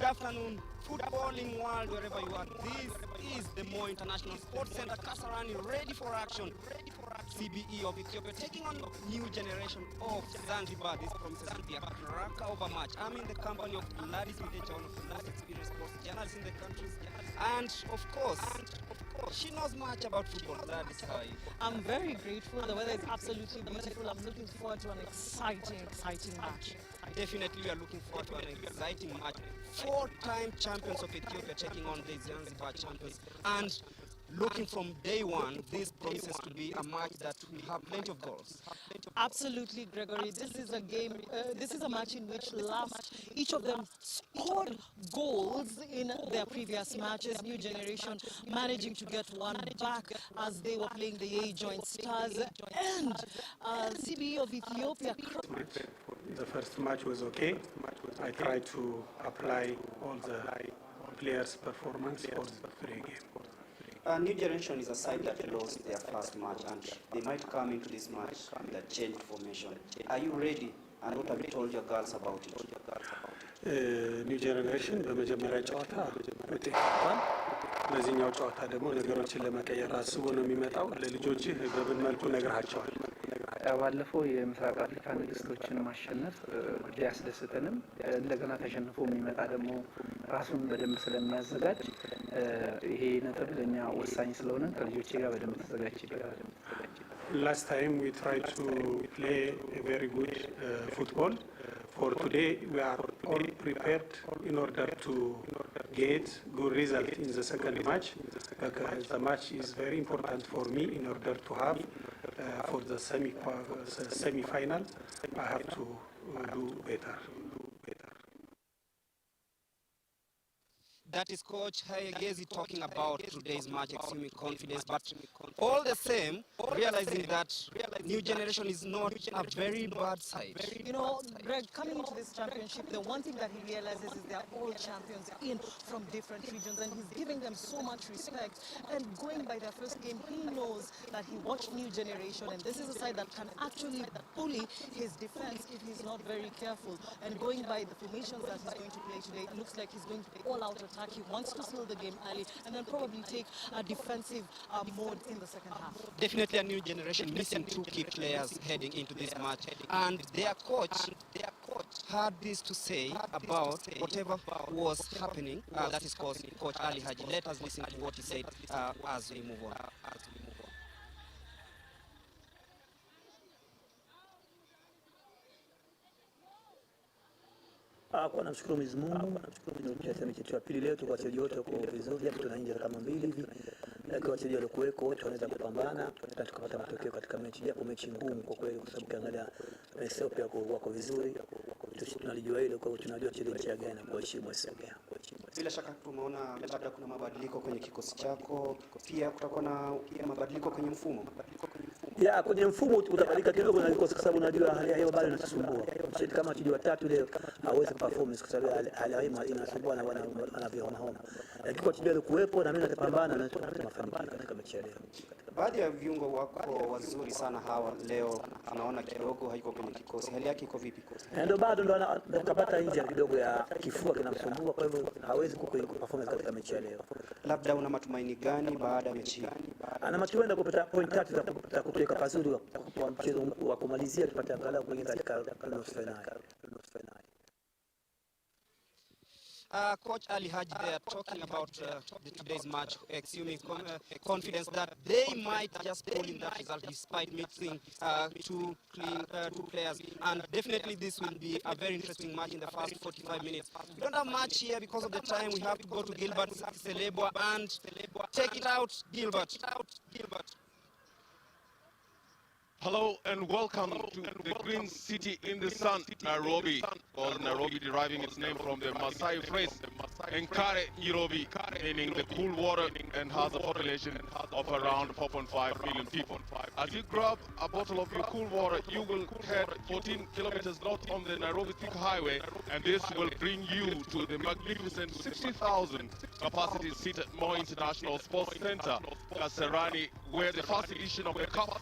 Good afternoon, footballing world, wherever you are. This is the Mo International Sports Center, Kasarani, ready for action. CBE of Ethiopia taking on new generation of Zanzibar. This promises to be a cracker of a match. I'm in the company of Gladys Midecha, one of the most experienced sports journalists in the country. And of course, she knows much about football. Gladys, how are you? I'm very grateful. The weather is absolutely beautiful. I'm looking forward to an exciting match. Definitely, we are looking forward to an exciting match. Four-time champions of Ethiopia taking on the Zanzibar champions. And looking from day one, this promises to be a match that will have plenty of goals. Absolutely, Gregory. This is a game, this is a match in which each of them scored goals in their previous matches. New generation managing to get one back as they were playing the A Joint Stars. And CBE of Ethiopia. The first match was okay. I tried to apply all the players' performance for the three games. New Generation is a side that lost their first match, and they might come into this match with a changed formation. Are you ready? And what have you told your girls about it? New Generation በመጀመሪያ ጨዋታ ውጤት አጥቷል። በዚህኛው ጨዋታ ደግሞ ነገሮችን ለመቀየር አስቦ ነው የሚመጣው። ለልጆችህ በምን መልኩ ነግረሃቸዋል? ባለፈው የምስራቅ አፍሪካ ንግስቶችን ማሸነፍ ቢያስደስተንም እንደገና ተሸንፎ የሚመጣ ደግሞ ራሱን በደንብ ስለሚያዘጋጅ ይሄ ነጥብ ለኛ ወሳኝ ስለሆነ ከልጆቼ ጋር በደንብ ተዘጋጅቻለሁ። Last time we tried to play a very good football. For today, we are all prepared in order to get good result in the second match. The match is very important for me in order to have for the semi-final. I have to do better. That is Coach Hayegezi talking about today's match, extreme confidence, but all the same, realizing that New Generation is not a very bad side. You know, Greg, coming into this championship, the one thing that he realizes is they're all champions in from different regions, and he's giving them so much respect. And going by their first game, he knows that he watched New Generation, and this is a side that can actually bully his defense if he's not very careful. And going by the formations that he's going to play today, it looks like he's going to play all-out attack. He wants to seal the game early and then probably take a defensive mode in the second half. Definitely a New Generation missing two key players heading into this match, and their coach had this to say about whatever was happening. That is Coach Ali Haji. Let us listen to what he said as we move on. Kwa namshukuru Mwenyezi Mungu, tunacheza mechi ya pili leo, tuko wachezaji wote wako vizuri, hapo tuna nje kama mbili hivi. Lakini wachezaji waliokuweko wote wanaweza kupambana na tukapata matokeo katika mechi, japo mechi ngumu kwa kweli, kwa sababu kiangalia Ethiopia wako vizuri. Tunalijua hilo, kwa hiyo tunajua wachezaji gani na kuheshimu Ethiopia. Bila shaka tumeona labda kuna mabadiliko kwenye kikosi chako, pia kutakuwa na mabadiliko kwenye mfumo. Ya, kwenye mfumo utabadilika kidogo na kikosi, kwa sababu unajua hali ya hewa bado inatusumbua. Mchezaji kama wachezaji watatu leo hawezi performance kwa sababu hali ya hewa inasumbua na wanavyoona. Lakini kwa wachezaji waliokuwepo na mimi natapambana na tutapata mafanikio katika mechi ya leo. Baadhi ya viungo wako wazuri sana hawa leo, tunaona kidogo haiko kwenye kikosi. Hali yake iko vipi? Ndio bado ndo anapata injury kidogo ya kifua kinamsumbua, kwa hivyo hawezi kuperform katika mechi ya leo. Labda una matumaini gani baada ya mechi hii? Ana matumaini kupata point tatu za kutoka pazuri kwa mchezo wa kumalizia, tupate angalau kuingia katika nusu finali. Coach Ali Haji there talking about today's match, assuming confidence that they might just pull in that result despite mixing two players. And definitely this will be a very interesting match in the first 45 minutes. We don't have much here because of the time. We have to go to Gilbert Selebo and take it out, Gilbert. Hello and welcome to the Green City in the Sun, Nairobi, or Nairobi deriving its name from the Maasai phrase, Nkare Nairobi, meaning the cool water, and has a population of around 4.5 million people. As you grab a bottle of your cool water, you will head 14 kilometers north on the Nairobi-Thika Highway, and this will bring you to the magnificent 60,000 capacity seated Mo International Sports Center, Kasarani, where the first edition of the CAF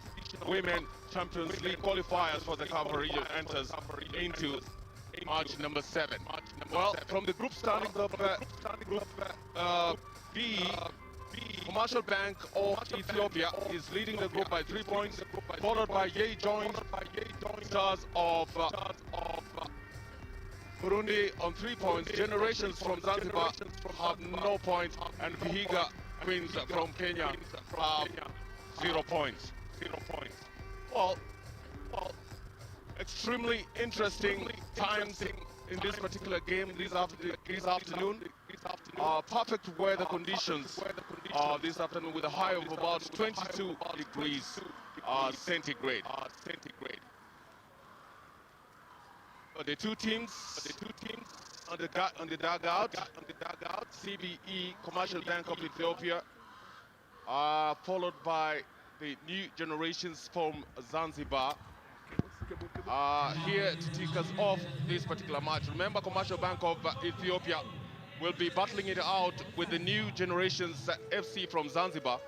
Women Champions League qualifiers for the CAF region enters into match number 7. Well, from the group standings of Group B, Commercial Bank of Ethiopia is leading the group by 3 points, followed by Yei Joint Stars of Burundi on 3 points. Generations from Zanzibar have no points, and Vihiga Queens from Kenya have 0 points. Well, extremely interesting times in this particular game this afternoon. Perfect weather conditions this afternoon with a high of about 22 degrees centigrade. The two teams on the dugout, CBE, Commercial Bank of Ethiopia, followed by the new generations from Zanzibar, here to take us off this particular match. Remember, Commercial Bank of Ethiopia will be battling it out with the new generations FC from Zanzibar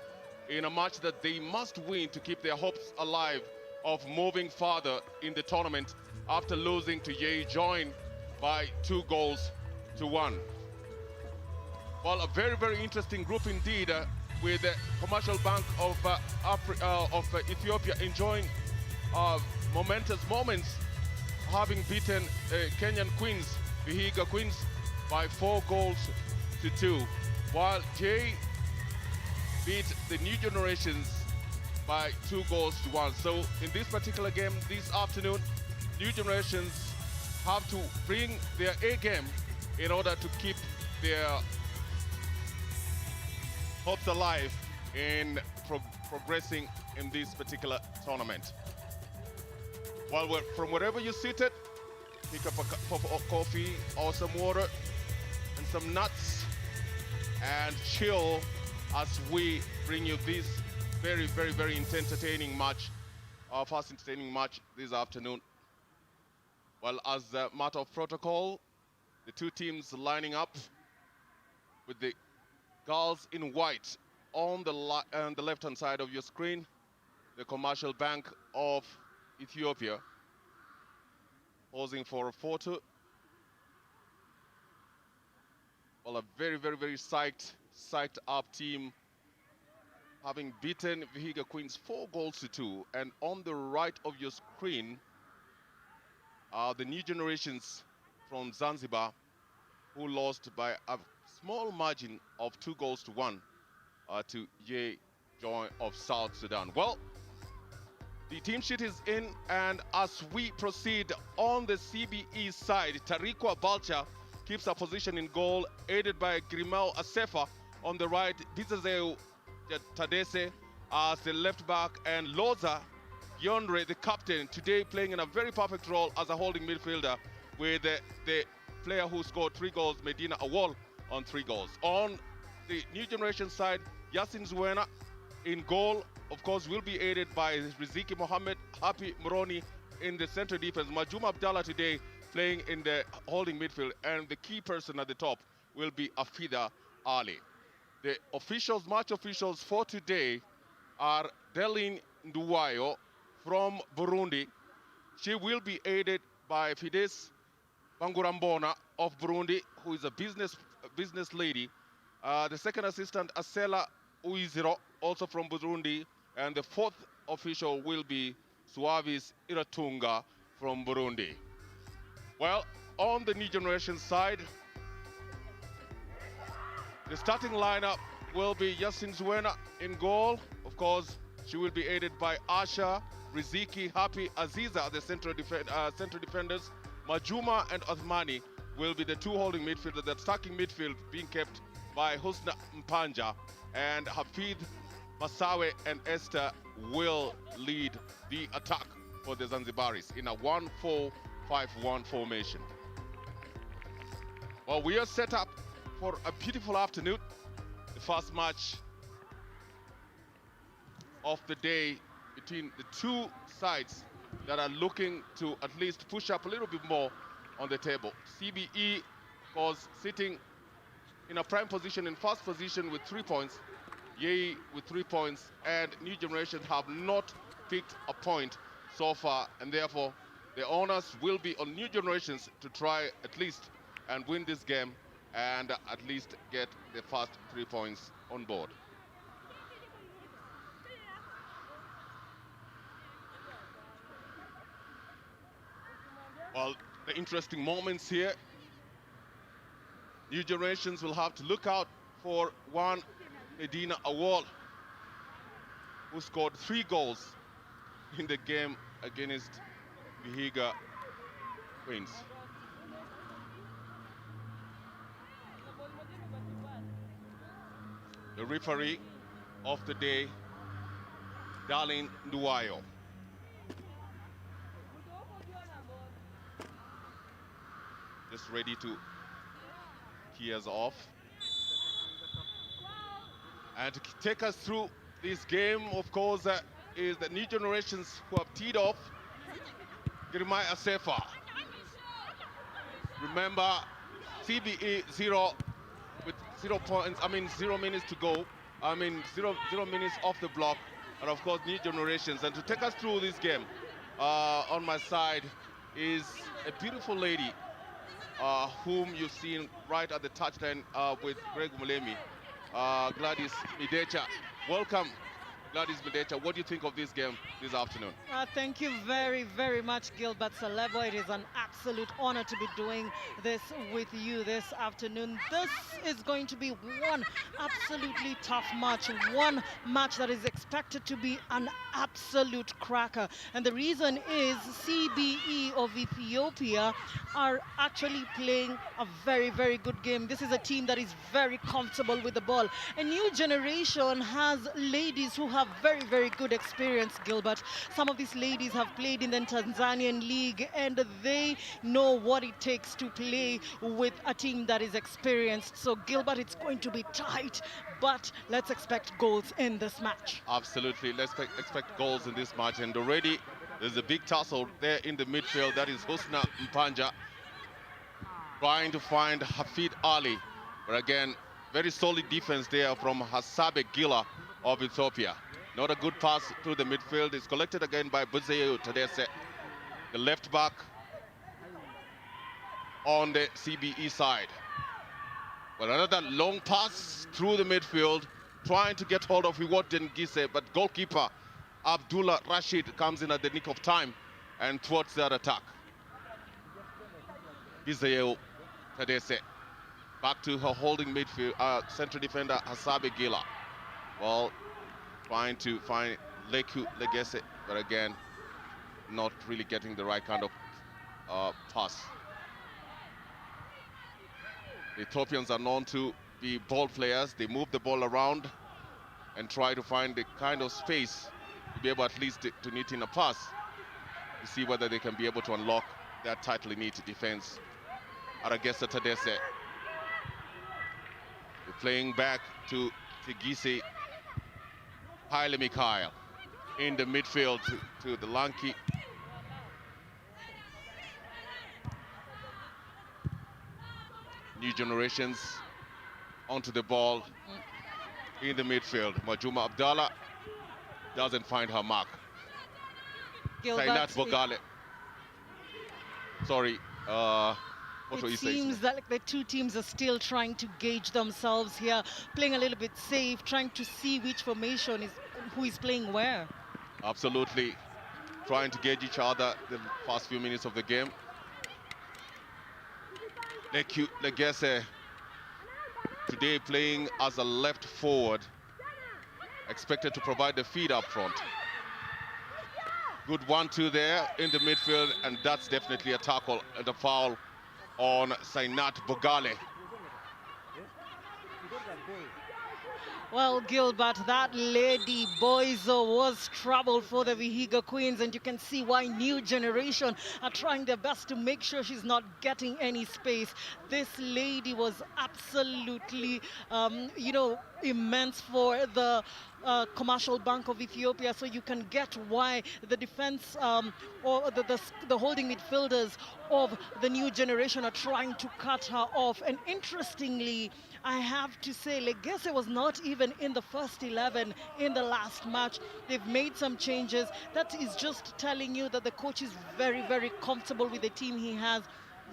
in a match that they must win to keep their hopes alive of moving further in the tournament after losing to Yei Join by 2-1. Well, a very, very interesting group indeed, with Commercial Bank of Ethiopia enjoying momentous moments, having beaten Kenyan Queens, Vihiga Queens, by 4-2, while Jay beat the new generations by 2-1. So in this particular game this afternoon, new generations have to bring their A game in order to keep their hopes alive in progressing in this particular tournament. Well, from wherever you're seated, pick up a cup of coffee or some water and some nuts and chill as we bring you this very, very, very entertaining match, our first entertaining match this afternoon. Well, as a matter of protocol, the two teams lining up with the girls in white on the left-hand side of your screen, the Commercial Bank of Ethiopia, posing for a photo. Well, a very, very, very psyched up team, having beaten Vihiga Queens 4-2. And on the right of your screen are the new generations from Zanzibar, who lost by a small margin of 2-1 to Yei Joy of South Sudan. Well, the team sheet is in, and as we proceed on the CBE side, Tarikwa Balcha keeps a position in goal, aided by Grimao Asefa on the right, Bizazeu Tadese as the left back, and Loza Yondre, the captain, today playing in a very perfect role as a holding midfielder with the player who scored 3 goals, Medina Awol, on 3 goals. On the new generation side, Yasin Zuena in goal, of course, will be aided by Riziki Mohammed, Happy Moroni in the center defense. Majuma Abdallah today playing in the holding midfield, and the key person at the top will be Afida Ali. The officials, match officials for today are Delin Nduwayo from Burundi. She will be aided by Fides Bangurambona of Burundi, who is a business lady. The second assistant, Asela Uiziro, also from Burundi. And the fourth official will be Suavis Iratunga from Burundi. Well, on the new generation side, the starting lineup will be Yasin Zuena in goal. Of course, she will be aided by Asha, Riziki, Happy, Aziza, the center defenders. Majuma and Othmani will be the two holding midfielders. The attacking midfield being kept by Husna Mpanja, and Hafid, Masawe and Esther will lead the attack for the Zanzibaris in a 1-4-5-1 formation. Well, we are set up for a beautiful afternoon. The first match of the day between the two sides that are looking to at least push up a little bit more on the table. CBE was sitting in a prime position, in first position with 3 points. Yei with 3 points, and New Generation have not picked a point so far, and therefore the onus will be on new generations to try at least and win this game and at least get the first 3 points on board. Well, the interesting moments here. New generations will have to look out for one Medina Awal, who scored 3 goals in the game against Vihiga Queens. The referee of the day, Darlene Nduwayo. Just ready to key us off. And to take us through this game, of course, is the new generations who have teed off. Jeremiah Sefa. Remember, CBE 0 with 0 points, 0 minutes to go. 0 minutes off the block. And of course, new generations. And to take us through this game, on my side is a beautiful lady whom you've seen right at the touchline with Greg Mulemi, Gladys Midecha. Welcome, Gladys Midecha. What do you think of this game this afternoon? Thank you very, very much, Gilbert Salebo. It is an absolute honor to be doing this with you this afternoon. This is going to be one absolutely tough match, one match that is expected to be an absolute cracker. And the reason is CBE of Ethiopia are actually playing a very, very good game. This is a team that is very comfortable with the ball. A new generation has ladies who have very, very good experience, Gilbert. Some of these ladies have played in the Tanzanian league and they know what it takes to play with a team that is experienced. So, Gilbert, it's going to be tight, but let's expect goals in this match. Absolutely, let's expect goals in this match. And already there's a big tussle there in the midfield. That is Husna Mpanja trying to find Hafid Ali. But again, very solid defense there from Hasabe Gila of Ethiopia. Not a good pass through the midfield. It's collected again by Buzeyo Tadese, the left back on the CBE side. Well, another long pass through the midfield, trying to get hold of Iwot Dengise, but goalkeeper Abdullah Rashid comes in at the nick of time and thwarts that attack. Buzeyo Tadese back to her holding midfield, central defender Hasabe Gila. Well, trying to find Leku Legese, but again, not really getting the right kind of pass. The Ethiopians are known to be ball players. They move the ball around and try to find the kind of space to be able at least to knit in a pass to see whether they can be able to unlock that tightly knit defense. Aragesa Tadese. They're playing back to Tegise Haile Mikhail in the midfield to the lanky new generations onto the ball in the midfield. Majuma Abdallah doesn't find her mark. Sainat Bogale. Sorry, what were you saying? It seems that the two teams are still trying to gauge themselves here, playing a little bit safe, trying to see which formation is, who is playing where. Absolutely, trying to gauge each other the first few minutes of the game. Leku Legese today playing as a left forward, expected to provide the feed up front. Good 1-2 there in the midfield, and that's definitely a tackle and a foul on Sainat Bogale. Well, Gilbert, that lady Boizo was trouble for the Vihiga Queens, and you can see why new generation are trying their best to make sure she's not getting any space. This lady was absolutely, immense for the Commercial Bank of Ethiopia, so you can get why the defense or the holding midfielders of the new generation are trying to cut her off. And interestingly, I have to say, Legese was not even in the first 11 in the last match. They've made some changes. That is just telling you that the coach is very, very comfortable with the team he has.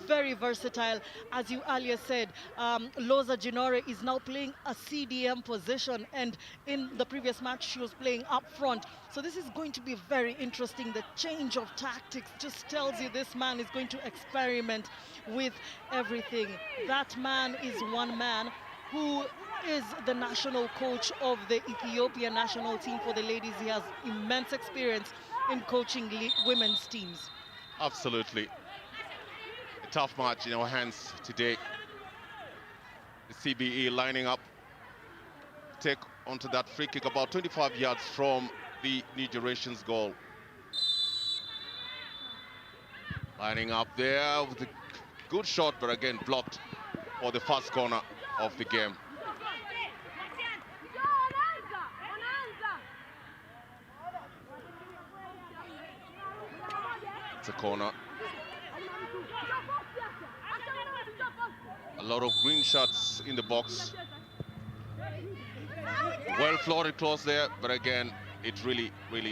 Very versatile. As you earlier said, Loza Ginore is now playing a CDM position, and in the previous match she was playing up front. So this is going to be very interesting. The change of tactics just tells you this man is going to experiment with everything. That man is one man who is the national coach of the Ethiopian national team for the ladies. He has immense experience in coaching women's teams. Absolutely. A tough match in our hands today. The CBE lining up, take onto that free kick about 25 yards from the New Generations goal. Lining up there with a good shot, but again blocked for the first corner of the game. It's a corner. A lot of green shots in the box. Well floated close there, but again, it really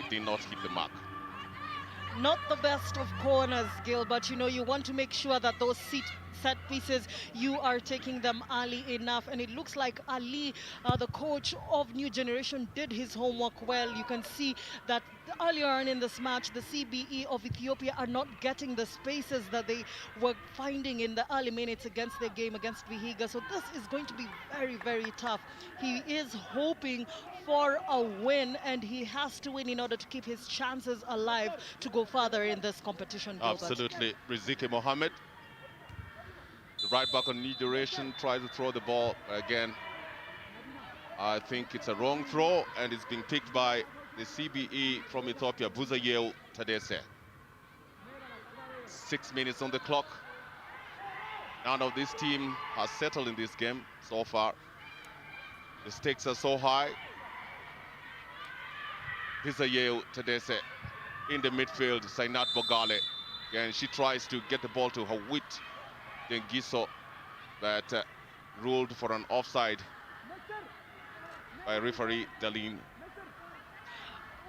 did not hit the mark. Not the best of corners, Gil, but you know, you want to make sure that those set pieces, you are taking them early enough. And it looks like Ali, the coach of New Generation, did his homework well. You can see that earlier on in this match, the CBE of Ethiopia are not getting the spaces that they were finding in the early minutes against their game against Vihiga. So this is going to be very, very tough. He is hoping for a win, and he has to win in order to keep his chances alive to go further in this competition, Gilbert. Absolutely. Riziki Mohammed, the right back on New Generation, tries to throw the ball again. I think it's a wrong throw, and it's being picked by the CBE from Ethiopia, Buzayeu Tadese. 6 minutes on the clock. None of this team has settled in this game so far. The stakes are so high. Buzayeu Tadese in the midfield, Sainat Bogale. And she tries to get the ball to her wit. Dengiso, that ruled for an offside by referee Dalin.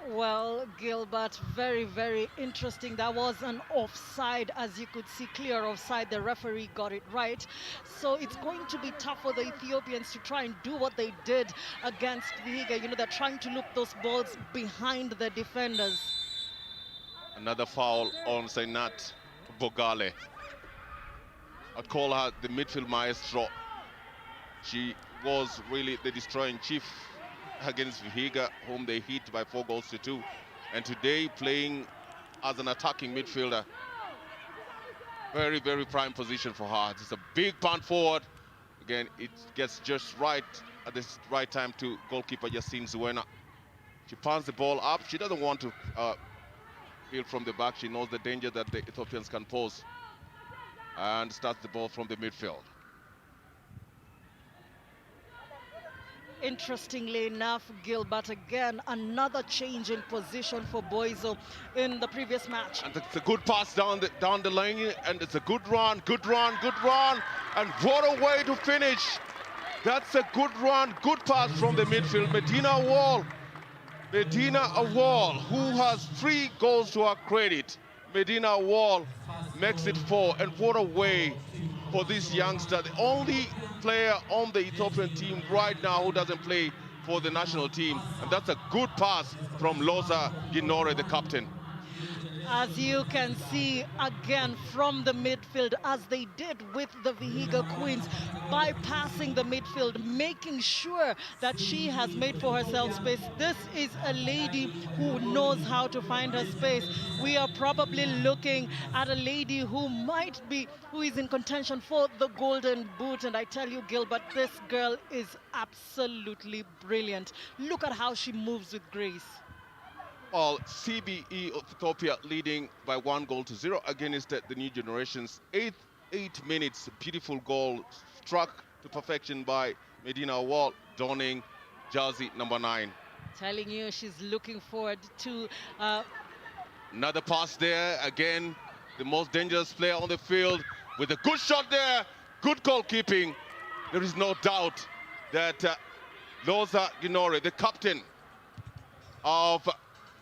Well, Gilbert, very, very interesting. That was an offside, as you could see, clear offside. The referee got it right. So it's going to be tough for the Ethiopians to try and do what they did against Vihiga. You know, they're trying to loop those balls behind the defenders. Another foul on Sainat Bogale. I'd call her the midfield maestro. She was really the destroying chief against Vihiga, whom they hit by 4-2. And today playing as an attacking midfielder. Very, very prime position for her. It's a big punt forward. Again, it gets just right at the right time to goalkeeper Yassine Zuena. She punts the ball up. She doesn't want to field from the back. She knows the danger that the Ethiopians can pose. And starts the ball from the midfield. Interestingly enough, Gilbert, again, another change in position for Boizo in the previous match. And it's a good pass down the lane, and it's a good run, and what a way to finish. That's a good run, good pass from the midfield. Medina Awal, who has 3 goals to her credit. Medina Awal makes it 4, and what a way for this youngster, the only player on the Ethiopian team right now who doesn't play for the national team. And that's a good pass from Loza Ginore, the captain. As you can see, again, from the midfield, as they did with the Vihiga Queens, bypassing the midfield, making sure that she has made for herself space. This is a lady who knows how to find her space. We are probably looking at a lady who is in contention for the Golden Boot. And I tell you, Gilbert, this girl is absolutely brilliant. Look at how she moves with grace. Well, CBE of Ethiopia leading by 1-0 against the New Generations. 8 minutes, beautiful goal struck to perfection by Medina Awal, donning jersey number 9. Telling you she's looking forward to Another pass there. Again, the most dangerous player on the field with a good shot there. Good goalkeeping. There is no doubt that Loza Ginore, the captain of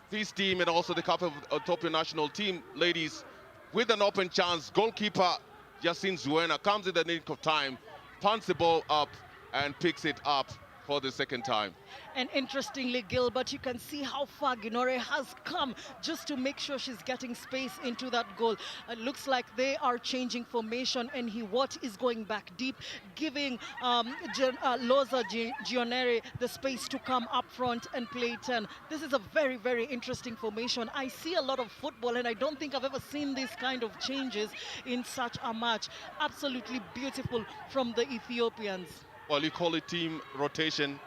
this team and also the captain of Ethiopia national team, ladies, with an open chance. Goalkeeper Yasin Zuena comes in the nick of time, punts the ball up and picks it up for the second time. And interestingly, Gilbert, you can see how far Ginore has come just to make sure she's getting space into that goal. It looks like they are changing formation, and Hiwot is going back deep, giving Loza Gionere the space to come up front and play 10. This is a very, very interesting formation. I see a lot of football, and I don't think I've ever seen this kind of changes in such a match. Absolutely beautiful from the Ethiopians. Well, you call it team rotation.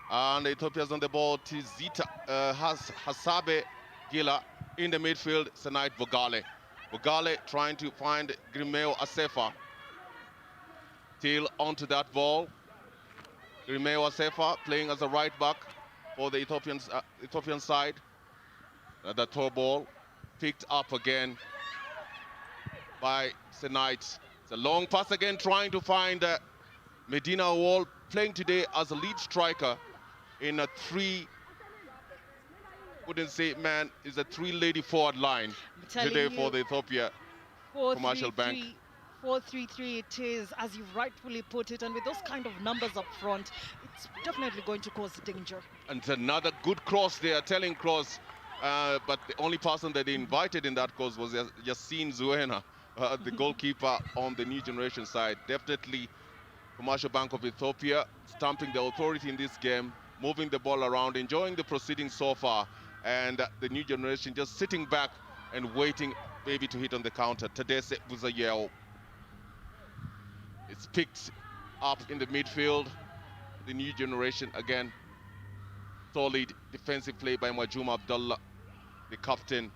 And Ethiopia's on the ball. Tizita Hasabe Gila in the midfield. Senait Bogale. Bogale trying to find Grimeo Asefa. Still onto that ball. Grimeo Asefa playing as a right back for the Ethiopian side. The throw ball picked up again by Senait. It's a long pass again, trying to find Medina Wall, playing today as a lead striker in a three-lady forward line today for the Ethiopia Commercial Bank. 4-3-3 it is, as you rightfully put it, and with those kind of numbers up front, it's definitely going to cause danger. And another good cross there, telling cross, but the only person that they invited in that cross was Yasin Zuena, the goalkeeper on the New Generation side. Definitely Commercial Bank of Ethiopia stamping the authority in this game, moving the ball around, enjoying the proceedings so far, and the New Generation just sitting back and waiting maybe to hit on the counter. Tadese Buzayeo. It's picked up in the midfield. The New Generation again. Solid defensive play by Majuma Abdullah, the captain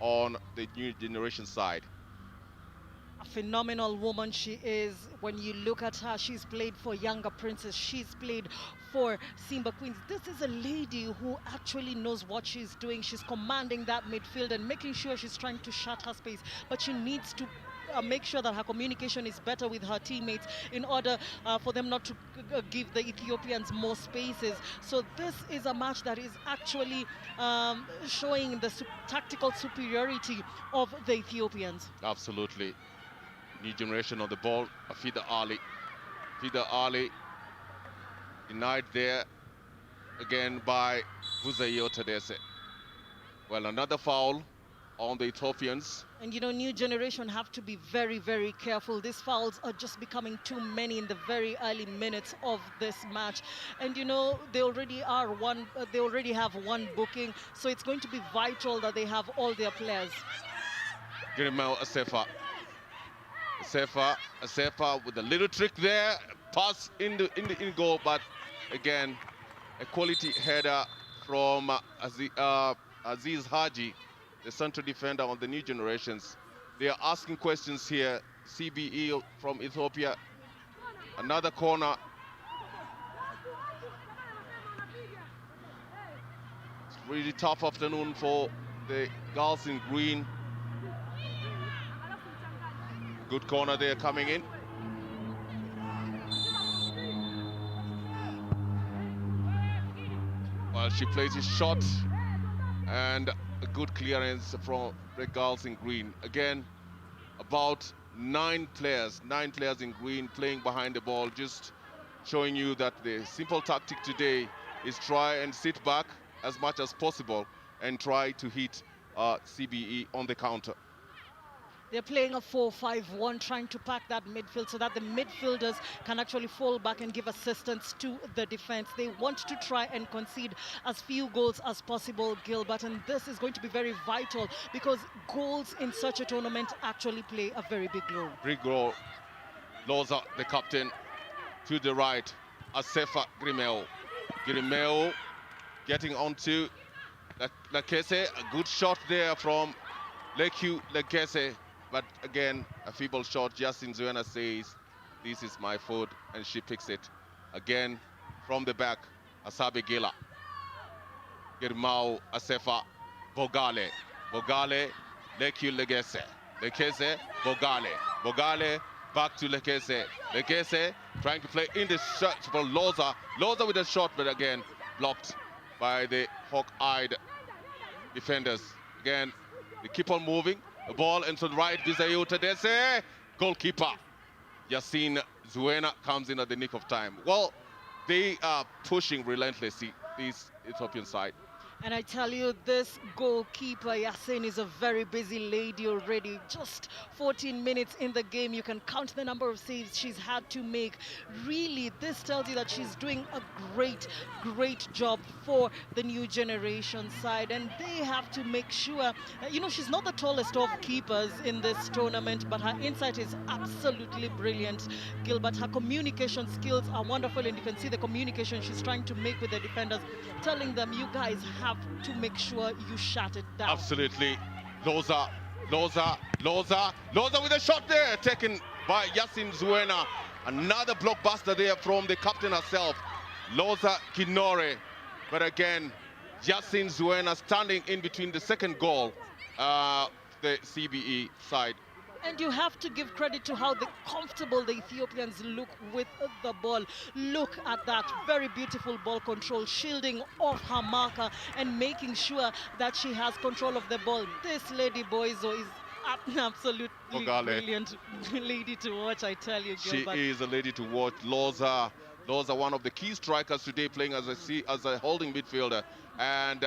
on the New Generation side. A phenomenal woman she is. When you look at her, she's played for Younger Princess, she's played for Simba Queens. This is a lady who actually knows what she's doing. She's commanding that midfield and making sure she's trying to shut her space, but she needs to make sure that her communication is better with her teammates in order for them not to give the Ethiopians more spaces. So this is a match that is actually showing the tactical superiority of the Ethiopians. Absolutely. New Generation on the ball. Fida Ali. Fida Ali denied there again by Buzayo Tadese. Well, another foul on the Ethiopians. And you know, New Generation have to be very, very careful. These fouls are just becoming too many in the very early minutes of this match. And you know, they already have one booking, so it's going to be vital that they have all their players. Grimel Asefa. Asefa with a little trick there. Pass in goal, but again, a quality header from Aziz Haji, the central defender on the New Generations. They are asking questions here. CBE from Ethiopia. Another corner. It's really tough afternoon for the girls in green. Good corner there coming in. Well, she plays his shot and a good clearance from the girls in green. Again, about nine players in green playing behind the ball, just showing you that the simple tactic today is try and sit back as much as possible and try to hit CBE on the counter. They're playing a 4-5-1, trying to pack that midfield so that the midfielders can actually fall back and give assistance to the defense. They want to try and concede as few goals as possible, Gilbert, and this is going to be very vital because goals in such a tournament actually play a very big role. Big role. Loza, the captain, to the right. Asefa Grimeo. Grimeo getting onto Lekese. A good shot there from Leku Lekese. But again, a feeble shot. Justin Zuena says, this is my foot, and she picks it. Again, from the back, Asabe Gila. Girmao Asefa Bogale. Bogale, Leku Legese. Lekese, Bogale. Bogale, back to Lekese. Lekese trying to play in the shot for Loza. Loza with a shot, but again blocked by the hawk-eyed defenders. Again, they keep on moving. The ball into the right, Bisayu Tadese. Goalkeeper Yassine Zuena comes in at the nick of time. Well, they are pushing relentlessly, this Ethiopian side. And I tell you, this goalkeeper, Yassine, is a very busy lady already. Just 14 minutes in the game, you can count the number of saves she's had to make. Really, this tells you that she's doing a great job for the new generation side. And they have to make sure, you know, she's not the tallest of keepers in this tournament, but her insight is absolutely brilliant, Gilbert. Her communication skills are wonderful, and you can see the communication she's trying to make with the defenders, telling them, you guys have to make sure you shut it down. Absolutely. Loza with a shot there, taken by Yassine Zuena. Another blockbuster there from the captain herself, Loza Kinore. But again, Yassine Zuena standing in between the second goal, the CBE side. And you have to give credit to how comfortable the Ethiopians look with the ball. Look at that very beautiful ball control, shielding off her marker and making sure that she has control of the ball. This lady Boizo is an absolutely brilliant lady to watch, I tell you, Gilbert. She is a lady to watch. Loza, one of the key strikers today, playing as a holding midfielder and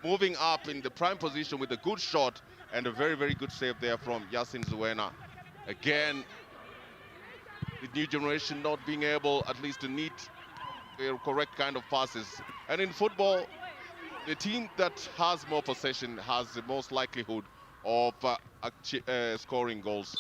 moving up in the prime position with a good shot. And a very good save there from Yassine Zuena. Again, the new generation not being able at least to meet the correct kind of passes. And in football, the team that has more possession has the most likelihood of scoring goals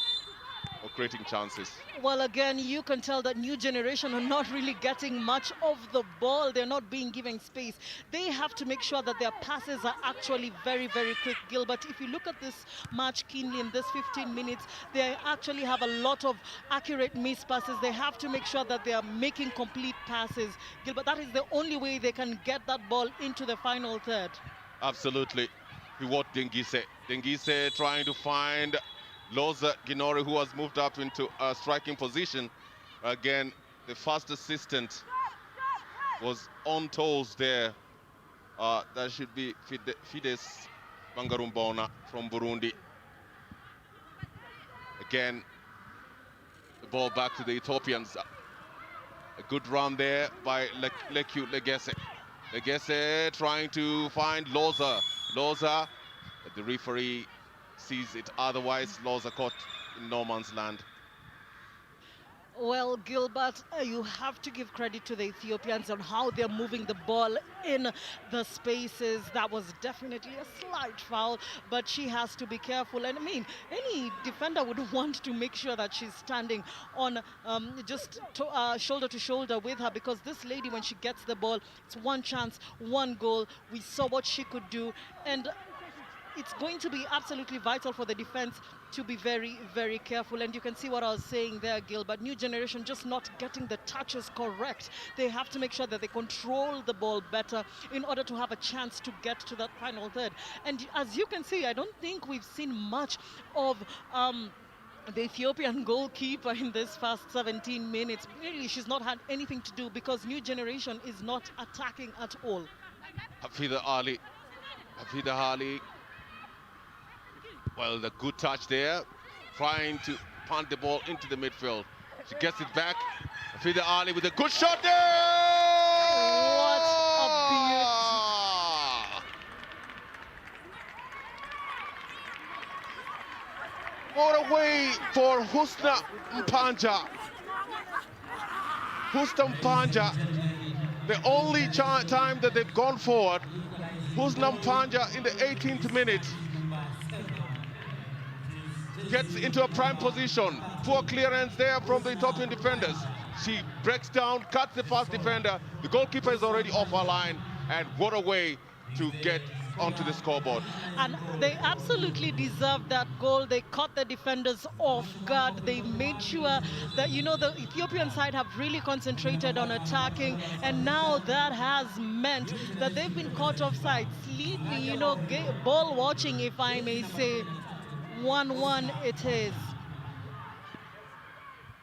or creating chances. Well, again, you can tell that new generation are not really getting much of the ball. They're not being given space. They have to make sure that their passes are actually very quick, Gilbert. If you look at this match keenly in this 15 minutes, they actually have a lot of accurate miss passes. They have to make sure that they are making complete passes, Gilbert. That is the only way they can get that ball into the final third. Absolutely. What Dengise trying to find Loza Ginori, who has moved up into a striking position. Again, the first assistant was on toes there. That should be Fides Bangarumbona from Burundi. Again, the ball back to the Ethiopians. A good run there by Leku Legese. Legese trying to find Loza. Loza, the referee sees it otherwise. Loza caught in no man's land. Well, Gilbert, you have to give credit to the Ethiopians on how they're moving the ball in the spaces. That was definitely a slight foul, but she has to be careful. And I mean, any defender would want to make sure that she's standing on shoulder to shoulder with her, because this lady, when she gets the ball, it's one chance, one goal. We saw what she could do, and it's going to be absolutely vital for the defense to be very careful. And you can see what I was saying there, Gilbert. New generation just not getting the touches correct. They have to make sure that they control the ball better in order to have a chance to get to that final third. And as you can see, I don't think we've seen much of the Ethiopian goalkeeper in this first 17 minutes. Really, she's not had anything to do, because new generation is not attacking at all. Hafida Ali. Well, the good touch there, trying to punt the ball into the midfield. She gets it back. Hafida Ali with a good shot there! What a What a way for Husna Mpanja. Husna Mpanja, the only time that they've gone forward. Husna Mpanja in the 18th minute gets into a prime position. Poor clearance there from the Ethiopian defenders. She breaks down, cuts the first defender. The goalkeeper is already off her line. And what a way to get onto the scoreboard. And they absolutely deserved that goal. They caught the defenders off guard. They made sure that, you know, the Ethiopian side have really concentrated on attacking. And now that has meant that they've been caught offside. Sleepy, you know, ball watching, if I may say. 1-1 it is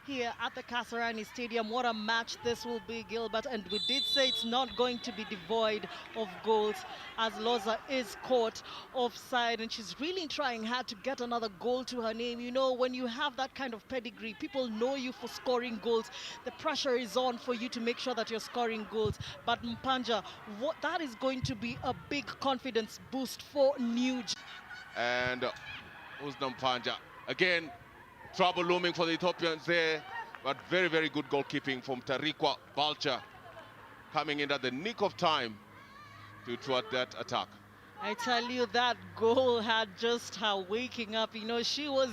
here at the Kasarani Stadium. What a match this will be, Gilbert. And we did say it's not going to be devoid of goals, as Loza is caught offside, and she's really trying hard to get another goal to her name. You know, when you have that kind of pedigree, people know you for scoring goals. The pressure is on for you to make sure that you're scoring goals. But Mpanja, that is going to be a big confidence boost for New. And Usnam Panja again. Trouble looming for the Ethiopians there, but very, very good goalkeeping from Tarikwa Balcha, coming in at the nick of time to thwart that attack. I tell you, that goal had just her waking up. You know, she was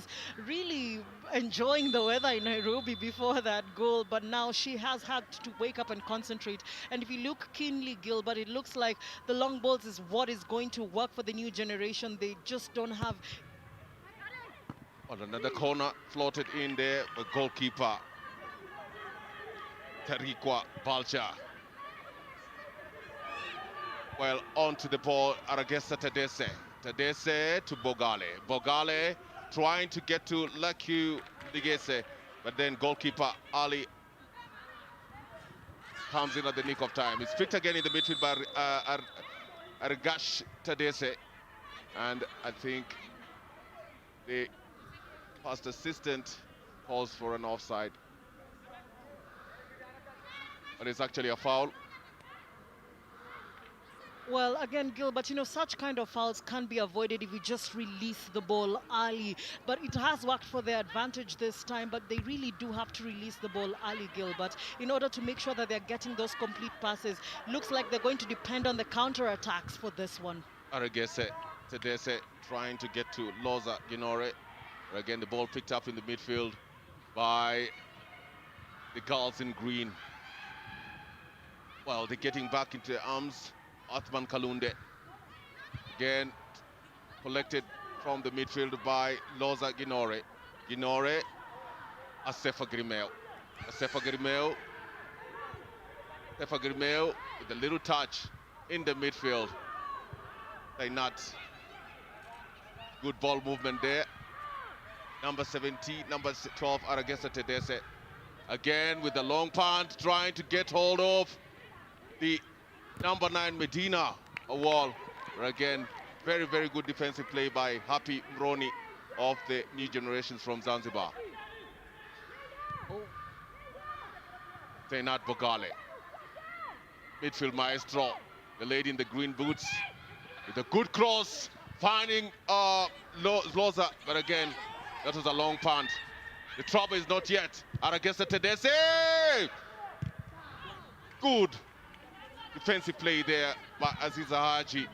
really enjoying the weather in Nairobi before that goal, but now she has had to wake up and concentrate. And if you look keenly, Gilbert, it looks like the long balls is what is going to work for the new generation. They just don't have. On another corner floated in there, the goalkeeper Tarikwa Balcha. Well, onto the ball, Aragesa Tadese. Tadese to Bogale. Bogale trying to get to Laku Ligese, but then goalkeeper Ali comes in at the nick of time. It's picked again in the midfield by Argash Tadese, and I think the first assistant calls for an offside, but it's actually a foul. Well, again, Gilbert, you know, such kind of fouls can be avoided if you just release the ball early. But it has worked for their advantage this time, but they really do have to release the ball early, Gilbert, in order to make sure that they're getting those complete passes. Looks like they're going to depend on the counter-attacks for this one. Aragese Tadese trying to get to Loza Ginore. Again, the ball picked up in the midfield by the girls in green. Well, they're getting back into the arms. Athman Kalunde. Again, collected from the midfield by Loza Ginore. Ginore, Asefa Grimeo. Asefa Grimeo. Asefa Grimeo with a little touch in the midfield. They not. Good ball movement there. Number 17, number 12, Aragesa Tedese. Again with the long punt, trying to get hold of the number 9, Medina Awal. Again, very, very good defensive play by Happy Mroni of the new generations from Zanzibar. Zainat Bogale. Midfield maestro, the lady in the green boots, with a good cross, finding Loza, but again, that was a long punt. The trouble is not yet. Aragesa Tedese! Good defensive play there by Aziza Haji,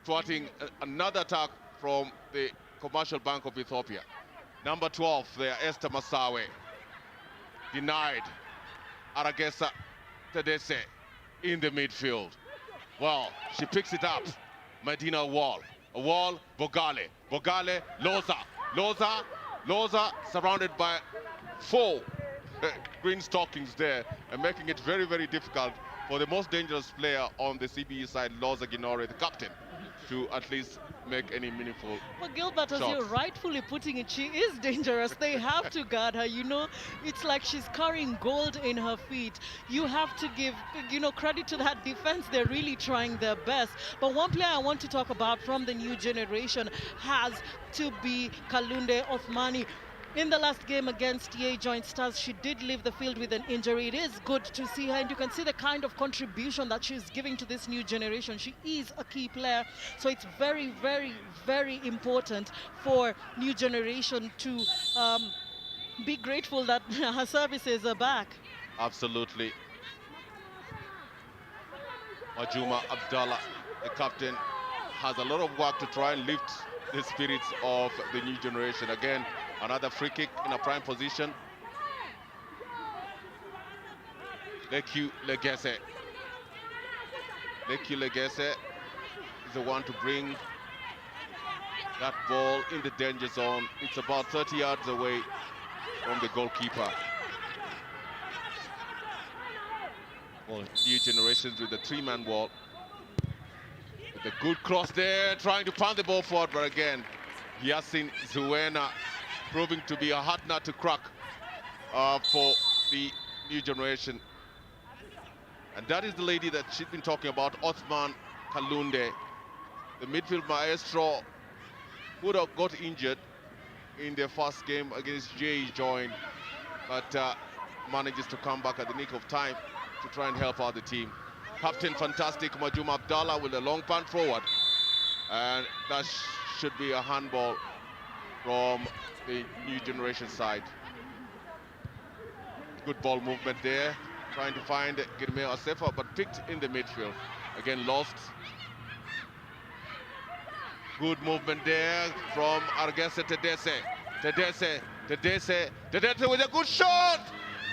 thwarting another attack from the Commercial Bank of Ethiopia. Number 12 there, Esther Masawe. Denied. Aragesa Tedese in the midfield. Well, she picks it up. Medina Wall. Wall, Bogale. Bogale, Loza. Loza surrounded by 4 green stockings there, and making it very, very difficult for the most dangerous player on the CBE side, Loza Ginore, the captain, to at least make any meaningful Well, Gilbert, as shots. you're rightfully putting it, she is dangerous. They have to guard her. You know, it's like she's carrying gold in her feet. You have to give, you know, credit to that defense. They're really trying their best. But one player I want to talk about from the new generation has to be Kalunde Othmani. In the last game against EA Joint Stars, she did leave the field with an injury. It is good to see her, and you can see the kind of contribution that she's giving to this new generation. She is a key player, so it's very, very, very important for new generation to be grateful that her services are back. Absolutely. Majuma Abdallah, the captain, has a lot of work to try and lift the spirits of the new generation. Again, another free kick in a prime position. Leku Legese. is the one to bring that ball in the danger zone. It's about 30 yards away from the goalkeeper. Well, new generations with the three-man wall. With a good cross there, trying to pound the ball forward, but again, Yasin Zuena proving to be a hard nut to crack for the new generation. And that is the lady that she's been talking about, Othman Kalunde, the midfield maestro, would have got injured in their first game against Jay Join, but manages to come back at the nick of time to try and help out the team. Captain Fantastic Majum Abdallah with a long punt forward, and that should be a handball from the new generation side. Good ball movement there, trying to find Girme Asefa, but picked in the midfield. Again, lost. Good movement there from Argese Tedese. Tedese with a good shot!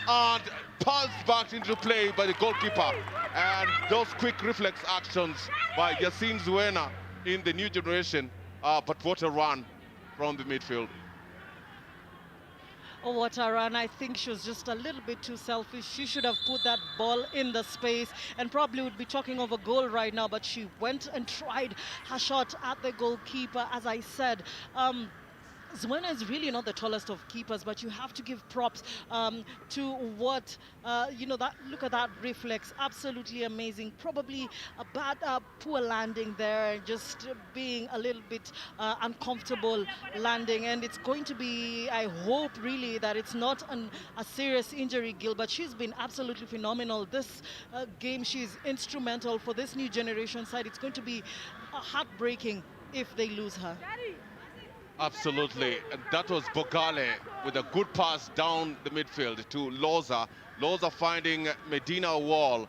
And passed back into play by the goalkeeper. And those quick reflex actions by Yasin Zuena in the new generation. But what a run from the midfield. Oh, what a run. I think she was just a little bit too selfish. She should have put that ball in the space and probably would be talking of a goal right now, but she went and tried her shot at the goalkeeper. As I said, Zuena is really not the tallest of keepers, but you have to give props to what, that look at that reflex, absolutely amazing. Probably a bad, poor landing there, just being a little bit uncomfortable landing. And it's going to be, I hope really that it's not a serious injury, Gil, but she's been absolutely phenomenal. This game, she's instrumental for this new generation side. It's going to be heartbreaking if they lose her. Absolutely, and that was Bogale with a good pass down the midfield to Loza. Loza finding Medina Wall,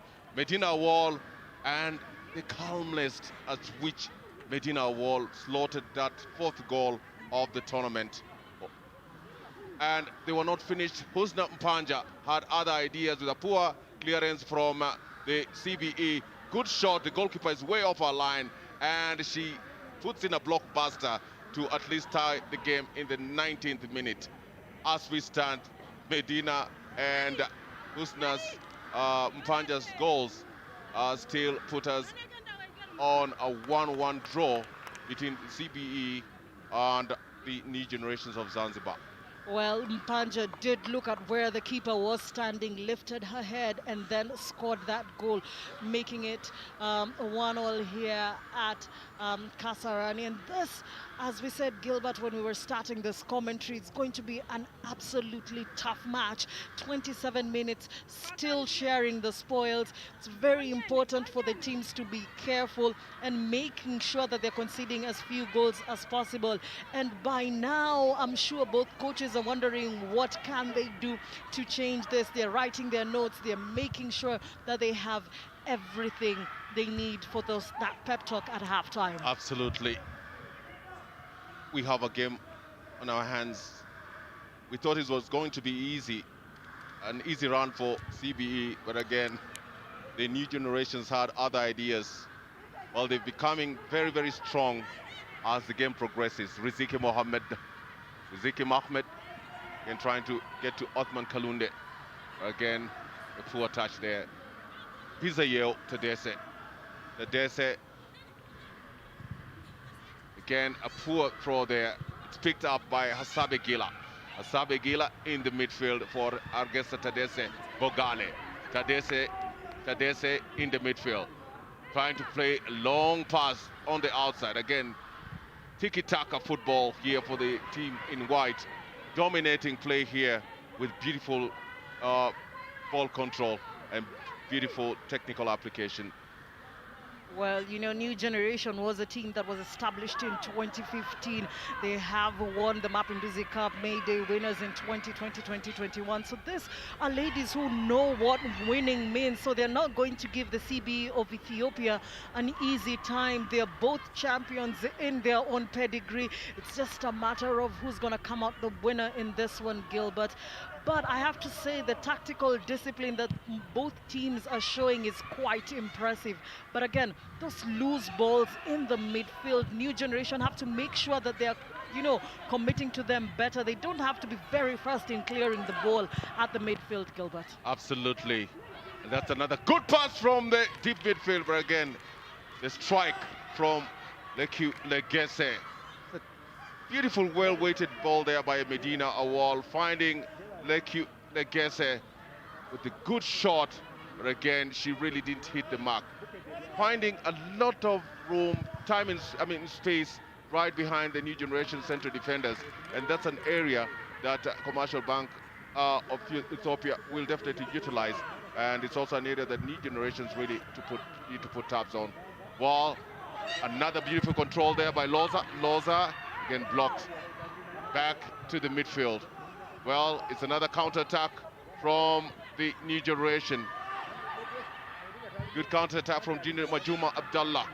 and the calmness at which Medina Wall slaughtered that fourth goal of the tournament. And they were not finished. Husna Mpanja had other ideas with a poor clearance from the CBE. Good shot, the goalkeeper is way off her line, and she puts in a blockbuster to at least tie the game in the 19th minute. As we stand, Medina and Husna's Mpanja's goals still put us on a 1-1 draw between CBE and the new generations of Zanzibar. Well, Mpanja did look at where the keeper was standing, lifted her head, and then scored that goal, making it 1-1 here at Kasarani. And this, as we said, Gilbert, when we were starting this commentary, it's going to be an absolutely tough match. 27 minutes, still sharing the spoils. It's very important for the teams to be careful and making sure that they're conceding as few goals as possible. And by now, I'm sure both coaches are wondering what can they do to change this. They're writing their notes. They're making sure that they have everything they need for that pep talk at halftime. Absolutely. We have a game on our hands. We thought it was going to be easy, an easy run for CBE, but again, the new generations had other ideas. Well, they're becoming very, very strong as the game progresses. Riziki Mohammed and trying to get to Othman Kalunde. Again, a poor touch there. Pizayeo Tedese. Again, a poor throw there. It's picked up by Hasabe Gila. Hasabe Gila in the midfield for Argesa Tedese Bogale. Tedese in the midfield. Trying to play a long pass on the outside. Again, tiki-taka football here for the team in white. Dominating play here with beautiful ball control and beautiful technical application. Well, New Generation was a team that was established in 2015. They have won the Mapinduzi Cup May Day winners in 2020, 2021. So these are ladies who know what winning means. So they're not going to give the CBE of Ethiopia an easy time. They're both champions in their own pedigree. It's just a matter of who's going to come out the winner in this one, Gilbert. But I have to say the tactical discipline that both teams are showing is quite impressive. But again, those loose balls in the midfield, new generation have to make sure that they are, you know, committing to them better. They don't have to be very fast in clearing the ball at the midfield, Gilbert. Absolutely. And that's another good pass from the deep midfield, but again, the strike from Legese. Beautiful, well-weighted ball there by Medina Awal, finding Legese with a good shot, but again, she really didn't hit the mark. Finding a lot of room, space right behind the new generation central defenders, and that's an area that Commercial Bank of Ethiopia will definitely utilize, and it's also an area that new generations really need to put tabs on. Well, another beautiful control there by Loza. Loza again blocked back to the midfield. Well, it's another counter-attack from the new generation. Good counter-attack from Majuma Abdallah.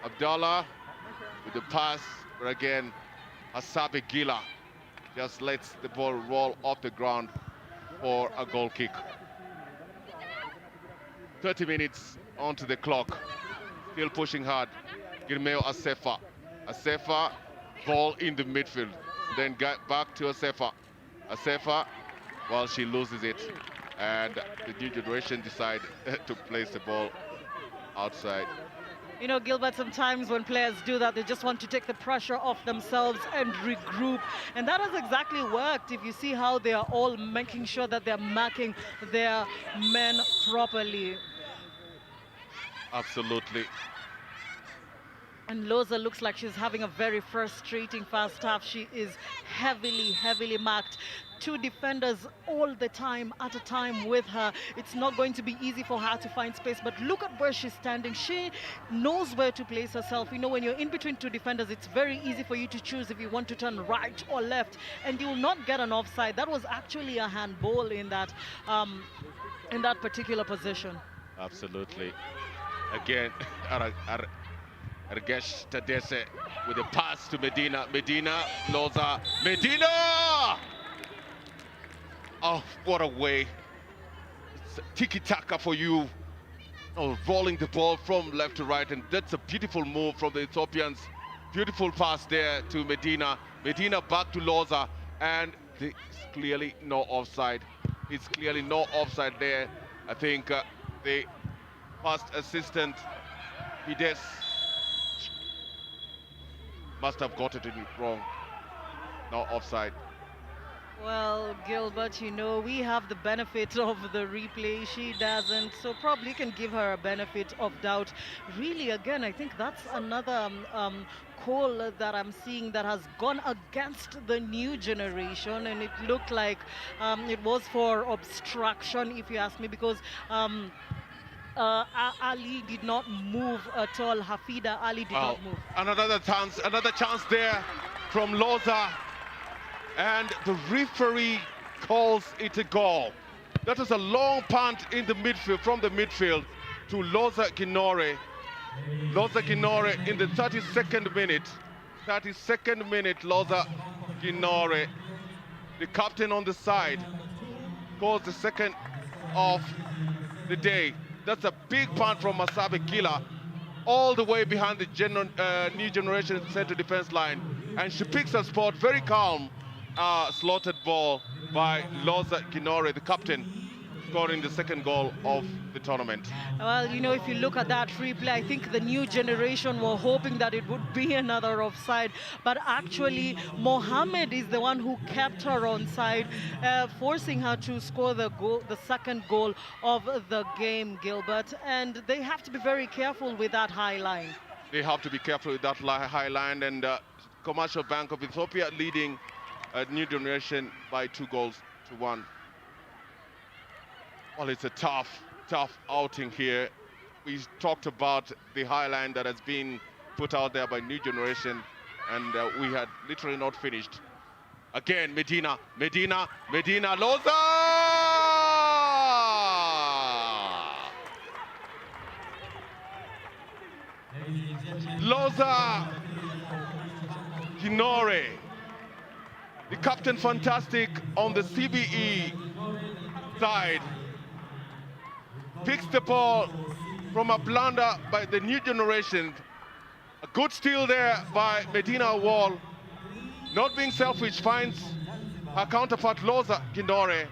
Abdallah with the pass, but again, Hasabe Gila just lets the ball roll off the ground for a goal kick. 30 minutes onto the clock. Still pushing hard. Girmeo Asefa. Asefa, ball in the midfield. Then get back to Asefa. Asefa, well, she loses it. And the new generation decide to place the ball outside. You know, Gilbert, sometimes when players do that, they just want to take the pressure off themselves and regroup. And that has exactly worked. If you see how they are all making sure that they're marking their men properly. Absolutely. And Loza looks like she's having a very frustrating first half. She is heavily marked. Two defenders all the time, at a time with her. It's not going to be easy for her to find space, but look at where she's standing. She knows where to place herself. You know, when you're in between two defenders, it's very easy for you to choose if you want to turn right or left, and you will not get an offside. That was actually a handball in that particular position. Absolutely. Again, Ergesh Tadese with a pass to Medina. Medina, Loza, Medina! Oh, what a way. It's tiki-taka for you. Oh, rolling the ball from left to right, and that's a beautiful move from the Ethiopians. Beautiful pass there to Medina. Medina back to Loza, and there's clearly no offside. It's clearly no offside there. I think the first assistant, Hides, must have got it wrong. No offside. Well, Gilbert, you know, we have the benefit of the replay. She doesn't, so probably can give her a benefit of doubt. Really, again, I think that's another call that I'm seeing that has gone against the new generation, and it looked like it was for obstruction, if you ask me, because Ali did not move at all. Hafida Ali did not move. Another chance there from Loza. And the referee calls it a goal. That was a long punt in the midfield, from the midfield to Loza Ginore. Loza Ginore in the 32nd minute. 32nd minute, Loza Ginore, the captain on the side, calls the second of the day. That's a big punt from Masabe Gila, all the way behind the new generation center defense line. And she picks her spot, very calm. Slaughtered ball by Loza Ginore, the captain, scoring the second goal of the tournament. Well, you know, if you look at that replay, I think the new generation were hoping that it would be another offside, but actually Mohammed is the one who kept her onside, forcing her to score the second goal of the game, Gilbert. And they have to be very careful with that high line. They have to be careful with that high line, and Commercial Bank of Ethiopia leading new generation by 2-1. Well, it's a tough outing here. We talked about the high line that has been put out there by new generation, and we had literally not finished. Again, Medina, Loza! Loza Ginore, the captain fantastic on the CBE side. Picks the ball from a blunder by the new generation. A good steal there by Medina Wall. Not being selfish, finds her counterpart Loza Gindore,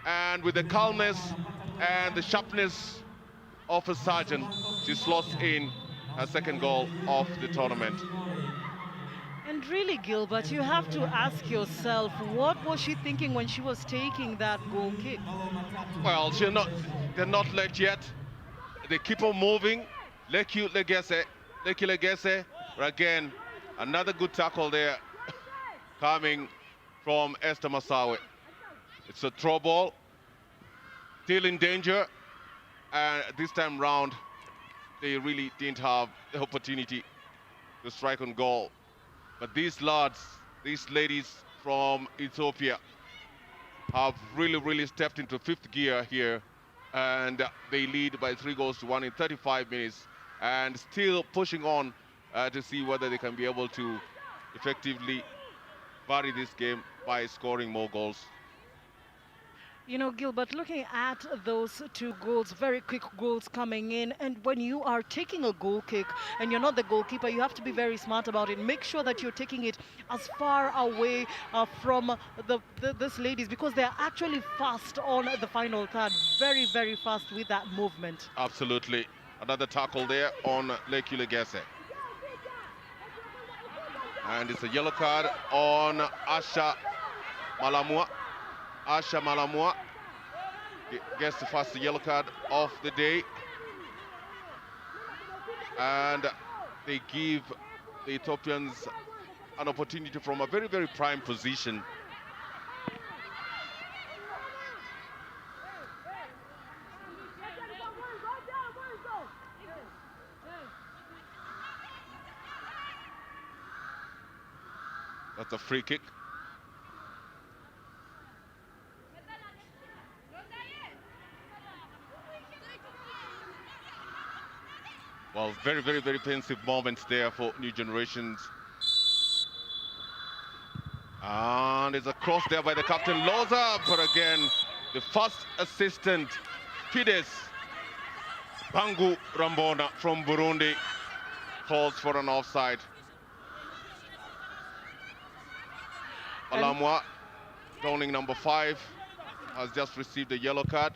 and with the calmness and the sharpness of a sergeant, she slots in her second goal of the tournament. And really, Gilbert, you have to ask yourself, what was she thinking when she was taking that goal kick? Well, they're not late yet. They keep on moving. Leku Legese, again, another good tackle there coming from Esther Masawe. It's a throw ball, still in danger, and this time round, they really didn't have the opportunity to strike on goal. But these lads, these ladies from Ethiopia have really stepped into fifth gear here, and they lead by 3-1 in 35 minutes, and still pushing on to see whether they can be able to effectively vary this game by scoring more goals. You know, Gilbert, looking at those two goals, very quick goals coming in, and when you are taking a goal kick and you're not the goalkeeper, you have to be very smart about it. Make sure that you're taking it as far away from this ladies, because they're actually fast on the final third, very fast with that movement. Absolutely. Another tackle there on Leku Legese. And it's a yellow card on Asha Malamua. Asha Malamua gets the first yellow card of the day. And they give the Ethiopians an opportunity from a very prime position. That's a free kick. Well, very pensive moments there for New Generations. And it's a cross there by the captain, Loza, but again, the first assistant, Fides Bangu Rambona from Burundi, calls for an offside. Malamwa, downing number 5, has just received a yellow card.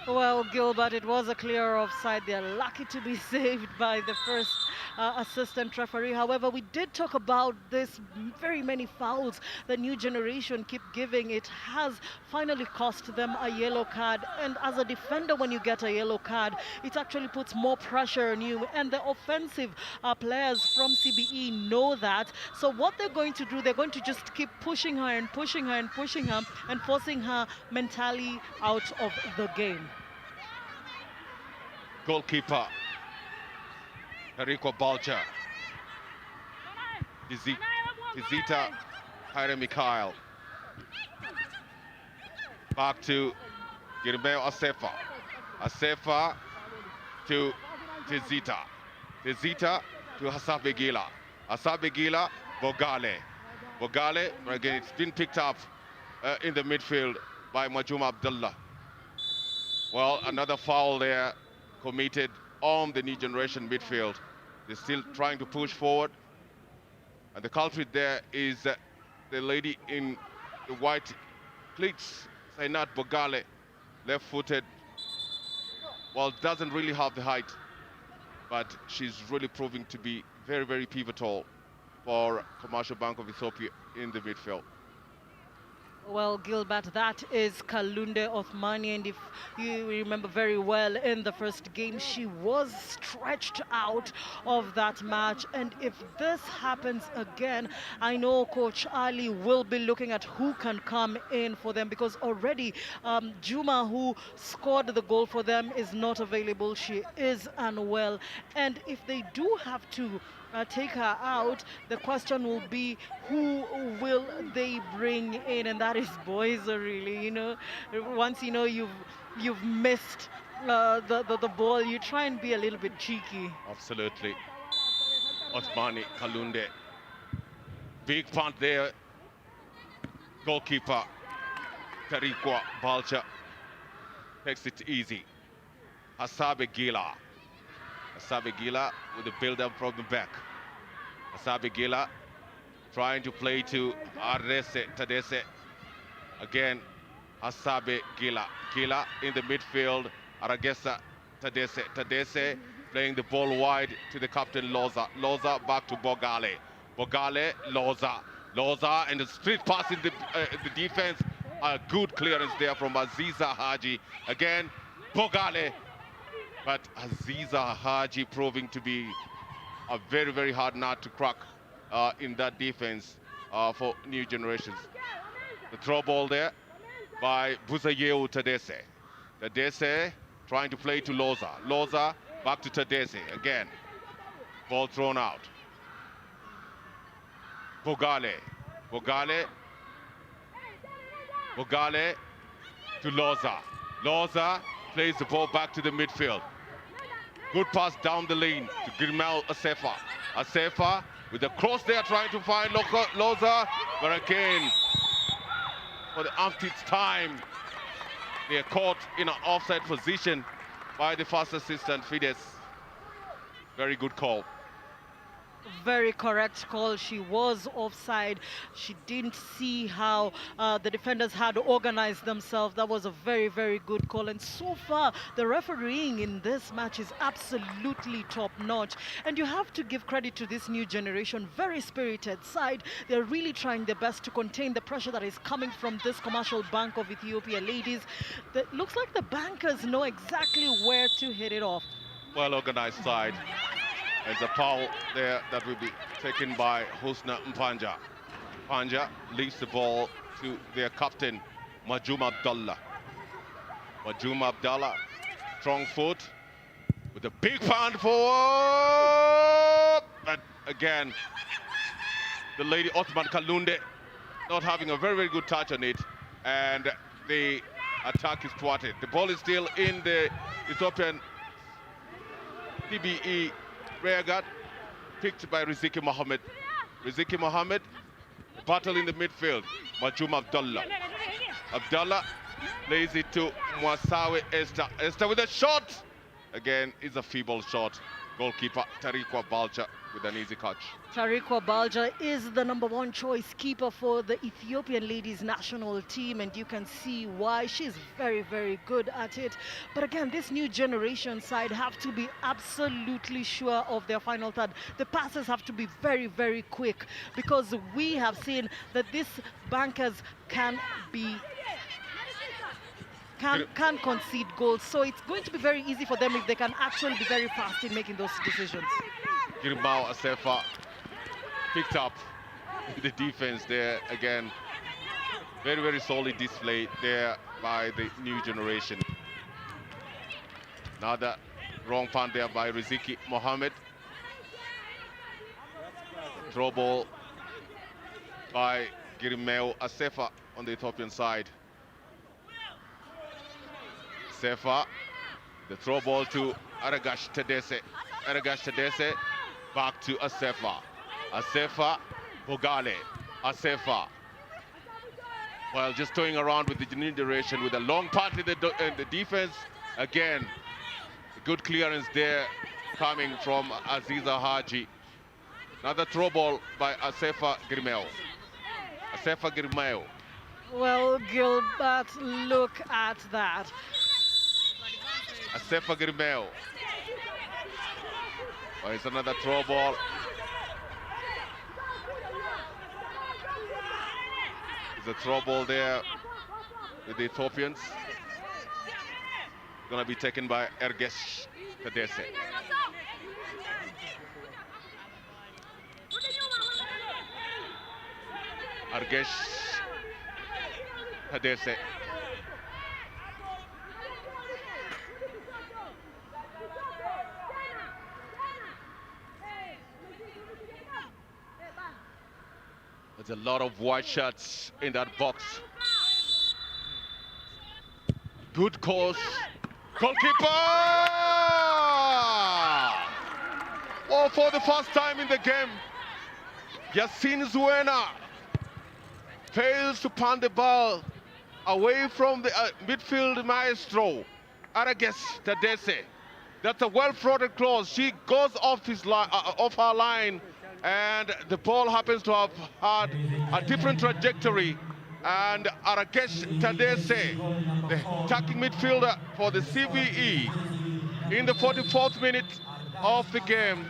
Well, Gilbert, it was a clear offside. They're lucky to be saved by the first assistant referee. However, we did talk about this very many fouls the New Generation keep giving. It has finally cost them a yellow card. And as a defender, when you get a yellow card, it actually puts more pressure on you. And the offensive players from CBE know that. So what they're going to do, they're going to just keep pushing her and pushing her and pushing her and forcing her mentally out of the game. Goalkeeper Enrico Balcha, Izita Haire Mikhail, back to Girmeo Asefa, Asefa to Tizita, Tizita to Hasabegila, Hasabegila, Bogale, again it's been picked up in the midfield by Majuma Abdullah. Well, another foul there committed on the New Generation midfield. They're still trying to push forward. And the culprit there is the lady in the white cleats, Sainat Bogale, left-footed. Well, doesn't really have the height, but she's really proving to be very pivotal for Commercial Bank of Ethiopia in the midfield. Well, Gilbert, that is Kalunde Othmani, and if you remember very well, in the first game, she was stretched out of that match. And if this happens again, I know Coach Ali will be looking at who can come in for them, because already Juma, who scored the goal for them, is not available. She is unwell. And if they do have to take her out, the question will be, who will they bring in? And that is Boyzer, really. You know, once you know you've missed the ball, you try and be a little bit cheeky. Absolutely. Othmani Kalunde, big punt there. Goalkeeper Tariqua Balcha takes it easy. Asabe Gila. Asabe Gila with the build-up from the back. Asabe Gila trying to play to Arese Tadese. Again, Asabe Gila. Gila in the midfield. Aragesa Tadese. Tadese playing the ball wide to the captain Loza. Loza back to Bogale. Bogale, Loza. Loza and the street pass in the defense. A good clearance there from Aziza Haji. Again, Bogale. But Aziza Haji proving to be a very, very hard nut to crack in that defense for new generations. The throw ball there by Buzayeu Tadese. Tadese trying to play to Loza. Loza back to Tadese again. Ball thrown out. Bogale. Bogale. Bogale to Loza. Loza plays the ball back to the midfield. Good pass down the lane to Gilmel Asefa. Asefa with the cross there trying to find Loza. But again, for the umpteenth time, they are caught in an offside position by the first assistant, Fides. Very good call. Very correct call. She was offside. She didn't see how the defenders had organized themselves. That was a very, very good call. And so far, the refereeing in this match is absolutely top-notch. And you have to give credit to this new generation. Very spirited side. They're really trying their best to contain the pressure that is coming from this commercial bank of Ethiopia. Ladies, that looks like the bankers know exactly where to hit it off. Well-organized side. There's a foul there that will be taken by Husna Mpanja. Mpanja leaves the ball to their captain, Majum Abdallah. Majum Abdallah, strong foot, with a big pound forward. But again, the lady Othman Kalunde not having a very, very good touch on it. And the attack is thwarted. The ball is still in the Ethiopian CBE rear guard, picked by Riziki Mohammed. Riziki Mohammed, battle in the midfield. Majum Abdallah. Abdallah plays it to Mwasawe Esther. Esther with a shot. Again, it's a feeble shot. Goalkeeper Tariqua Balcha with an easy catch. Tariqua Balcha is the #1 choice keeper for the Ethiopian ladies national team, and you can see why. She's very, very good at it. But again, this new generation side have to be absolutely sure of their final third. The passes have to be very, very quick, because we have seen that these bankers can concede goals. So it's going to be very easy for them if they can actually be very fast in making those decisions. Girmao Asefa picked up the defense there again. Very, very solid display there by the new generation. Another wrong punt there by Riziki Mohammed. Throw ball by Girmao Asefa on the Ethiopian side. Asefa, the throw ball to Aragash Tadese. Aragash Tadese back to Asefa. Asefa, Bogale. Asefa. Well, just toying around with the new duration with a long punt in the defense. Again, good clearance there coming from Aziza Haji. Another throw ball by Asefa Girmao. Asefa Girmao. Well, Gilbert, look at that. Asefa Girmao. Oh, it's another throw ball. It's a throw ball there with the Ethiopians. Gonna be taken by Ergesh Tadese. Ergesh Tadese. There's a lot of white shirts in that box. Good course. Goalkeeper! Oh, for the first time in the game, Yasin Zuena fails to punt the ball away from the midfield maestro, Arages Tadese. That's a well-throated cross. She goes off off her line, and the ball happens to have had a different trajectory. And Aragesh Tadese, the attacking midfielder for the CBE, in the 44th minute of the game.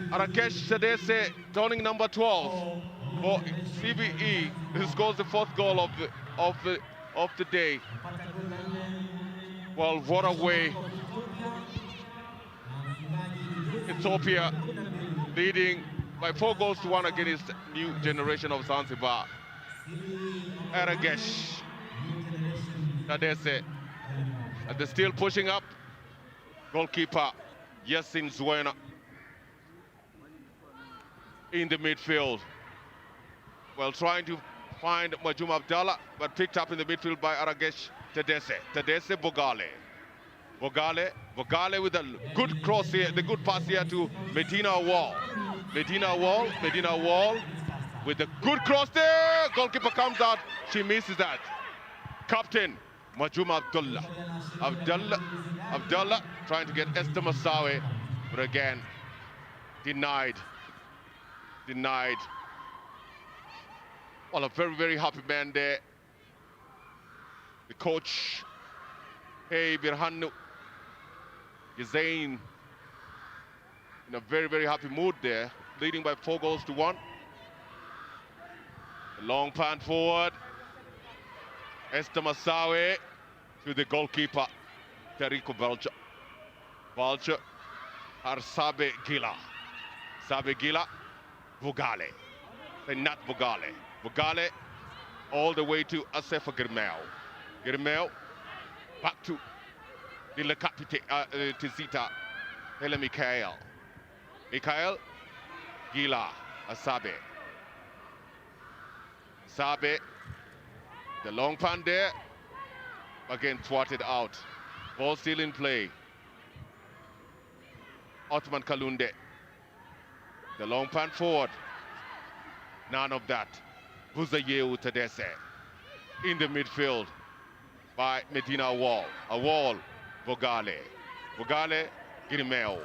Aragesh Tadese, turning number 12 for CBE, who scores the 4th goal of the day. Well, what a way. Ethiopia leading by 4-1 against new generation of Zanzibar. Aragesh Tadese, and they're still pushing up. Goalkeeper Yasin Zwena in the midfield. Well, trying to find Majum Abdallah, but picked up in the midfield by Aragesh Tadese. Tadese Bogale. Bogale with a good cross here, the good pass here to Medina Wall. Medina Wall with a good cross there. Goalkeeper comes out, she misses that. Captain Majum Abdallah trying to get Esther Masawe, but again, denied. Well, a very, very happy man there. The coach, Hey Birhanu Gizain, in a very, very happy mood there, leading by 4-1. A long pan forward. Esther Masawe to the goalkeeper, Teriko Balcha. Arsabe Gila. Sabe Gila. Bugale. And not Bugale. Bugale all the way to Asefa Girmel. Back to the Le Capite Tizita. Hele Mikhail. Gila. Asabe. The long pan there. Again thwarted out. Ball still in play. Othman Kalunde. The long pan forward. None of that. Buzayeu Tadese in the midfield by Medina Wall. A Wall, Bogale, Girimeo,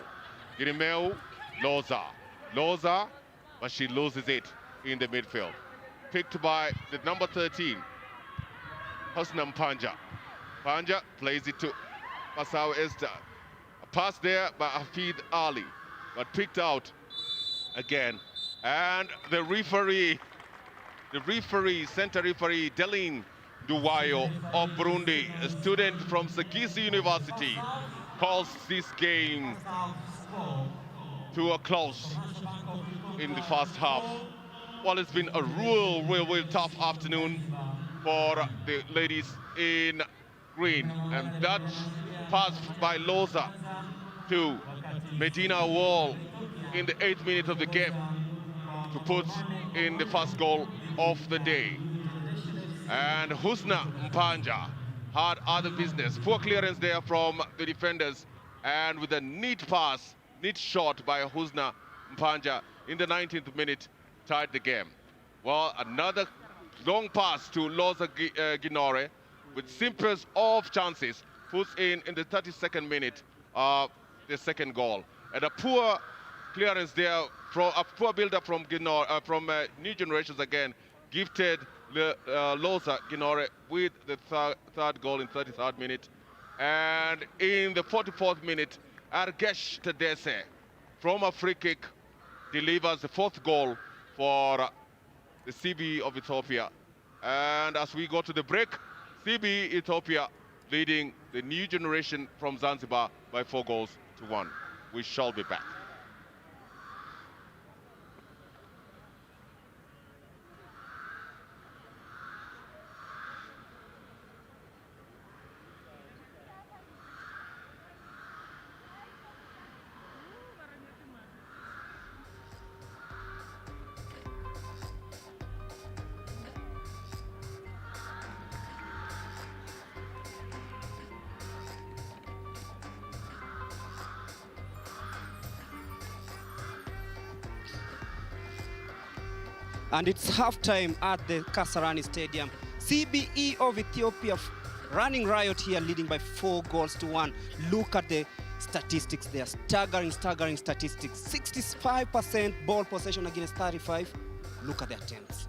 Loza, but she loses it in the midfield. Picked by the number 13, Husnam Panja. Panja plays it to Masao Esther. A pass there by Hafid Ali, but picked out again. And the referee, center referee, Delin Duwayo of Burundi, a student from Sagisi University, calls this game to a close in the first half. Well, it's been a real tough afternoon for the ladies in green. And that pass by Loza to Medina Wall in the 8th minute of the game to put in the first goal of the day. And Husna Mpanja had other business. Poor clearance there from the defenders, and with a neat pass, neat shot by Husna Mpanja in the 19th minute, tied the game. Well, another long pass to Loza Ginore with simplest of chances, puts in the 32nd minute the second goal. And a poor clearance there, from a poor build-up from Ginore, from New Generations again, gifted Loza Ginore with the third goal in 33rd minute. And in the 44th minute, Aragesh Tadese from a free kick delivers the 4th goal for the CBE of Ethiopia. And as we go to the break, CBE Ethiopia leading the New Generation from Zanzibar by 4-1. We shall be back. And it's halftime at the Kasarani Stadium. CBE of Ethiopia running riot here, leading by 4-1. Look at the statistics there, staggering statistics. 65% ball possession against 35. Look at the attempts.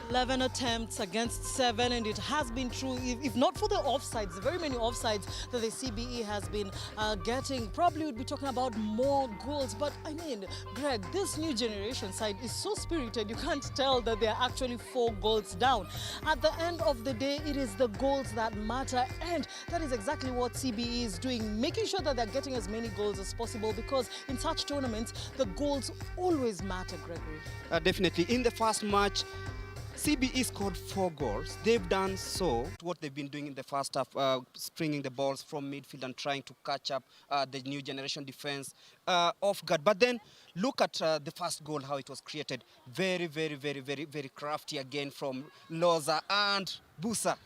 11 attempts against 7, and it has been true. If not for the offsides, the very many offsides that the CBE has been getting, probably would be talking about more goals. But I mean, Greg, this new generation side is so spirited, you can't tell that they're actually 4 goals down. At the end of the day, it is the goals that matter, and that is exactly what CBE is doing, making sure that they're getting as many goals as possible, because in such tournaments, the goals always matter, Gregory. Definitely. In the first match, CBE scored 4 goals. They've done so, what they've been doing in the first half, springing the balls from midfield and trying to catch up the new generation defense off guard. But then look at the first goal, how it was created. Very crafty again from Loza and Busa.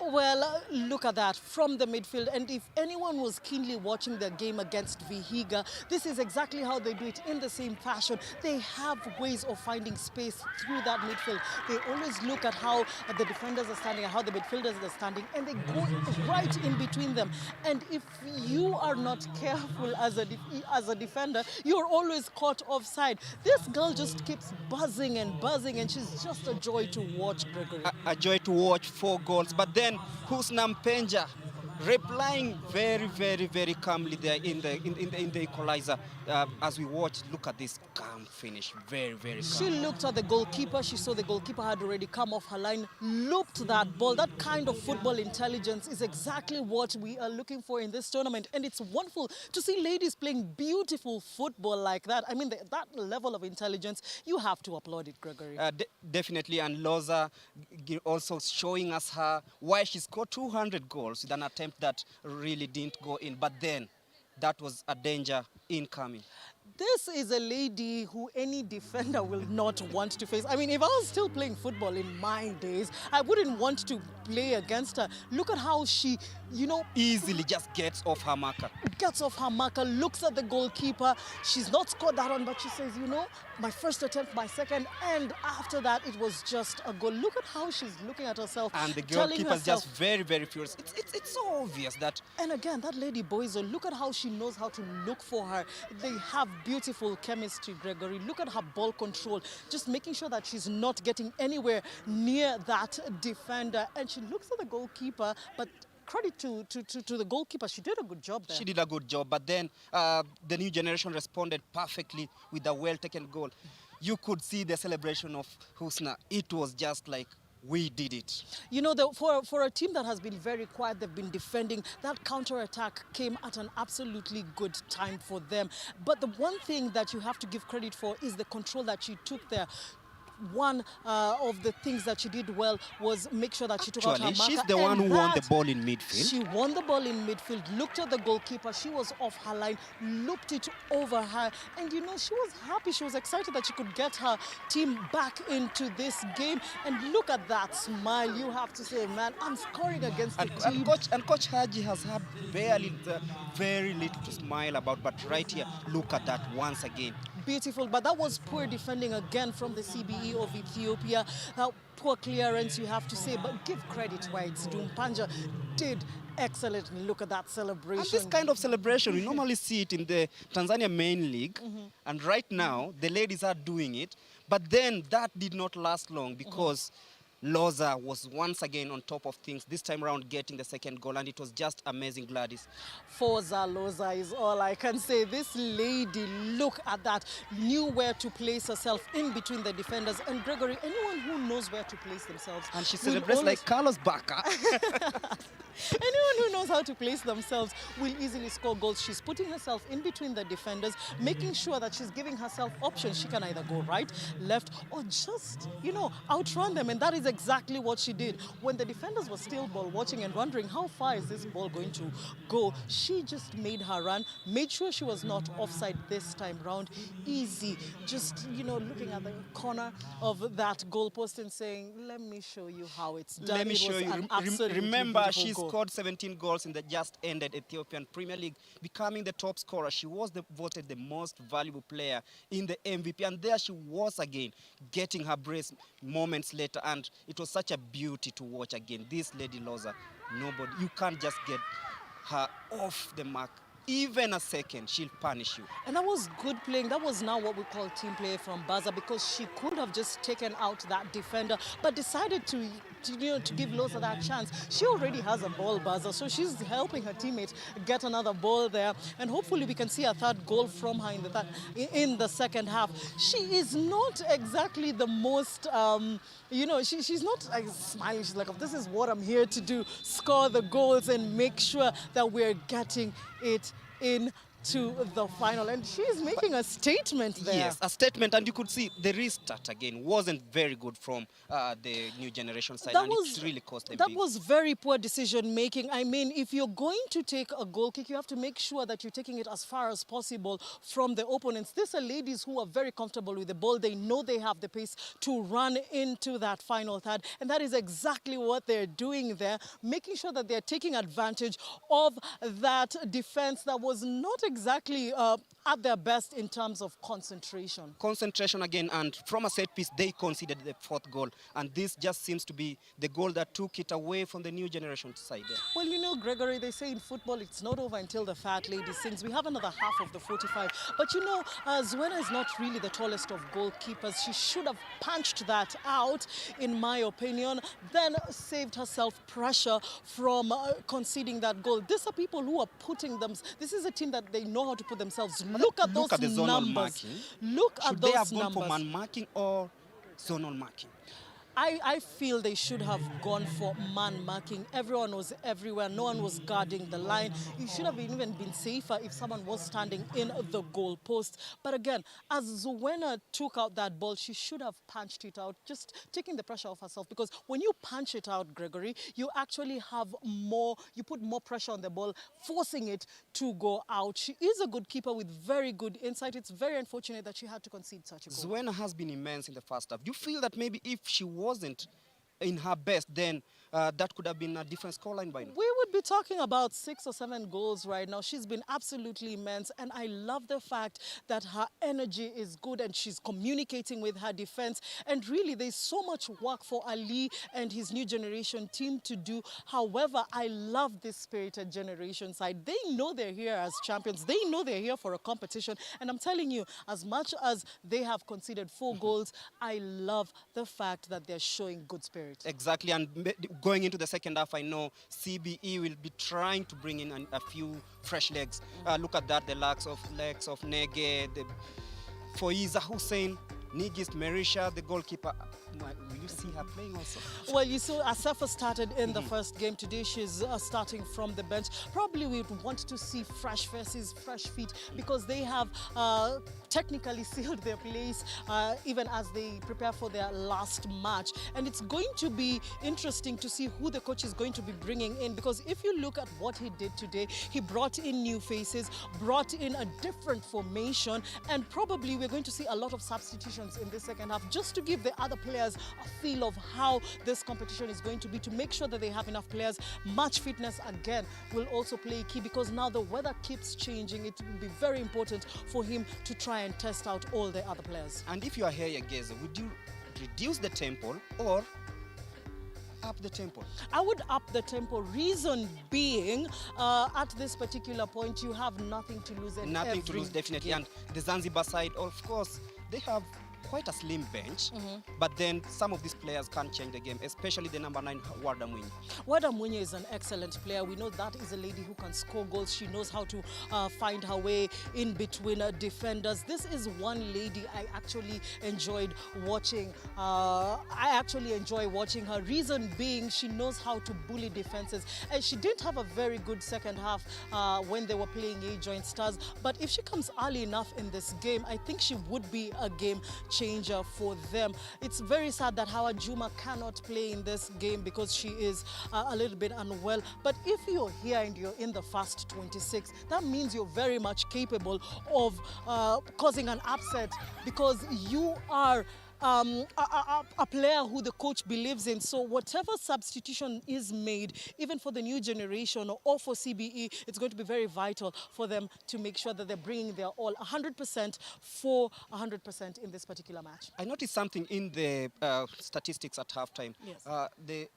Well, look at that from the midfield. And if anyone was keenly watching the game against Vihiga, this is exactly how they do it, in the same fashion. They have ways of finding space through that midfield. They always look at how the defenders are standing and how the midfielders are standing, and they go right in between them. And if you are not careful as a defender, you're always caught offside. This girl just keeps buzzing, and she's just a joy to watch, Gregory. A joy to watch. 4 goals. But then Husna Mpenja replying very calmly there in the equalizer. As we watch, look at this calm finish, very calm. She looked at the goalkeeper. She saw the goalkeeper had already come off her line, looped that ball. That kind of football intelligence is exactly what we are looking for in this tournament, and it's wonderful to see ladies playing beautiful football like that. I mean, that level of intelligence, you have to applaud it, Gregory. Definitely, and Loza also showing us why she scored 200 goals with an attempt that really didn't go in, but then that was a danger incoming. This is a lady who any defender will not want to face. I mean, if I was still playing football in my days, I wouldn't want to play against her. Look at how she, easily just gets off her marker. Gets off her marker, looks at the goalkeeper. She's not scored that one, but she says, my first attempt, my second, and after that, it was just a goal. Look at how she's looking at herself. And the goalkeeper's just very very furious. It's so obvious that. And again, that lady Boizo, look at how she knows how to look for her. They have beautiful chemistry, Gregory. Look at her ball control, just making sure that she's not getting anywhere near that defender. And she looks at the goalkeeper, but credit to the goalkeeper. She did a good job there. She did a good job, but then the new generation responded perfectly with a well-taken goal. You could see the celebration of Husna. It was just like, we did it. For a team that has been very quiet, they've been defending, that counter-attack came at an absolutely good time for them. But the one thing that you have to give credit for is the control that she took there. One of the things that she did well was make sure that she took out her marker. She's the one who won the ball in midfield. She won the ball in midfield, looked at the goalkeeper. She was off her line, looped it over her. And, she was happy. She was excited that she could get her team back into this game. And look at that smile. You have to say, man, I'm scoring against the team. And Coach Haji has had very little to smile about. But right here, look at that once again. Beautiful, but that was poor defending again from the CBE of Ethiopia. Poor clearance, you have to say, but give credit where it's due. Panja did excellently. Look at that celebration. And this kind of celebration, we normally see it in the Tanzania main league. And right now, the ladies are doing it. But then that did not last long because Loza was once again on top of things, this time around getting the second goal, and it was just amazing, Gladys. Forza Loza is all I can say. This lady, look at that, knew where to place herself in between the defenders. And Gregory, anyone who knows where to place themselves. And she celebrates like Carlos Bacca. Anyone who knows how to place themselves will easily score goals. She's putting herself in between the defenders, making sure that she's giving herself options. She can either go right, left, or just, outrun them. And that is exactly what she did. When the defenders were still ball watching and wondering how far is this ball going to go, she just made her run, made sure she was not offside this time round. Easy. Just, looking at the corner of that goalpost and saying, let me show you how it's done. Let me show you. Remember, she's scored 17 goals in the just ended Ethiopian Premier League, becoming the top scorer. She was voted the most valuable player in the MVP, and there she was again, getting her brace moments later, and it was such a beauty to watch again. This Lady Loza, nobody, you can't just get her off the mark. Even a second, she'll punish you. And that was good playing. That was now what we call team play from Baza, because she could have just taken out that defender, but decided to give Loza that chance. She already has a ball, Baza, so she's helping her teammate get another ball there. And hopefully we can see a third goal from her in the second half. She is not exactly the most, she's not like smiling. She's like, oh, this is what I'm here to do, score the goals and make sure that we're getting it into the final. And she's making a statement there. Yes, a statement, and you could see the restart again wasn't very good from the new generation side, and it really cost them. That was very poor decision making. I mean, if you're going to take a goal kick, you have to make sure that you're taking it as far as possible from the opponents. These are ladies who are very comfortable with the ball. They know they have the pace to run into that final third, and that is exactly what they're doing there, making sure that they're taking advantage of that defense that was not exactly at their best in terms of concentration. Concentration again, and from a set piece, they conceded the fourth goal, and this just seems to be the goal that took it away from the new generation side there. Well, you know, Gregory, they say in football, it's not over until the fat lady sings. We have another half of the 45. But you know, Zwena is not really the tallest of goalkeepers. She should have punched that out, in my opinion, then saved herself pressure from conceding that goal. These are people who are putting them. This is a team that they know how to put themselves. Look at those numbers. Look at those numbers. Should they have gone for man marking or zonal marking? I feel they should have gone for man marking. Everyone was everywhere. No one was guarding the line. It should have even been safer if someone was standing in the goal post. But again, as Zwena took out that ball, she should have punched it out, just taking the pressure off herself. Because when you punch it out, Gregory, you actually have more, you put more pressure on the ball, forcing it to go out. She is a good keeper with very good insight. It's very unfortunate that she had to concede such a goal. Zwena has been immense in the first half. Do you feel that maybe if she wasn't in her best, then that could have been a different scoreline by now? We would be talking about 6 or 7 goals right now. She's been absolutely immense, and I love the fact that her energy is good and she's communicating with her defense. And really, there's so much work for Ali and his new generation team to do. However, I love this spirited generation side. They know they're here as champions. They know they're here for a competition. And I'm telling you, as much as they have conceded 4 goals, I love the fact that they're showing good spirit. Exactly, and going into the second half, I know CBE will be trying to bring in a few fresh legs. Look at that, the legs of Nege, Foiza Hussein, Nigist Merisha, the goalkeeper. Will you see her playing also? Well, you saw Asafa started in the first game. Today she's starting from the bench. Probably we would want to see fresh faces, fresh feet, because they have technically sealed their place even as they prepare for their last match. And it's going to be interesting to see who the coach is going to be bringing in, because if you look at what he did today, he brought in new faces, brought in a different formation, and probably we're going to see a lot of substitutions in the second half, just to give the other players a feel of how this competition is going to be, to make sure that they have enough players. Match fitness, again, will also play key, because now the weather keeps changing. It will be very important for him to try and test out all the other players. And if you are here, Yageza, would you reduce the tempo or up the tempo? I would up the tempo. Reason being, at this particular point, you have nothing to lose. And nothing to lose, definitely. And the Zanzibar side, of course, they have quite a slim bench, but then some of these players can change the game, especially the number 9, Warda Mwinyi. Warda Mwinyi is an excellent player. We know that is a lady who can score goals. She knows how to find her way in between defenders. This is one lady I actually enjoyed watching. I actually enjoy watching her. Reason being, she knows how to bully defenses. And she didn't have a very good second half when they were playing A-Joint Stars. But if she comes early enough in this game, I think she would be a game changer for them. It's very sad that Hawa Juma cannot play in this game because she is a little bit unwell. But if you're here and you're in the first 26, that means you're very much capable of causing an upset, because you are a player who the coach believes in. So whatever substitution is made, even for the new generation or for CBE, it's going to be very vital for them to make sure that they're bringing their all 100% for 100% in this particular match. I noticed something in the statistics at halftime. Yes. The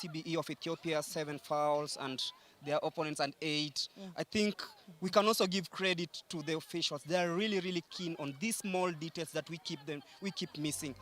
CBE of Ethiopia, 7 fouls, and their opponents and 8. I think we can also give credit to the officials. They are really, really keen on these small details that we keep missing.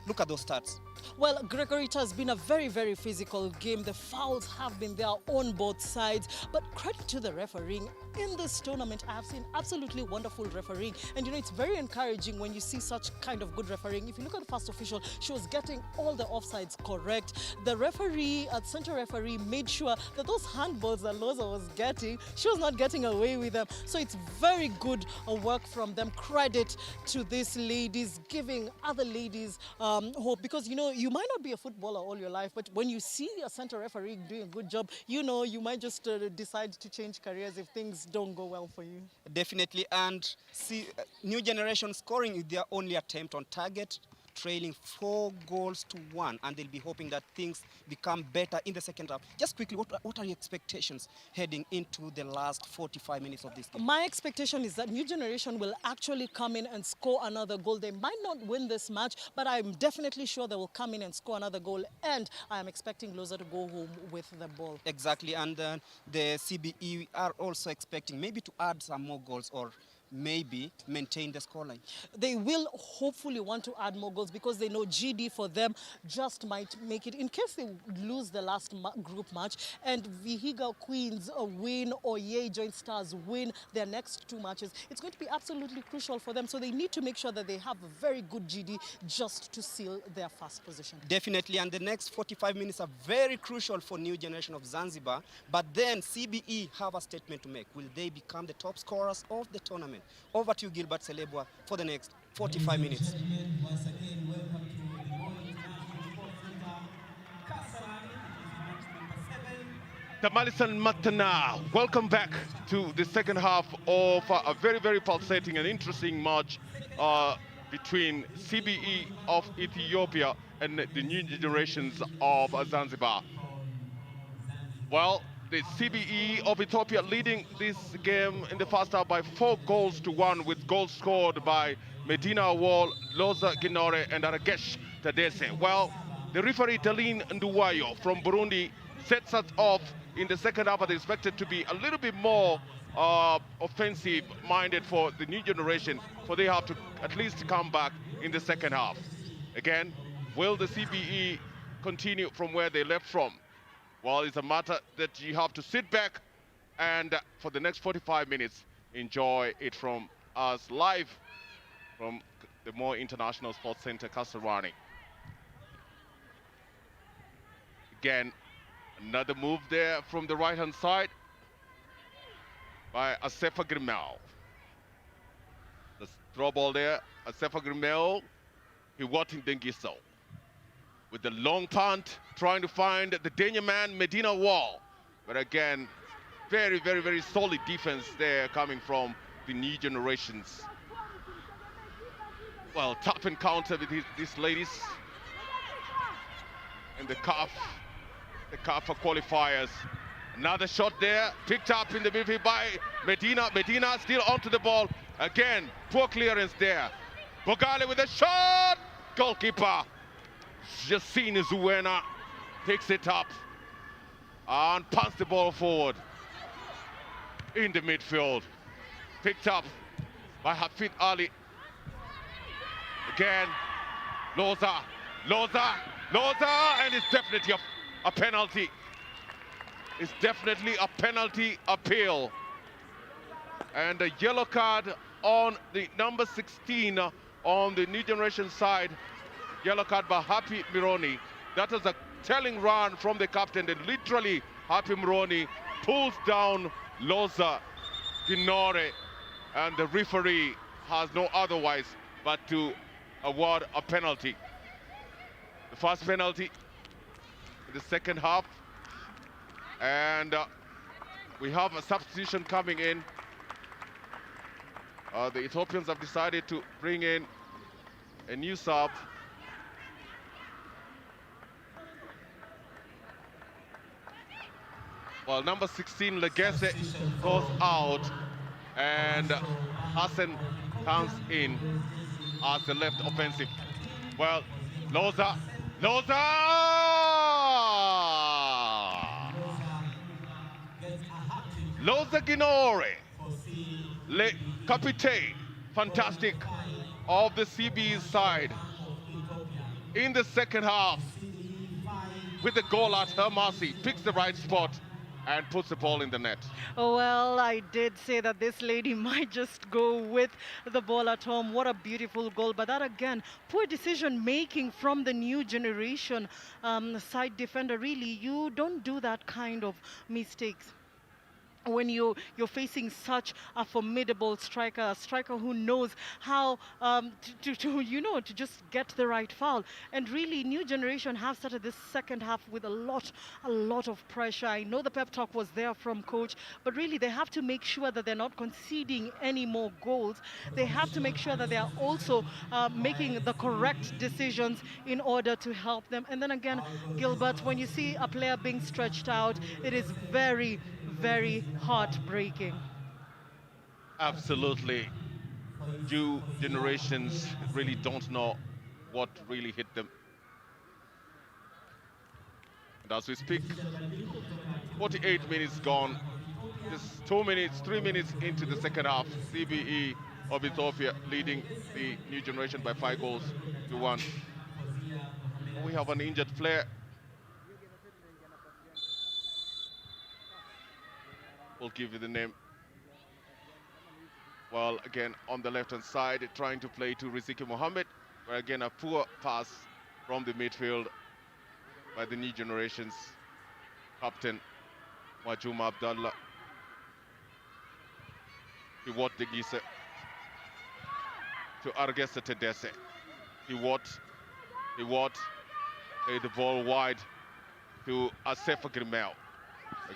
Look at those stats. Well, Gregory, it has been a very, very physical game. The fouls have been there on both sides. But credit to the refereeing. In this tournament, I have seen absolutely wonderful refereeing. And, you know, it's very encouraging when you see such kind of good refereeing. If you look at the first official, she was getting all the offsides correct. The referee, center referee, made sure that those handballs that Loza was getting, she was not getting away with them. So it's very good work from them. Credit to these ladies, giving other ladies hope. Because, you know, you might not be a footballer all your life, but when you see a center referee doing a good job, you know, you might just decide to change careers if things don't go well for you. Definitely, and see, new generation scoring is their only attempt on target, trailing 4 goals to 1, and they'll be hoping that things become better in the second half. Just quickly, what are your expectations heading into the last 45 minutes of this game? My expectation is that new generation will actually come in and score another goal. They might not win this match, but I'm definitely sure they will come in and score another goal, and I am expecting Loza to go home with the ball. Exactly, and the CBE are also expecting maybe to add some more goals or maybe maintain the scoreline. They will hopefully want to add more goals because they know GD for them just might make it in case they lose the last group match and Vihiga Queens win or Yei Joint Stars win their next 2 matches. It's going to be absolutely crucial for them, so they need to make sure that they have a very good GD just to seal their first position. Definitely, and the next 45 minutes are very crucial for new generation of Zanzibar, but then CBE have a statement to make. Will they become the top scorers of the tournament? Over to you, Gilbert Selebwa, for the next 45 minutes. Once again, welcome to the International Sports Center, Tamalisan Matana, welcome back to the second half of a very, very pulsating and interesting match between CBE of Ethiopia and the new generations of Zanzibar. Well, the CBE of Ethiopia leading this game in the first half by 4 goals to 1, with goals scored by Medina Wall, Loza Ginore, and Aragesh Tadese. Well, the referee Talin Nduwayo from Burundi sets us off in the second half, but expected to be a little bit more offensive-minded for the new generation, for they have to at least come back in the second half. Again, will the CBE continue from where they left from? Well, it's a matter that you have to sit back and for the next 45 minutes, enjoy it from us live from the More International Sports Center, Kasarani. Again, another move there from the right-hand side by Asefa Grimel. The throw ball there, Asefa Grimel, Hiwatin Dengiso. With the long punt, trying to find the danger man, Medina Wall. But again, very, very, very solid defense there coming from the new generations. Well, tough encounter with these ladies in the CAF qualifiers. Another shot there, picked up in the midfield by Medina. Medina still onto the ball. Again, poor clearance there. Bogale with a shot! Goalkeeper Jacine Zuena picks it up and punts the ball forward in the midfield. Picked up by Hafid Ali. Again, Loza, and it's definitely a penalty. It's definitely a penalty appeal. And a yellow card on the number 16 on the new generation side. Yellow card by Happy Mironi. That was a telling run from the captain, and literally Happy Mironi pulls down Loza Ginore, and the referee has no otherwise but to award a penalty. The first penalty in the second half, and we have a substitution coming in. The Ethiopians have decided to bring in A new sub. Well, number 16, Legese, goes out, and Hassan comes in as the left offensive. Well, Loza! Loza Ginore, le capitaine, fantastic, of the CBE side. In the second half, with the goal at her mercy, picks the right spot and puts the ball in the net. Well, I did say that this lady might just go with the ball at home. What a beautiful goal. But that again, poor decision making from the new generation side defender. Really, you don't do that kind of mistakes when you're facing such a formidable striker, a striker who knows how to just get the right foul. And really, new generation have started this second half with a lot of pressure. I know the pep talk was there from coach, but really they have to make sure that they're not conceding any more goals. They have to make sure that they are also making the correct decisions in order to help them. And then again, Gilbert, when you see a player being stretched out, it is very heartbreaking. Absolutely. New generations really don't know what really hit them. And as we speak, 48 minutes gone. Just 3 minutes into the second half. CBE of Ethiopia leading the new generation by 5 goals to 1. We have an injured player. We'll give you the name. Well, again, on the left-hand side, trying to play to Riziki Mohammed. But again, a poor pass from the midfield by the new generations captain, Wajuma Abdallah. Iwot Degise to Argesa Tedese. Iwot played the ball wide to Asefa Grimel.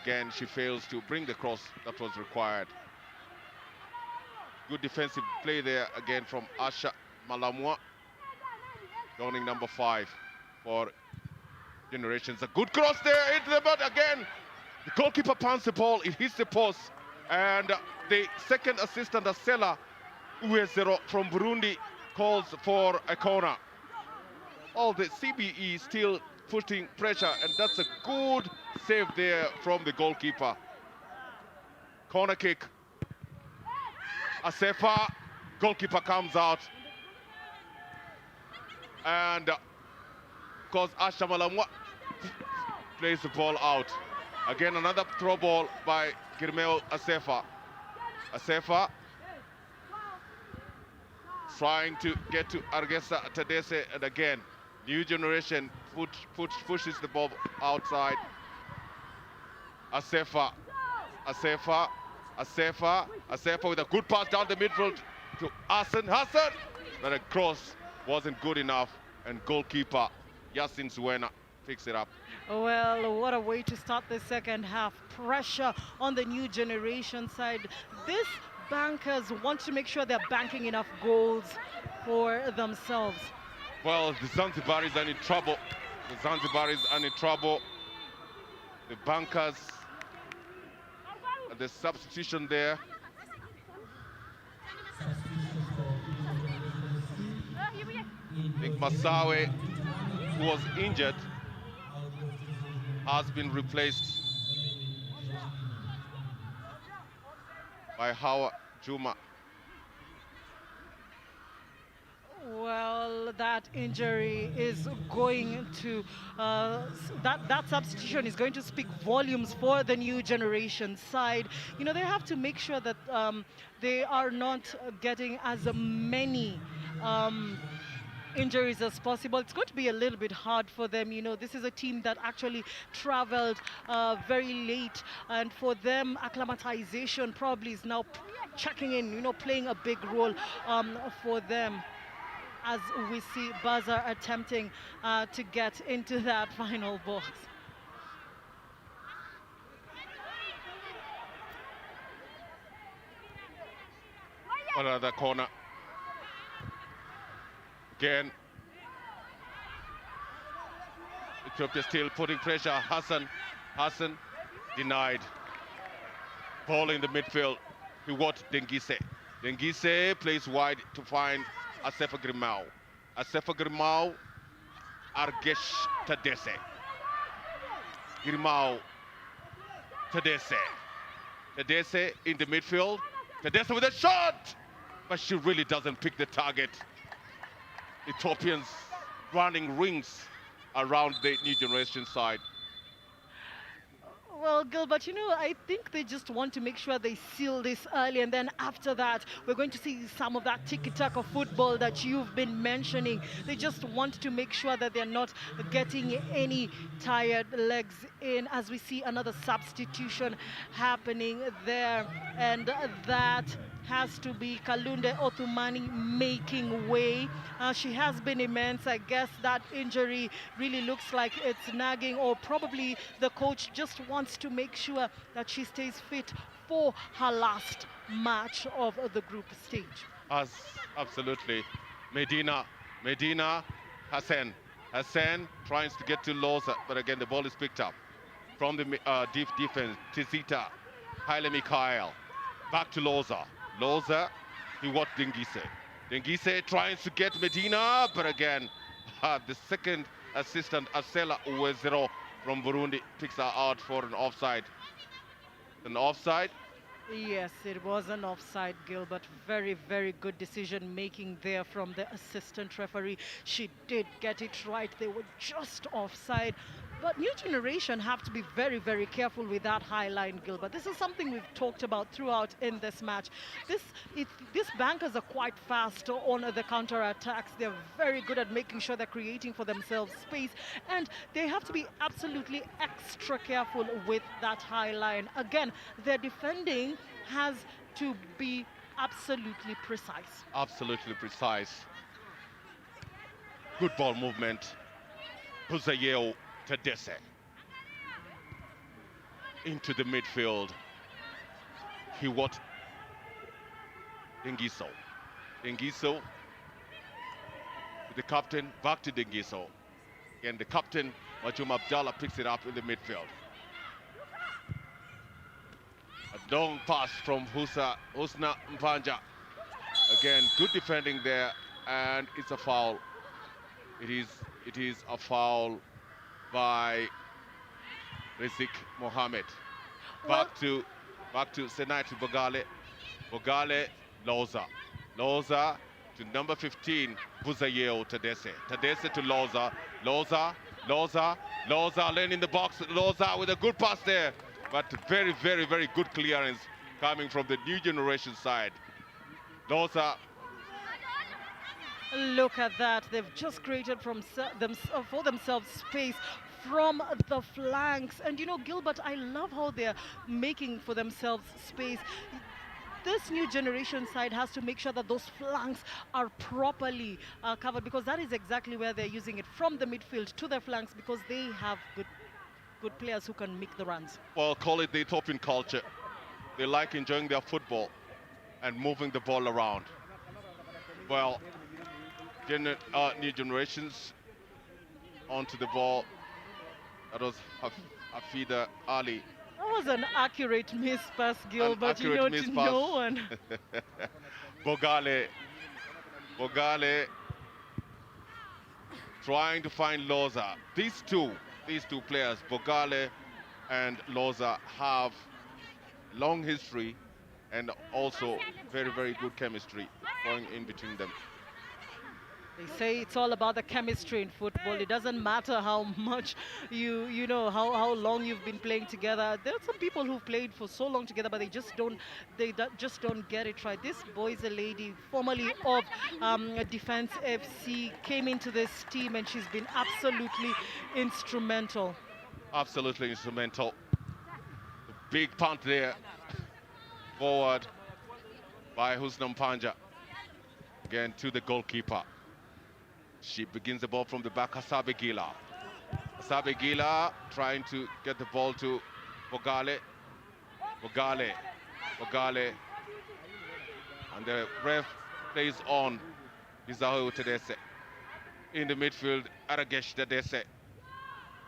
Again, she fails to bring the cross that was required. Good defensive play there again from Asha Malamwa, donning number 5 for generations. A good cross there into the but again. The goalkeeper pans the ball, it hits the post, and the second assistant, Asela Uezero from Burundi, calls for a corner. All the CBE still putting pressure, and that's a good save there from the goalkeeper. Corner kick. Asefa, goalkeeper comes out. And because Asha Malamwa plays the ball out. Again, another throw ball by Girmeo Asefa. Asefa trying to get to Argesa Tadese, and again, new generation pushes the ball outside. Asefa with a good pass down the midfield to Hassan, but a cross wasn't good enough, and goalkeeper Yasin Zuena picks it up. Well, what a way to start the second half. Pressure on the new generation side. These bankers want to make sure they're banking enough goals for themselves. Well, the Zanzibaris are in trouble. The bankers, the substitution there. Nick Masawe, who was injured, has been replaced by Hawa Juma. Well, that injury is going to, that substitution is going to speak volumes for the new generation side. You know, they have to make sure that they are not getting as many injuries as possible. It's going to be a little bit hard for them. You know, this is a team that actually traveled very late, and for them, acclimatization probably is now checking in, you know, playing a big role for them, as we see Baza attempting to get into that final box. Another corner. Again, Ethiopia still putting pressure. Hassan denied. Ball in the midfield. He what Dengise. Dengise plays wide to find Asefa Grimau. Asefa Grimau, Argesh Tadese. Grimau, Tadese. Tadese in the midfield. Tadese with a shot! But she really doesn't pick the target. Ethiopians running rings around the new generation side. Well, Gilbert, you know, I think they just want to make sure they seal this early, and then after that, we're going to see some of that tiki-taka football that you've been mentioning. They just want to make sure that they're not getting any tired legs in, as we see another substitution happening there, and that has to be Kalunde Othumani making way. She has been immense. I guess that injury really looks like it's nagging, or probably the coach just wants to make sure that she stays fit for her last match of the group stage. Absolutely. Medina, Hassan tries to get to Loza, but again the ball is picked up from the deep defense. Tizita, Haile Mikhail, back to Loza. He watched Dengise. Dengise tries to get Medina, but again, the second assistant, Asela Uwezero from Burundi, picks her out for an offside. An offside? Yes, it was an offside, Gilbert. Very, very good decision making there from the assistant referee. She did get it right. They were just offside. But new generation have to be very, very careful with that high line, Gilbert. This is something we've talked about throughout in this match. These bankers are quite fast on the counter-attacks. They're very good at making sure they're creating for themselves space. And they have to be absolutely extra careful with that high line. Again, their defending has to be absolutely precise. Absolutely precise. Good ball movement. Buzayeo Tadese into the midfield. He what? Dengiso with the captain, back to Dengiso. Again, the captain, Majum Abdallah, picks it up in the midfield. A long pass from Husna Mpanja. Again, good defending there, and it's a foul. It is a foul by Rizik Mohammed. Back to Senati Bogale. Loza to number 15, Buzayeo Tadese. Tadese to Loza laying in the box. Loza with a good pass there, but very, very, very good clearance coming from the new generation side. Loza. Look at that. They've just created for themselves space from the flanks. And you know, Gilbert, I love how they're making for themselves space. This new generation side has to make sure that those flanks are properly covered, because that is exactly where they're using it, from the midfield to the flanks, because they have good players who can make the runs. Well, call it the Ethiopian culture. They like enjoying their football and moving the ball around. Well, new generations onto the ball. That was Hafida Ali. That was an accurate miss pass, Gilbert. You know, to no one. Bogale trying to find Loza. These two players, Bogale and Loza, have long history and also very, very good chemistry going in between them. They say it's all about the chemistry in football. It doesn't matter how much you know how long you've been playing together. There are some people who've played for so long together, but they just don't get it right. This boy's a lady, formerly of Defense FC, came into this team, and she's been absolutely instrumental. Absolutely instrumental. The big punt there, forward by Husna Mpanja. Again to the goalkeeper. She begins the ball from the back, Hasabe Gila. Hasabe Gila trying to get the ball to Bogale. And the ref plays on Bizaho Tedese. in the midfield, Aragesh Dadese.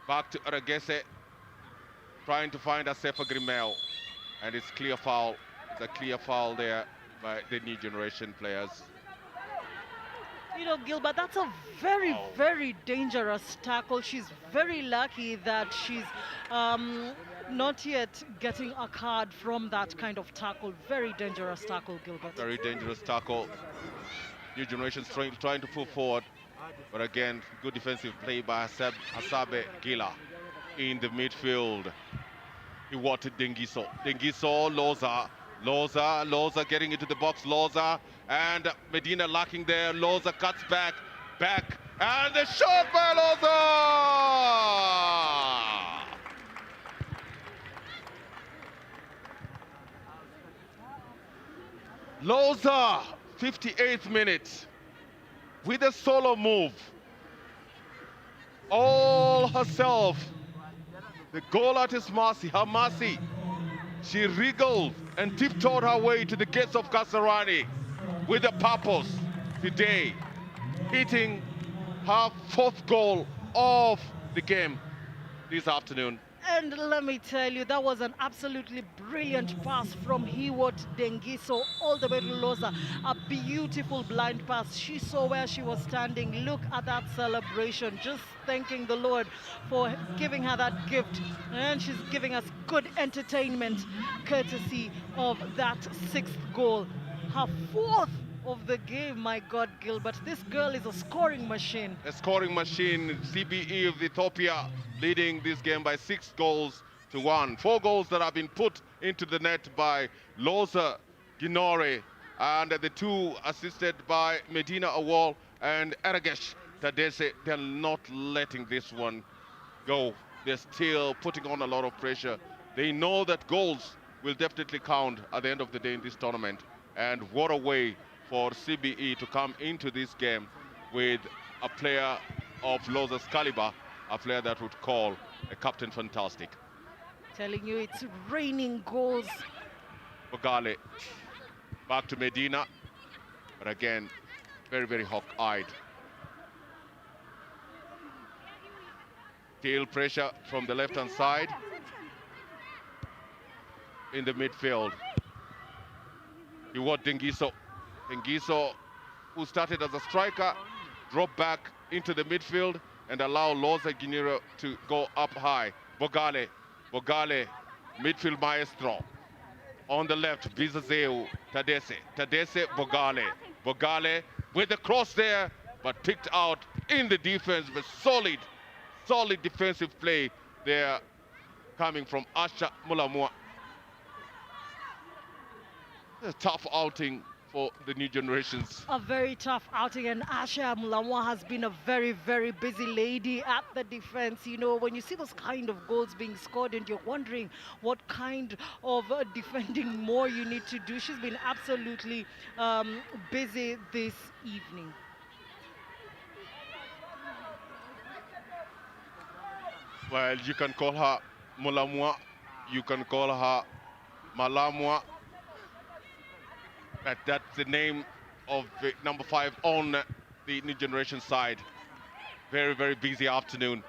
Back to Aragese, trying to find a safer Grimel. And it's clear foul. It's a clear foul there by the new generation players. You know, Gilbert, that's a very, very dangerous tackle. She's very lucky that she's not yet getting a card from that kind of tackle. Very dangerous tackle, Gilbert. Very dangerous tackle. New generation's trying to pull forward. But again, good defensive play by Asabe Gila in the midfield. He wanted Dengiso. Dengiso, Loza getting into the box. Loza and Medina lacking there. Loza cuts back, and the shot by Loza! Loza, 58th minute, with a solo move. All herself. The goal at his mercy, her mercy. She wriggled and tiptoed her way to the gates of Kasarani with a purpose today, hitting her 4th goal of the game this afternoon. And let me tell you, that was an absolutely brilliant pass from Hiwot Dengiso all the way to Loza. A beautiful blind pass. She saw where she was standing. Look at that celebration. Just thanking the Lord for giving her that gift. And she's giving us good entertainment courtesy of that 6th goal. Her 4th of the game, my God, Gilbert. This girl is a scoring machine. A scoring machine. CBE of Ethiopia leading this game by 6 goals to 1. 4 goals that have been put into the net by Loza Ginore, and the 2 assisted by Medina Awal and Aragesh Tadese. They're not letting this one go. They're still putting on a lot of pressure. They know that goals will definitely count at the end of the day in this tournament. And what a way for CBE to come into this game with a player of Loza's caliber, a player that would call a captain fantastic. Telling you, it's raining goals. Bogale back to Medina, but again, very, very hawk-eyed. Tail pressure from the left-hand side in the midfield. You want Dengiso. Dengiso, who started as a striker, drop back into the midfield and allow Loza Giniro to go up high. Bogale, midfield maestro. On the left, Bizazeu, Tadese, Bogale with the cross there, but picked out in the defense with solid defensive play there coming from Asha Mulamua. A tough outing for the new generations. A very tough outing, and Asha Mulamwa has been a very, very busy lady at the defense. You know, when you see those kind of goals being scored and you're wondering what kind of defending more you need to do, she's been absolutely busy this evening. Well, you can call her Mulamwa, you can call her Malamwa. That's the name of the number 5 on the new generation side. Very, very busy afternoon.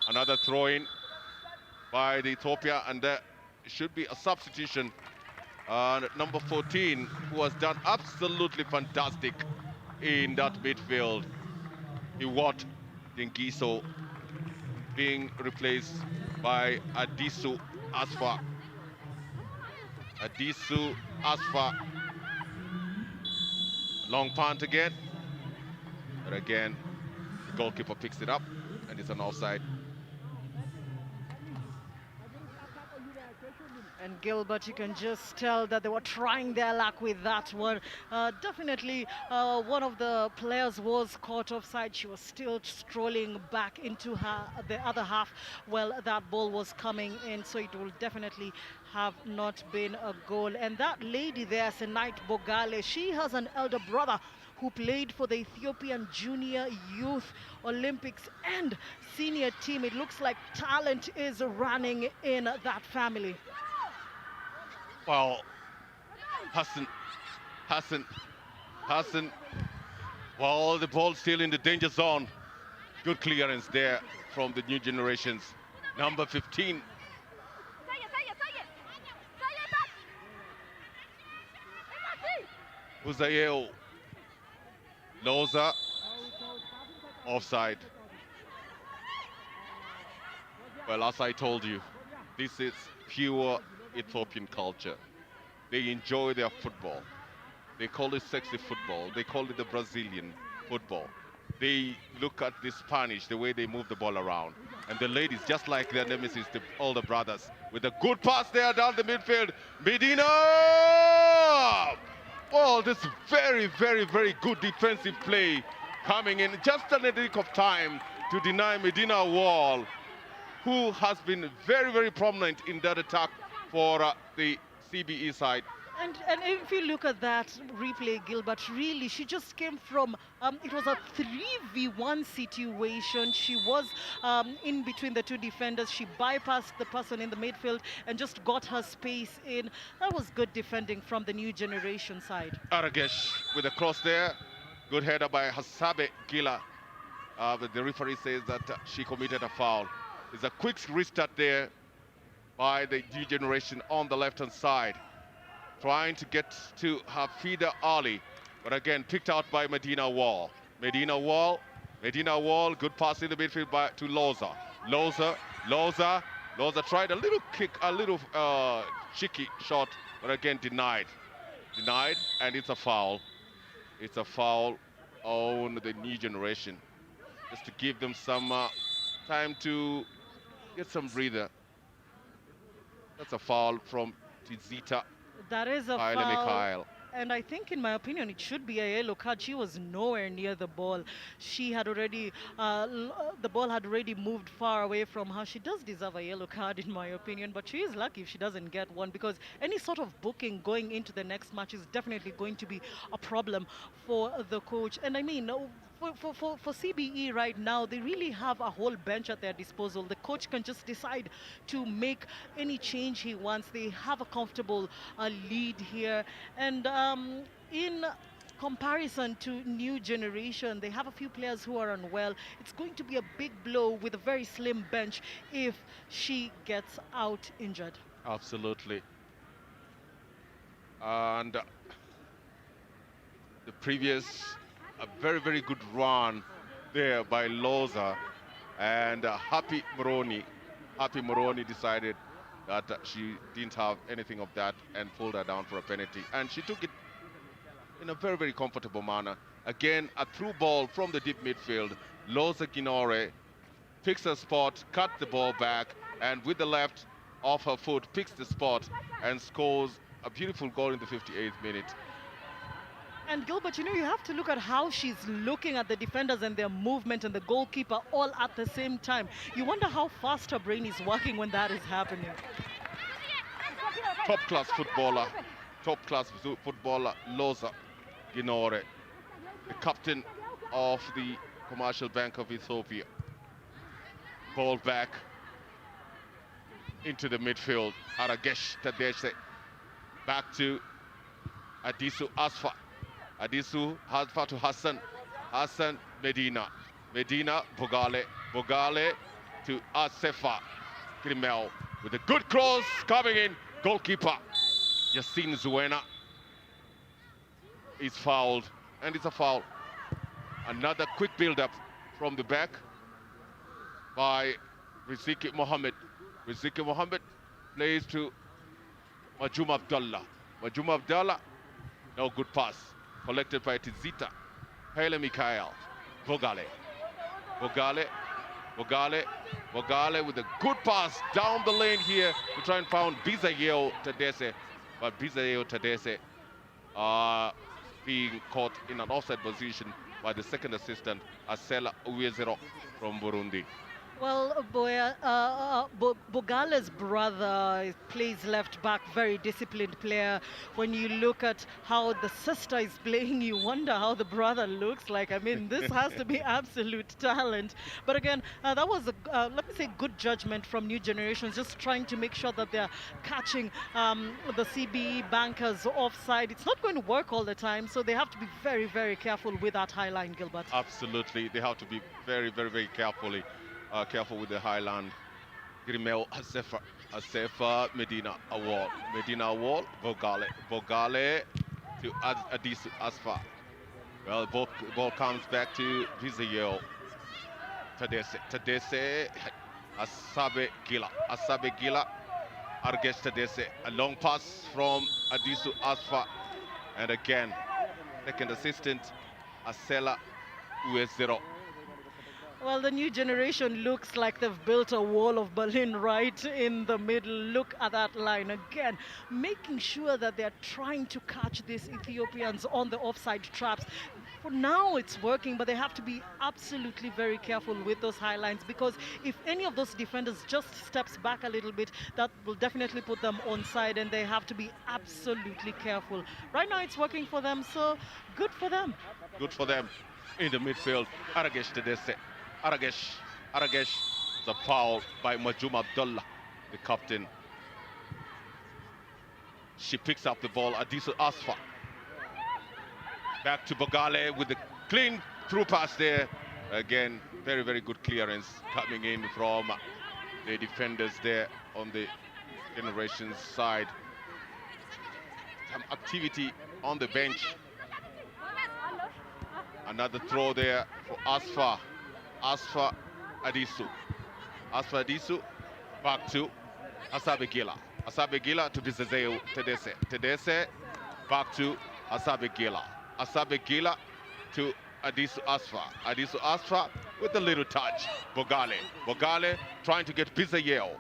Another throw-in by the Ethiopia, and there should be a substitution. Number 14, who has done absolutely fantastic in that midfield. Iwat Dengiso being replaced by Adisu Asfa. Adisu Asfa. Long punt again, but again, the goalkeeper picks it up, and it's an offside. And Gilbert, you can just tell that they were trying their luck with that one. Definitely, one of the players was caught offside. She was still strolling back into the other half while that ball was coming in, so it will definitely have not been a goal. And that lady there, Senait Bogale, she has an elder brother who played for the Ethiopian Junior Youth Olympics and senior team. It looks like talent is running in that family. Well, Hassan Well, the ball still in the danger zone. Good clearance there from the new generations. Number 15. Uzael Loza, offside. Well, as I told you, this is pure Ethiopian culture. They enjoy their football. They call it sexy football. They call it the Brazilian football. They look at the Spanish, the way they move the ball around. And the ladies, just like their nemesis, the older brothers, with a good pass there down the midfield. Medina! Well, this very, very, very good defensive play coming in just at the nick of time to deny Medina Wall, who has been very, very prominent in that attack for the CBE side. And if you look at that replay, Gilbert, really, she just came from, it was a 3v1 situation. She was in between the two defenders. She bypassed the person in the midfield and just got her space in. That was good defending from the new generation side. Aragesh with a cross there. Good header by Hasabe Gila. But the referee says that she committed a foul. There's a quick restart there by the new generation on the left-hand side, trying to get to Hafida Ali, but again picked out by Medina Wall. Medina Wall, good pass in the midfield to Loza. Loza tried a little kick, a little cheeky shot, but again denied, and it's a foul. It's a foul on the new generation, just to give them some time to get some breather. That's a foul from Tizita. That is a Haile foul. Mikhail. And I think, in my opinion, it should be a yellow card. She was nowhere near the ball. She had already, the ball had already moved far away from her. She does deserve a yellow card, in my opinion, but she is lucky if she doesn't get one, because any sort of booking going into the next match is definitely going to be a problem for the coach. And I mean, for CBE right now, they really have a whole bench at their disposal. The coach can just decide to make any change he wants. They have a comfortable lead here. And in comparison to new generation, they have a few players who are unwell. It's going to be a big blow with a very slim bench if she gets out injured. Absolutely. And the previous, a very, very good run there by Loza, and Happy Moroni decided that she didn't have anything of that and pulled her down for a penalty, and she took it in a very, very comfortable manner. Again, a through ball from the deep midfield. Loza Ginore picks her spot, cut the ball back, and with the left of her foot picks the spot and scores a beautiful goal in the 58th minute. And Gilbert, you know, you have to look at how she's looking at the defenders and their movement and the goalkeeper all at the same time. You wonder how fast her brain is working when that is happening. Top-class footballer, Loza Ginore, the captain of the Commercial Bank of Ethiopia. Ball back into the midfield. Aragesh Tadeshe back to Adisu Asfa. Adisu Asfa to Hassan Medina. Bogale to Asefa Grimel with a good cross coming in. Goalkeeper Yassine Zuena is fouled, and it's a foul. Another quick build-up from the back by Riziki Mohammed. Riziki Mohammed plays to Majum Abdallah. No good pass. Collected by Tizita. Haile Mikhail. Bogale with a good pass down the lane here to try and find Bizayo Tadese. But Bizayo Tadese being caught in an offside position by the second assistant, Asela Uwezero from Burundi. Well, Bogale's brother plays left back, very disciplined player. When you look at how the sister is playing, you wonder how the brother looks like. I mean, this has to be absolute talent. But again, that was let me say, good judgment from new generations, just trying to make sure that they're catching the CBE bankers offside. It's not going to work all the time, so they have to be very, very careful with that high line, Gilbert. Absolutely, they have to be very, very, very careful with the highland. Grimel Asefa, Medina Awal. Medina Awal, Bogale to Adisu Asfa. Well, ball comes back to Viziel. Tadese, Asabe Gila. Argesh Tadese. A long pass from Adisu Asfa. And again, second assistant, Asela Uezero. Well, the new generation looks like they've built a wall of Berlin right in the middle. Look at that line again, making sure that they're trying to catch these Ethiopians on the offside traps. For now, it's working, but they have to be absolutely very careful with those high lines, because if any of those defenders just steps back a little bit, that will definitely put them onside, and they have to be absolutely careful. Right now, it's working for them, so good for them. Good for them. In the midfield, Aragesh Tedese. Aragesh, the foul by Majum Abdullah, the captain. She picks up the ball, Adisu Asfa. Back to Bogale with the clean through pass there. Again, very, very good clearance coming in from the defenders there on the Generations side. Some activity on the bench. Another throw there for Asfa Adisu. Back to Asabe Gila to Bizazeu Tedese. Back to Asabe Gila to Adisu Asfa with a little touch. Bogale trying to get Bizayeo.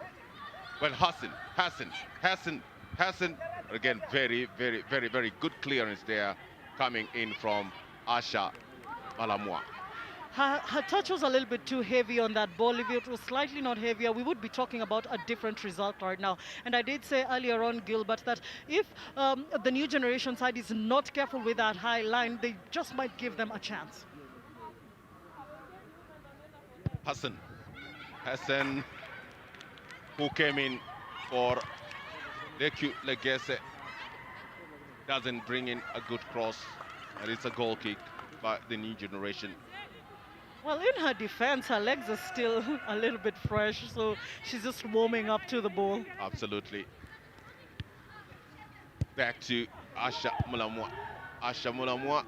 Well, Hassan. Again, very, very, very, very good clearance there coming in from Asha Malamwa. Her touch was a little bit too heavy on that ball. If it was slightly not heavier, we would be talking about a different result right now. And I did say earlier on, Gilbert, that if the new generation side is not careful with that high line, they just might give them a chance. Hassan, who came in for Leku Legese, doesn't bring in a good cross, and it's a goal kick by the new generation. Well, in her defense, her legs are still a little bit fresh, so she's just warming up to the ball. Absolutely. Back to Asha Mulamwa.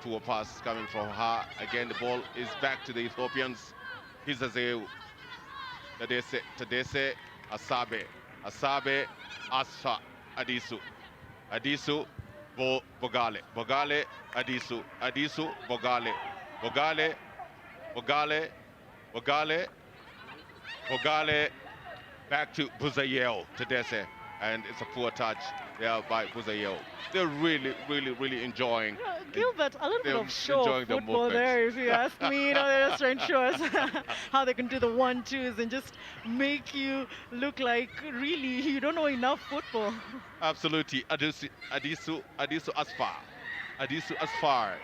Poor pass coming from her. Again, the ball is back to the Ethiopians. Hizazeu. Tadese. Asabe. Asfa. Adisu. Bogale. Adisu. Bogale. Back to Buzayel Tedese, and it's a poor touch there by Buzayel. They're really, really, really enjoying. Gilbert, a little bit of show football there, if you ask me. They're just trying to show us how they can do the 1-2s and just make you look like really you don't know enough football. Absolutely. Adisu Asfar.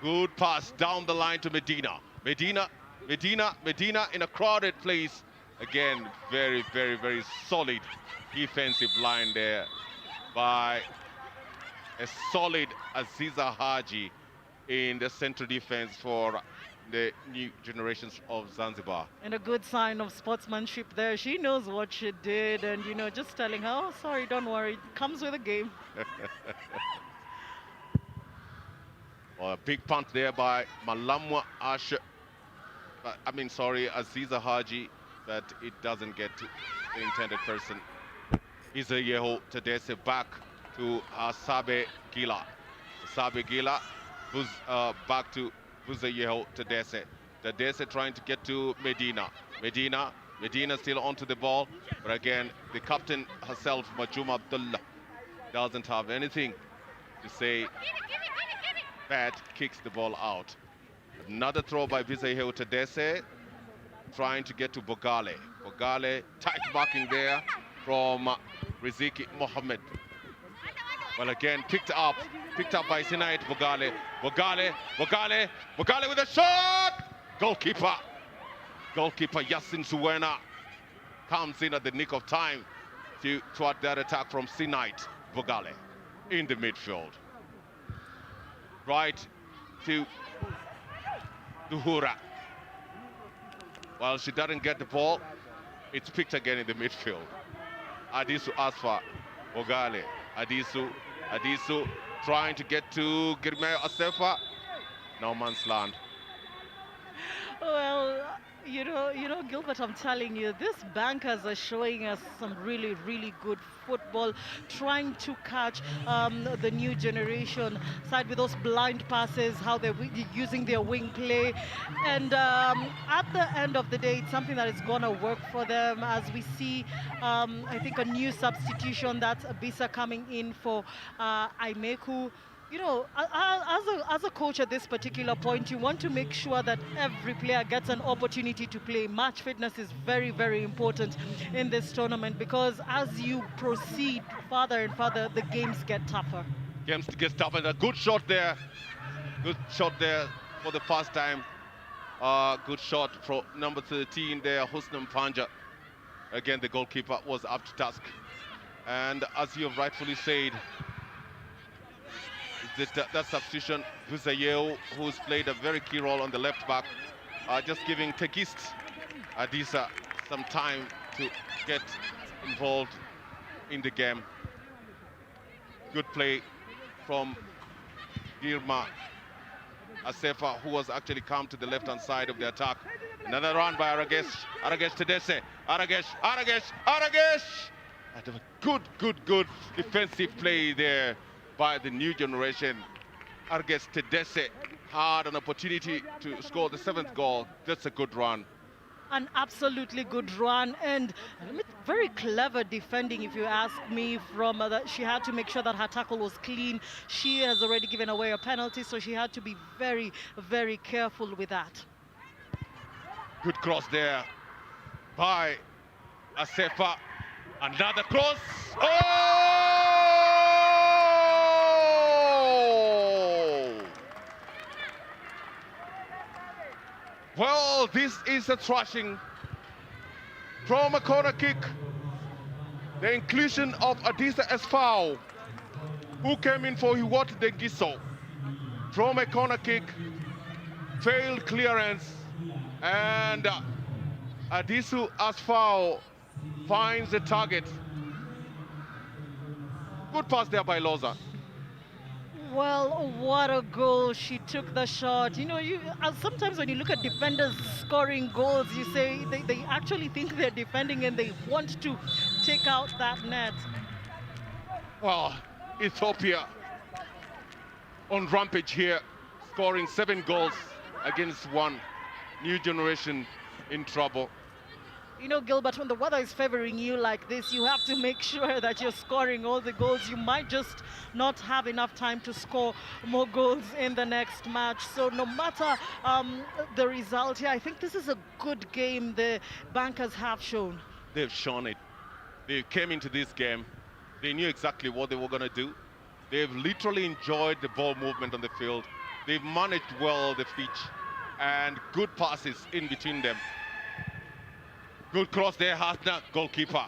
Good pass down the line to Medina in a crowded place. Again, very, very, very solid defensive line there by a solid Aziza Haji in the central defense for the new generations of Zanzibar. And a good sign of sportsmanship there. She knows what she did, and, you know, just telling her, oh, sorry, don't worry, it comes with a game. Well, a big punt there by Malamwa Asha. Aziza Haji, but it doesn't get to the intended person. Isayeho Tadese back to Asabe Gila. Back to Isayeho Tadese. Tadese trying to get to Medina still onto the ball, but again, the captain herself, Majum Abdullah, doesn't have anything to say. Bad, kicks the ball out. Another throw by Visayeu Tedese, trying to get to Bogale. Bogale, tight marking there from Riziki Mohammed. Well, again, picked up by Sinait Bogale. Bogale with a shot! Goalkeeper Yasin Suwena comes in at the nick of time to thwart that attack from Sinait Bogale in the midfield. Right to Duhura. Well, she doesn't get the ball. It's picked again in the midfield. Adisu Asfa, Bogale, Adisu trying to get to Girmeo Asefa. No man's land. Well, you know, Gilbert, I'm telling you, these bankers are showing us some really, really good football, trying to catch the new generation side with those blind passes, how they're using their wing play. And at the end of the day, it's something that is going to work for them as we see, I think, a new substitution. That's Abisa coming in for Aimeku. You know, as a coach at this particular point, you want to make sure that every player gets an opportunity to play. Match fitness is very, very important in this tournament because as you proceed further and further, the games get tougher. Games get tougher. A good shot there. Good shot there for the first time. Good shot from number 13 there, Husnam Panja. Again, the goalkeeper was up to task. And as you have rightfully said, that substitution, Visayeu, who's played a very key role on the left back, just giving Tegist Adisa some time to get involved in the game. Good play from Girma Asefa, who was actually come to the left-hand side of the attack. Another run by Aragesh Tedese. Aragesh! And a good defensive play there by the new generation. Aragesh Tedese had an opportunity to score the 7th goal. That's a good run. An absolutely good run and very clever defending, if you ask me. From that, she had to make sure that her tackle was clean. She has already given away a penalty, so she had to be very, very careful with that. Good cross there by Asefa. Another cross. Oh! Well, this is a thrashing from a corner kick. The inclusion of Adisa Esfao, who came in for Hiwot Dengiso, from a corner kick, failed clearance, and Adisu Asfao finds the target. Good pass there by Loza. Well, what a goal. She took the shot. You know, sometimes when you look at defenders scoring goals, you say they actually think they're defending and they want to take out that net. Well, Ethiopia on rampage here, scoring 7 goals against 1. New generation in trouble. You know, Gilbert, when the weather is favoring you like this, you have to make sure that you're scoring all the goals. You might just not have enough time to score more goals in the next match. So no matter the result here, I think this is a good game the bankers have shown. They've shown it. They came into this game. They knew exactly what they were going to do. They've literally enjoyed the ball movement on the field. They've managed well the pitch and good passes in between them. Good cross there, Hasna, goalkeeper.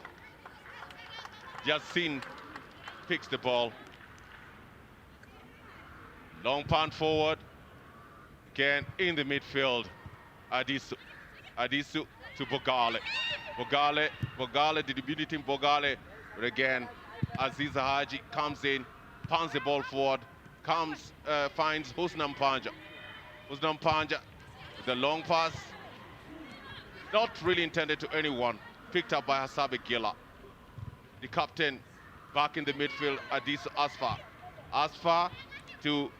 Yassin picks the ball. Long punt forward. Again in the midfield. Adisu to Bogale. Bogale, distributing Bogale. But again, Aziza Haji comes in, punts the ball forward, finds Husnam Panja. Husnam Panja with the long pass. Not really intended to anyone. Picked up by Hasabe Gila. The captain back in the midfield, Adisu Asfa. Asfa to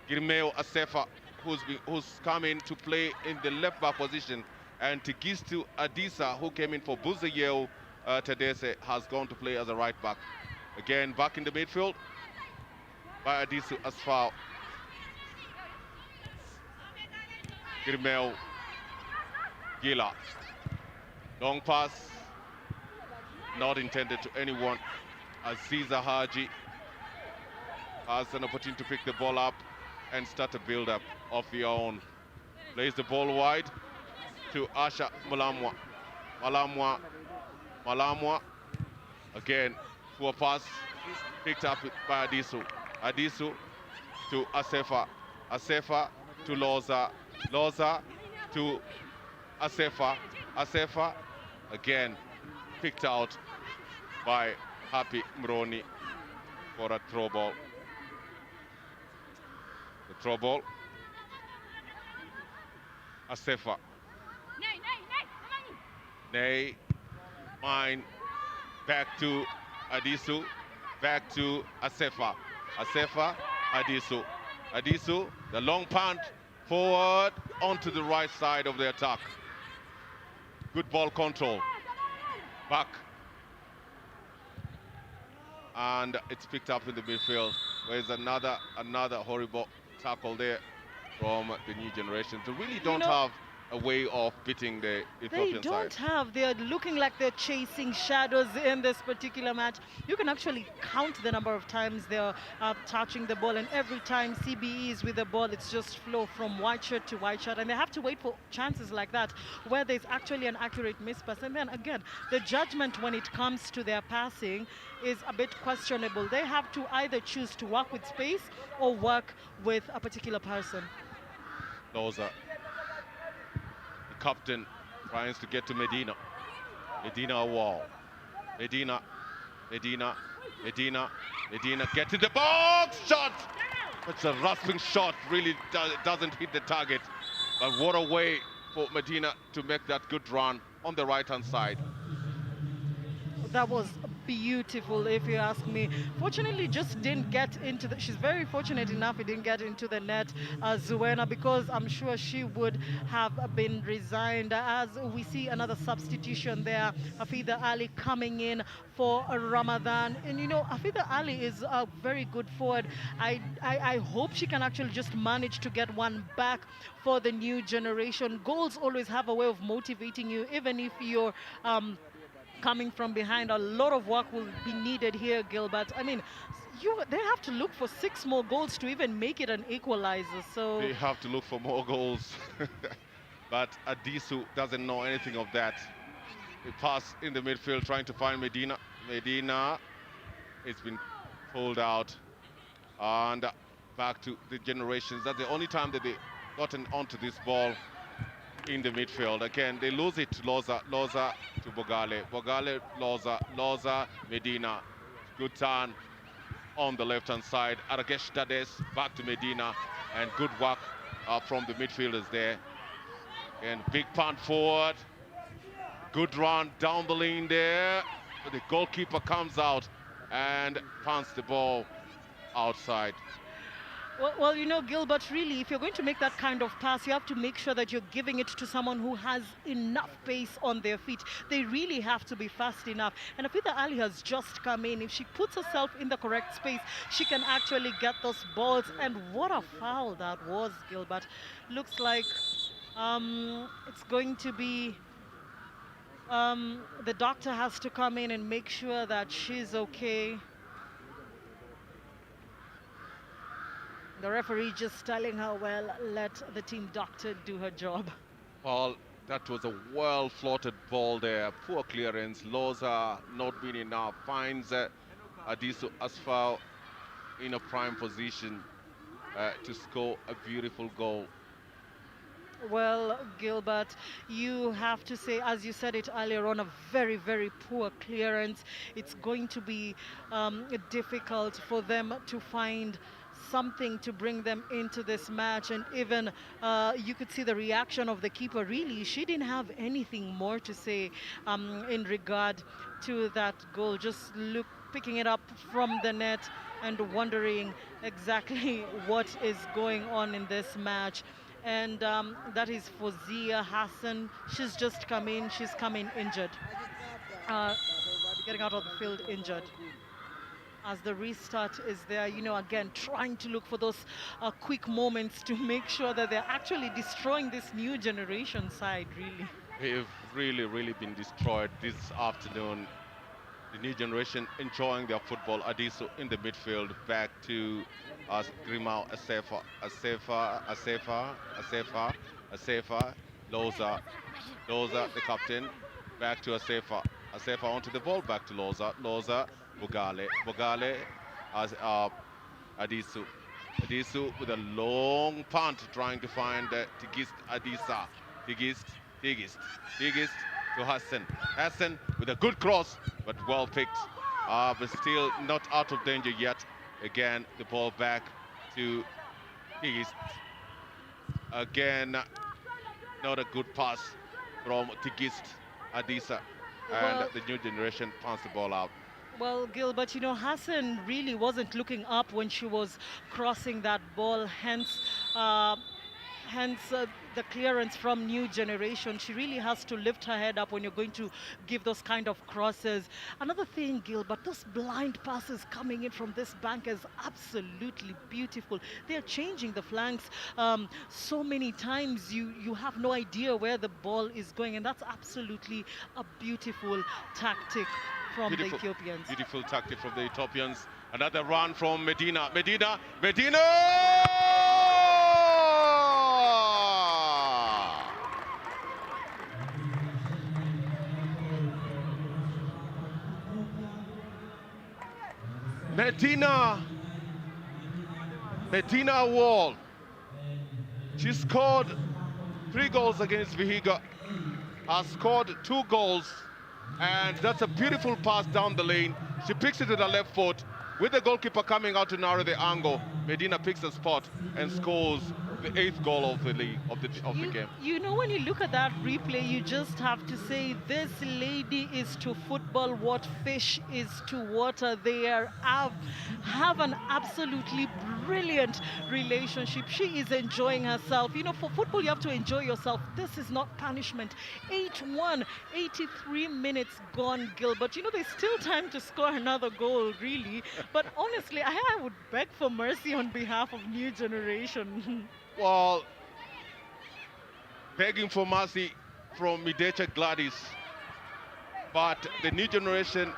Girmeo Asefa, who's come in to play in the left back position. And Tigistu Adisa, who came in for Buzayeo Tedese, has gone to play as a right back. Again, back in the midfield by Adisu Asfa. Girmel Gila. Long pass, not intended to anyone. Aziza Haji has an opportunity to pick the ball up and start a build-up of their own. Plays the ball wide to Asha Malamwa. Malamwa, again, poor pass, picked up by Adisu. Adisu to Asefa. Asefa to Loza. Loza to Asefa. Asefa, again, picked out by Happy Mroni for a throw ball. The throw ball. Asefa. Nay, mine, back to Adisu, back to Asefa. Asefa, Adisu. Adisu, the long punt, forward, onto the right side of the attack. Good ball control. Back. And it's picked up in the midfield. There's another horrible tackle there from the new generation. They really don't have a way of beating the Ethiopian side. They're looking like they're chasing shadows in this particular match. You can actually count the number of times they're touching the ball, and every time CBE is with the ball, it's just flow from white shirt to white shirt, and they have to wait for chances like that where there's actually an accurate mispass. And then again, the judgment when it comes to their passing is a bit questionable. They have to either choose to work with space or work with a particular person. Loza, the captain, tries to get to Medina. Medina a wall. Medina, get to the box, shot! It's a rasping shot, really doesn't hit the target. But what a way for Medina to make that good run on the right-hand side. That was beautiful, if you ask me. Fortunately, just didn't get into the... She's very fortunate enough it didn't get into the net, Zuena, because I'm sure she would have been resigned. As we see another substitution there, Hafida Ali coming in for Ramadan. And you know, Hafida Ali is a very good forward. I hope she can actually just manage to get one back for the new generation. Goals always have a way of motivating you, even if you're coming from behind. A lot of work will be needed here, Gilbert. I mean, they have to look for 6 more goals to even make it an equalizer. So they have to look for more goals. But Adisu doesn't know anything of that. He pass in the midfield trying to find Medina. Medina, it's been pulled out. And back to the generations. That's the only time that they gotten onto this ball in the midfield. Again, they lose it to Loza. Loza to Bogale. Bogale, Loza. Loza, Medina. Good turn on the left-hand side. Aragesh Dades back to Medina. And good work from the midfielders there. And big punt forward. Good run down the lane there. But the goalkeeper comes out and punts the ball outside. Well, you know, Gilbert, really, if you're going to make that kind of pass, you have to make sure that you're giving it to someone who has enough pace on their feet. They really have to be fast enough. And Hafida Ali has just come in. If she puts herself in the correct space, she can actually get those balls. And what a foul that was, Gilbert. Looks like it's going to be... the doctor has to come in and make sure that she's okay. The referee just telling her, well, let the team doctor do her job. Well, that was a well-floated ball there. Poor clearance. Loza not being enough. Finds Adisu Asfal in a prime position to score a beautiful goal. Well, Gilbert, you have to say, as you said it earlier on, a very, very poor clearance. It's going to be difficult for them to find something to bring them into this match. And even you could see the reaction of the keeper. Really, she didn't have anything more to say in regard to that goal. Just picking it up from the net and wondering exactly what is going on in this match. And that is Fozia Hassan. She's just come in. She's come in injured. Getting out of the field injured. as the restart is there, you know, again, trying to look for those quick moments to make sure that they're actually destroying this new generation side, really. We've really been destroyed this afternoon. The new generation enjoying their football. Adisu in the midfield, back to Grimao, Asefa, Loza, the captain, back to Asefa onto the ball, back to Loza, Bugale, as Adisu with a long punt trying to find Tigist Adisa, Tigist to Hassan with a good cross, but well picked, but still not out of danger yet. Again, the ball back to Tigist. Again, not a good pass from Tigist Adisa, and the new generation punts the ball out. Well, Gilbert, you know, Hassan really wasn't looking up when she was crossing that ball, hence the clearance from new generation. She really has to lift her head up when you're going to give those kind of crosses. Another thing, Gilbert, those blind passes coming in from this bank is absolutely beautiful. They're changing the flanks so many times you have no idea where the ball is going, and that's absolutely a beautiful tactic from the Ethiopians. Beautiful tactic from the Ethiopians. Another run from Medina. Medina Wall. She scored 3 goals against Vihiga, has scored 2 goals, and that's a beautiful pass down the lane. She picks it with her left foot, with the goalkeeper coming out to narrow the angle. Medina picks a spot and scores the 8th goal of the league, of the game. You know, when you look at that replay, you just have to say this lady is to football what fish is to water. They have an absolutely brilliant relationship. She is enjoying herself. You know, for football, you have to enjoy yourself. This is not punishment. 8-1, 83 minutes gone, Gilbert. You know, there's still time to score another goal, really. But honestly, I would beg for mercy on behalf of new generation. Well, begging for mercy from Midecha Gladys, but the new generation,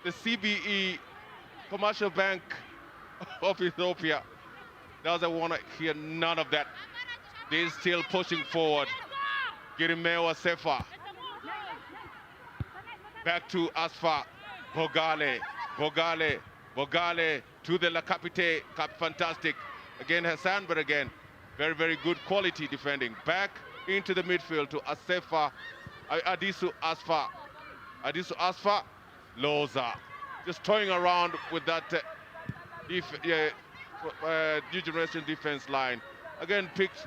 the CBE, Commercial Bank of Ethiopia, doesn't want to hear none of that. They're still pushing forward. Girimeo Sefa. Back to Asfa. Bogale to the La Capite. Fantastic. Again, Hassan, but again, very good quality defending. Back into the midfield to Asefa, Adisu Asfa, Loza. Just toying around with that new generation defense line. Again, picked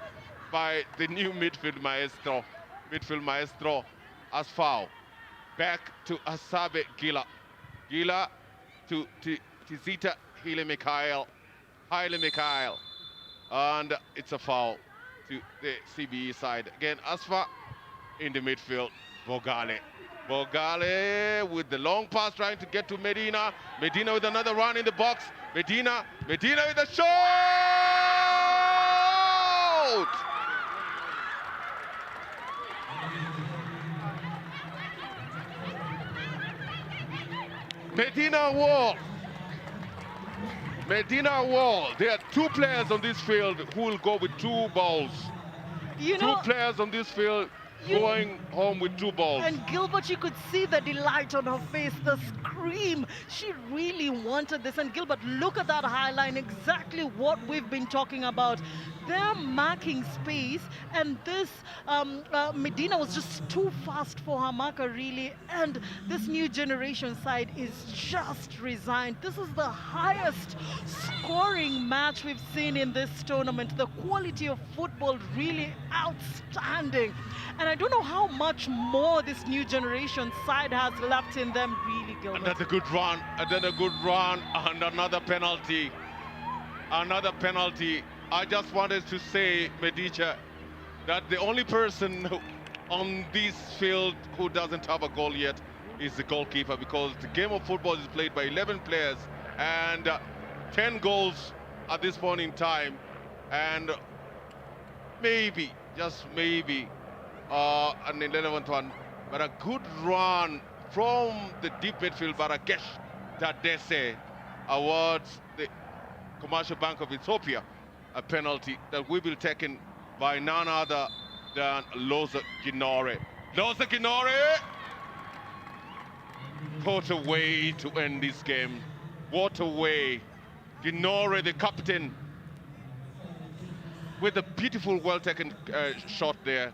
by the new midfield maestro, Asfao. Back to Asabe Gila to Tizita Haile Mikhail, and it's a foul to the CBE side. Again, Asfa in the midfield, Bogale with the long pass trying to get to Medina with another run in the box, Medina with a shot! Medina Wall. There are 2 players on this field who will go with 2 balls. You know, 2 players on this field going home with 2 balls. And Gilbert, you could see the delight on her face, the scream. She really wanted this. And Gilbert, look at that high line, exactly what we've been talking about. They're marking space, and this Medina was just too fast for her marker, really. And this new generation side is just resigned. This is the highest scoring match we've seen in this tournament. The quality of football really outstanding. And I don't know how much more this new generation side has left in them, really, Gilbert. Another good run, and another penalty. I just wanted to say, Medica, that the only person on this field who doesn't have a goal yet is the goalkeeper, because the game of football is played by 11 players and 10 goals at this point in time, and maybe, just maybe, an 11th one, but a good run from the deep midfield, Barakesh Tadese, awards the Commercial Bank of Ethiopia a penalty that will be taken by none other than Loza Ginore. Loza Ginore! What a way to end this game. What a way. Ginore, the captain, with a beautiful, well-taken shot there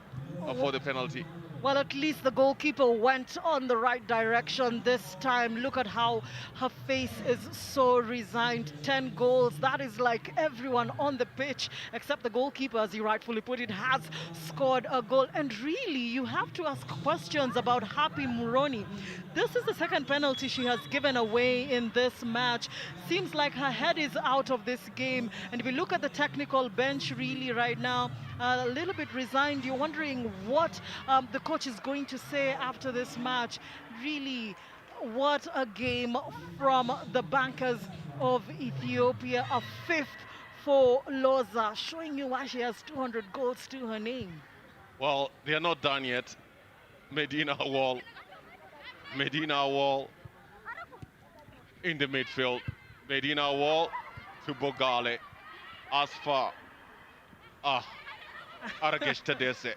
for the penalty. Well, at least the goalkeeper went on the right direction this time. Look at how her face is so resigned. 10 goals, that is like everyone on the pitch, except the goalkeeper, as you rightfully put it, has scored a goal. And really, you have to ask questions about Happy Muroni. This is the second penalty she has given away in this match. Seems like her head is out of this game. And if you look at the technical bench really right now, a little bit resigned. You're wondering what the coach is going to say after this match. Really, what a game from the bankers of Ethiopia. A fifth for Loza, showing you why she has 200 goals to her name. Well, they are not done yet. Medina Wall in the midfield. Medina Wall to Bogale. Asfa. Aragesh Tadese.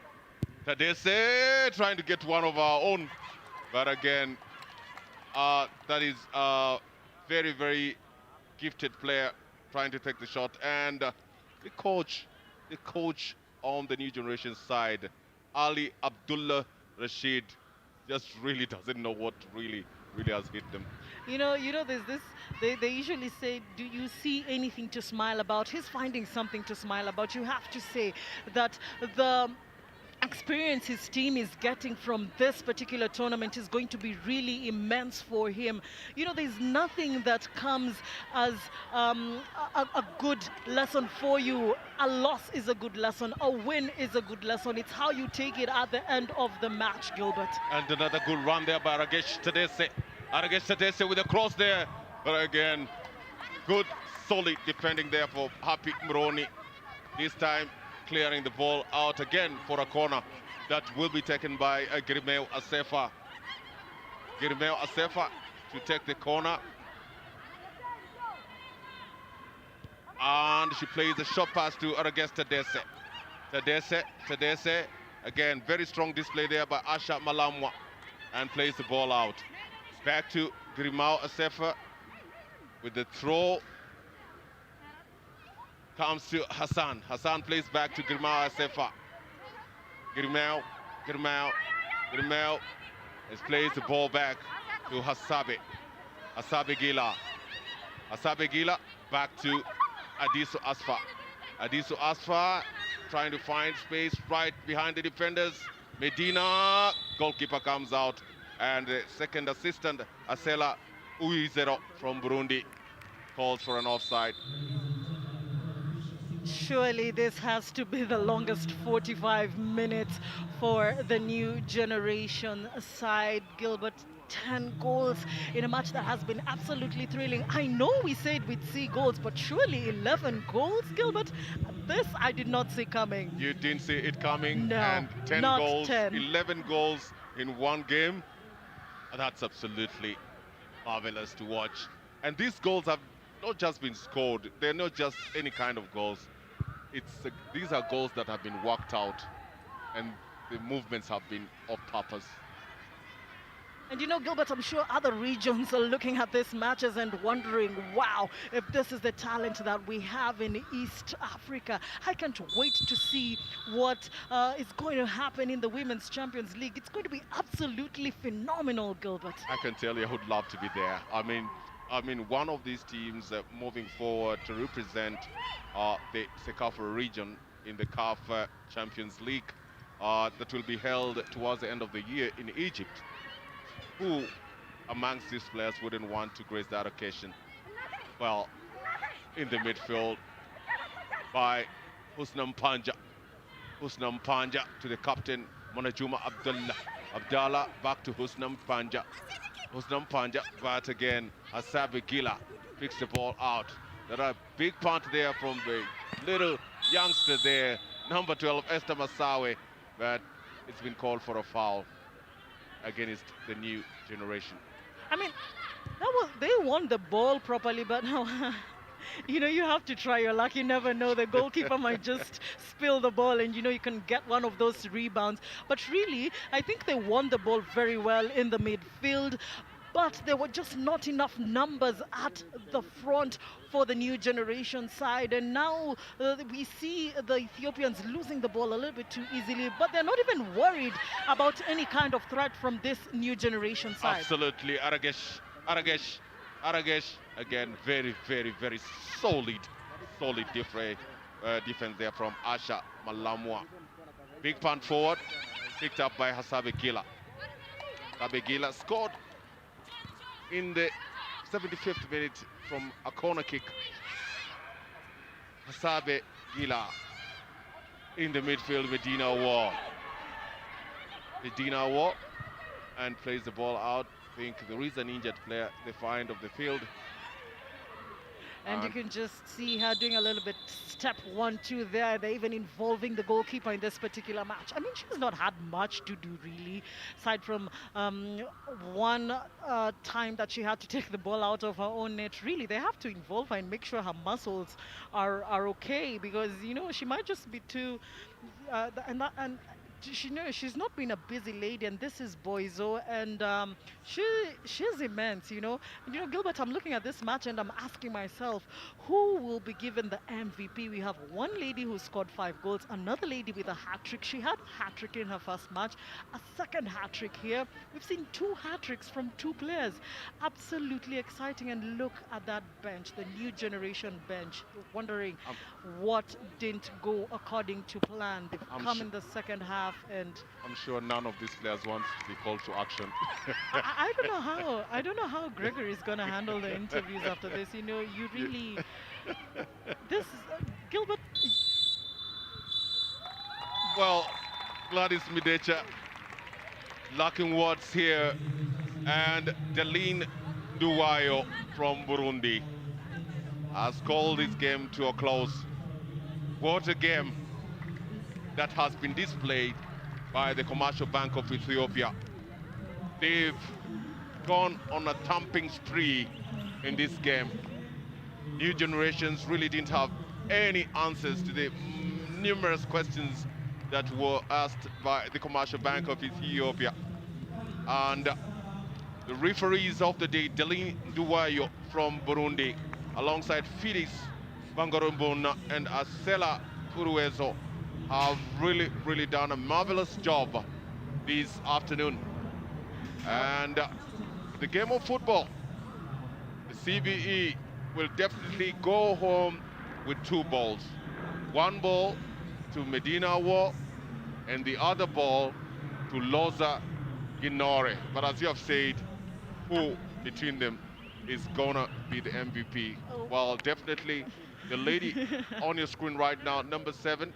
Tadese trying to get one of our own. But again, that is a very, very gifted player trying to take the shot. And the coach on the new generation side, Ali Abdullah Rashid, just really doesn't know what really has hit them. You know, there's this, they usually say, do you see anything to smile about? He's finding something to smile about. You have to say that the experience his team is getting from this particular tournament is going to be really immense for him. You know, there's nothing that comes as a good lesson for you. A loss is a good lesson. A win is a good lesson. It's how you take it at the end of the match, Gilbert. And another good run there by Aragesh Tadese. Aragesh Tadese with a cross there. But again, good, solid defending there for Happy Muroni. This time, clearing the ball out again for a corner that will be taken by Girimeo Asefa. Girimeo Asefa to take the corner. And she plays a short pass to Aragesh Tadese. Tadese, again, very strong display there by Asha Malamwa, and plays the ball out. Back to Girimeo Asefa with the throw. Comes to Hassan. Hassan plays back to Girimeo Asefa. Girimeo plays the ball back to Hasabe. Hasabe Gila back to Adisu Asfa. Adisu Asfa trying to find space right behind the defenders. Medina, goalkeeper comes out, and the second assistant, Asela Uizero from Burundi, calls for an offside. Surely this has to be the longest 45 minutes for the new generation side, Gilbert. 10 goals in a match that has been absolutely thrilling. I know we said we'd see goals, but surely 11 goals, Gilbert? This I did not see coming. You didn't see it coming? No, and 10 not goals, 10. 11 goals in one game. That's absolutely marvelous to watch. And these goals have not just been scored. They're not just any kind of goals. These are goals that have been worked out, and the movements have been of purpose. And you know, Gilbert, I'm sure other regions are looking at these matches and wondering, wow, if this is the talent that we have in East Africa. I can't wait to see what is going to happen in the Women's Champions League. It's going to be absolutely phenomenal, Gilbert. I can tell you I would love to be there. I mean, one of these teams moving forward to represent the CECAFA region in the CAF Champions League that will be held towards the end of the year in Egypt. Who amongst these players wouldn't want to grace that occasion? Well, in the midfield by Husna Mpanja to the captain, Monajuma Abdullah. Abdallah back to Husnam Panja. Husnam Panja, but again, Asabe Gila picks the ball out. There are big punt there from the little youngster there, number 12, Esther Masawe, but it's been called for a foul against the new generation. I mean, they won the ball properly, but now, you have to try your luck. You never know. The goalkeeper might just spill the ball and, you can get one of those rebounds. But really, I think they won the ball very well in the midfield. But there were just not enough numbers at the front for the new generation side. And now we see the Ethiopians losing the ball a little bit too easily, but they're not even worried about any kind of threat from this new generation side. Absolutely. Aragesh, again, very, very, very solid defense there from Asha Malamwa. Big punt forward, picked up by Hasabe Gila. Hasabe Gila scored in the 75th minute from a corner kick. Hasabe Gila in the midfield, Medina War, and plays the ball out. I think there is an injured player at the far end of the field. And you can just see her doing a little bit step 1-2 there. They're even involving the goalkeeper in this particular match. I mean, she's not had much to do really, aside from one time that she had to take the ball out of her own net. Really, they have to involve her and make sure her muscles are okay, because she might just be too and she's not been a busy lady, and this is Boizo, and she's immense. Gilbert, I'm looking at this match and I'm asking myself, who will be given the MVP? We have one lady who scored 5 goals, another lady with a hat-trick. She had a hat-trick in her first match, a second hat-trick here. We've seen 2 hat-tricks from 2 players. Absolutely exciting. And look at that bench, the new generation bench. Wondering what didn't go according to plan. They've come in the second half, and I'm sure none of these players want to be called to action. I don't know how Gregory is going to handle the interviews after this. You really Gilbert. Well, Gladys Midecha lacking words here, and Deline Duwayo from Burundi has called this game to a close. What a game that has been displayed by the Commercial Bank of Ethiopia. They've gone on a thumping spree in this game. New generations really didn't have any answers to the numerous questions that were asked by the Commercial Bank of Ethiopia. And the referees of the day, Deline Duwayo from Burundi, alongside Felix Bangarumbona and Asela Uruezo, have really done a marvelous job this afternoon. And the game of football, the CBE will definitely go home with 2 balls. 1 ball to Medina War and the other ball to Loza Ginore. But as you have said, who between them is gonna be the MVP? Well, definitely the lady on your screen right now, number 7.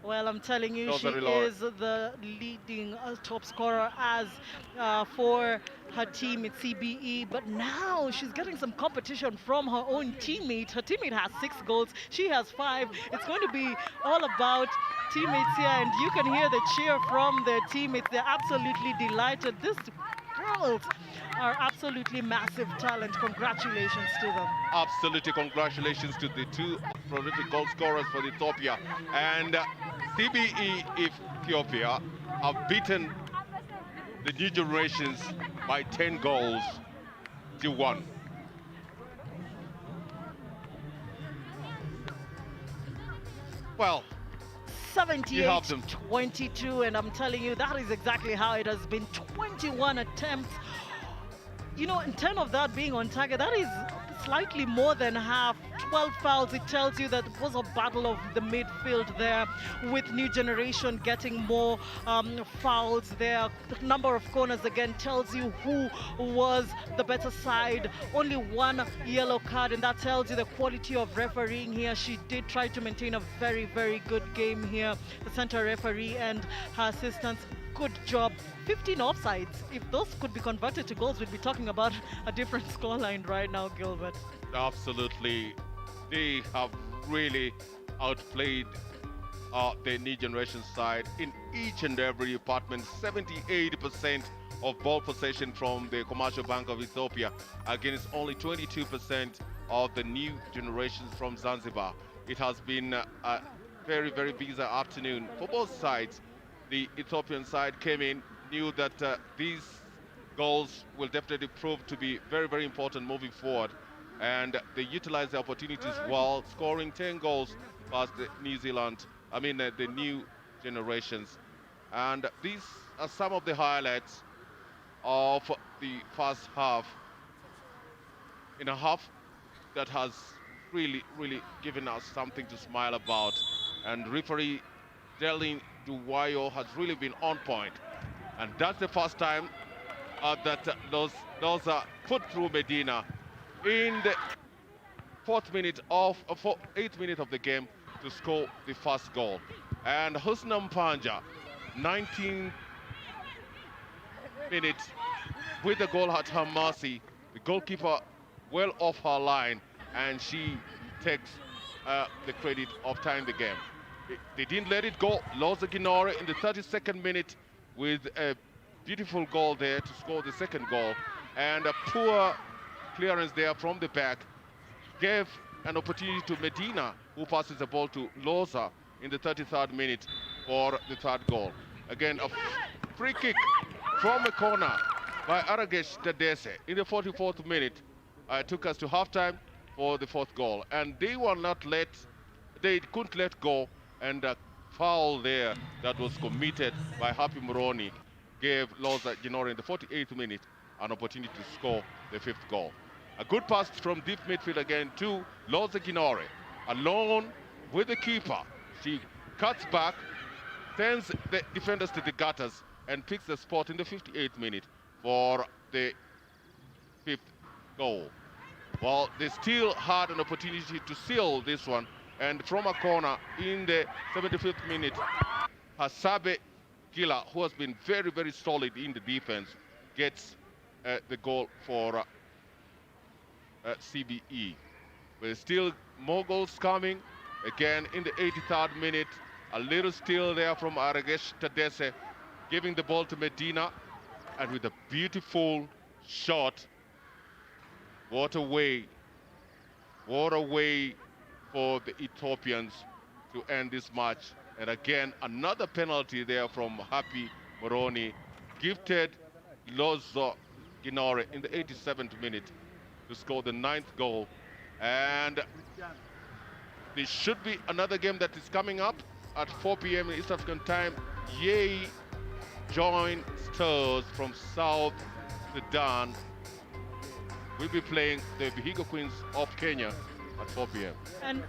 Well, I'm telling you, she is the leading top scorer for her team at CBE. But now she's getting some competition from her own teammate. Her teammate has 6 goals. She has 5. It's going to be all about teammates here, and you can hear the cheer from their teammates. They're absolutely delighted. These girls are absolutely massive talent. Congratulations to them. Absolutely, congratulations to the 2 prolific goal scorers for Ethiopia. And CBE Ethiopia have beaten the new generations by 10 goals to 1. Well, 78-22, and I'm telling you, that is exactly how it has been. 21 attempts, and 10 of that being on target. That is slightly more than half. 12 fouls. It tells you that it was a battle of the midfield there, with new generation getting more fouls there. The number of corners again tells you who was the better side. Only 1 yellow card, and that tells you the quality of refereeing here. She did try to maintain a very, very good game here. The center referee and her assistants good job. 15 offsides. If those could be converted to goals, we'd be talking about a different scoreline right now, Gilbert. Absolutely. They have really outplayed the new generation side in each and every department. 78% of ball possession from the Commercial Bank of Ethiopia against only 22% of the new generations from Zanzibar. It has been a very, very busy afternoon for both sides. The Ethiopian side came in, knew that these goals will definitely prove to be very, very important moving forward. And they utilized the opportunities well, scoring 10 goals past the the new generations. And these are some of the highlights of the first half. In a half that has really, really given us something to smile about. And referee Delin Duwayo has really been on point. And that's the first time that those are put through Medina in the 8th minute of the game to score the first goal. And Husna Mpanja, 19 minutes with the goal at her mercy. The goalkeeper well off her line, and she takes the credit of tying the game. They didn't let it go. Loza Ginore in the 32nd minute with a beautiful goal there to score the second goal. And a poor clearance there from the back gave an opportunity to Medina, who passes the ball to Loza in the 33rd minute for the third goal. Again, a free kick from the corner by Aragesh Tadese in the 44th minute took us to halftime for the fourth goal. And they couldn't let go, and a foul there that was committed by Happy Moroni gave Loza Ginore in the 48th minute an opportunity to score the fifth goal. A good pass from deep midfield again to Loza Ginore, alone with the keeper. She cuts back, sends the defenders to the gutters, and picks the spot in the 58th minute for the fifth goal. Well, they still had an opportunity to seal this one, and from a corner in the 75th minute, Hasabe Gila, who has been very, very solid in the defense, gets the goal for CBE. But still more goals coming. Again, in the 83rd minute, a little steal there from Aragesh Tadese, giving the ball to Medina, and with a beautiful shot. What a way for the Ethiopians to end this match. And again, another penalty there from Happy Moroni, gifted Lozo Ginore in the 87th minute to score the 9th goal. And there should be another game that is coming up at 4 p.m. East African time. Yei Joint Stars from South Sudan will be playing the Vihiga Queens of Kenya at 4 p.m. And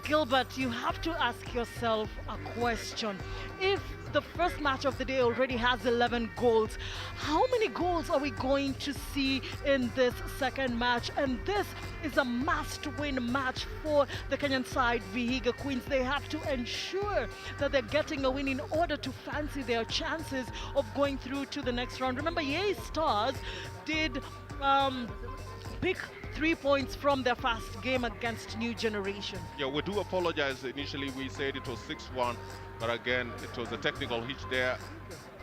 Gilbert, you have to ask yourself a question. If the first match of the day already has 11 goals, how many goals are we going to see in this second match? And this is a must-win match for the Kenyan side, Vihiga Queens. They have to ensure that they're getting a win in order to fancy their chances of going through to the next round. Remember, Yei Stars did pick 3 points from their first game against New Generation. Yeah, we do apologize. Initially, we said it was 6-1, but again, it was a technical hitch there.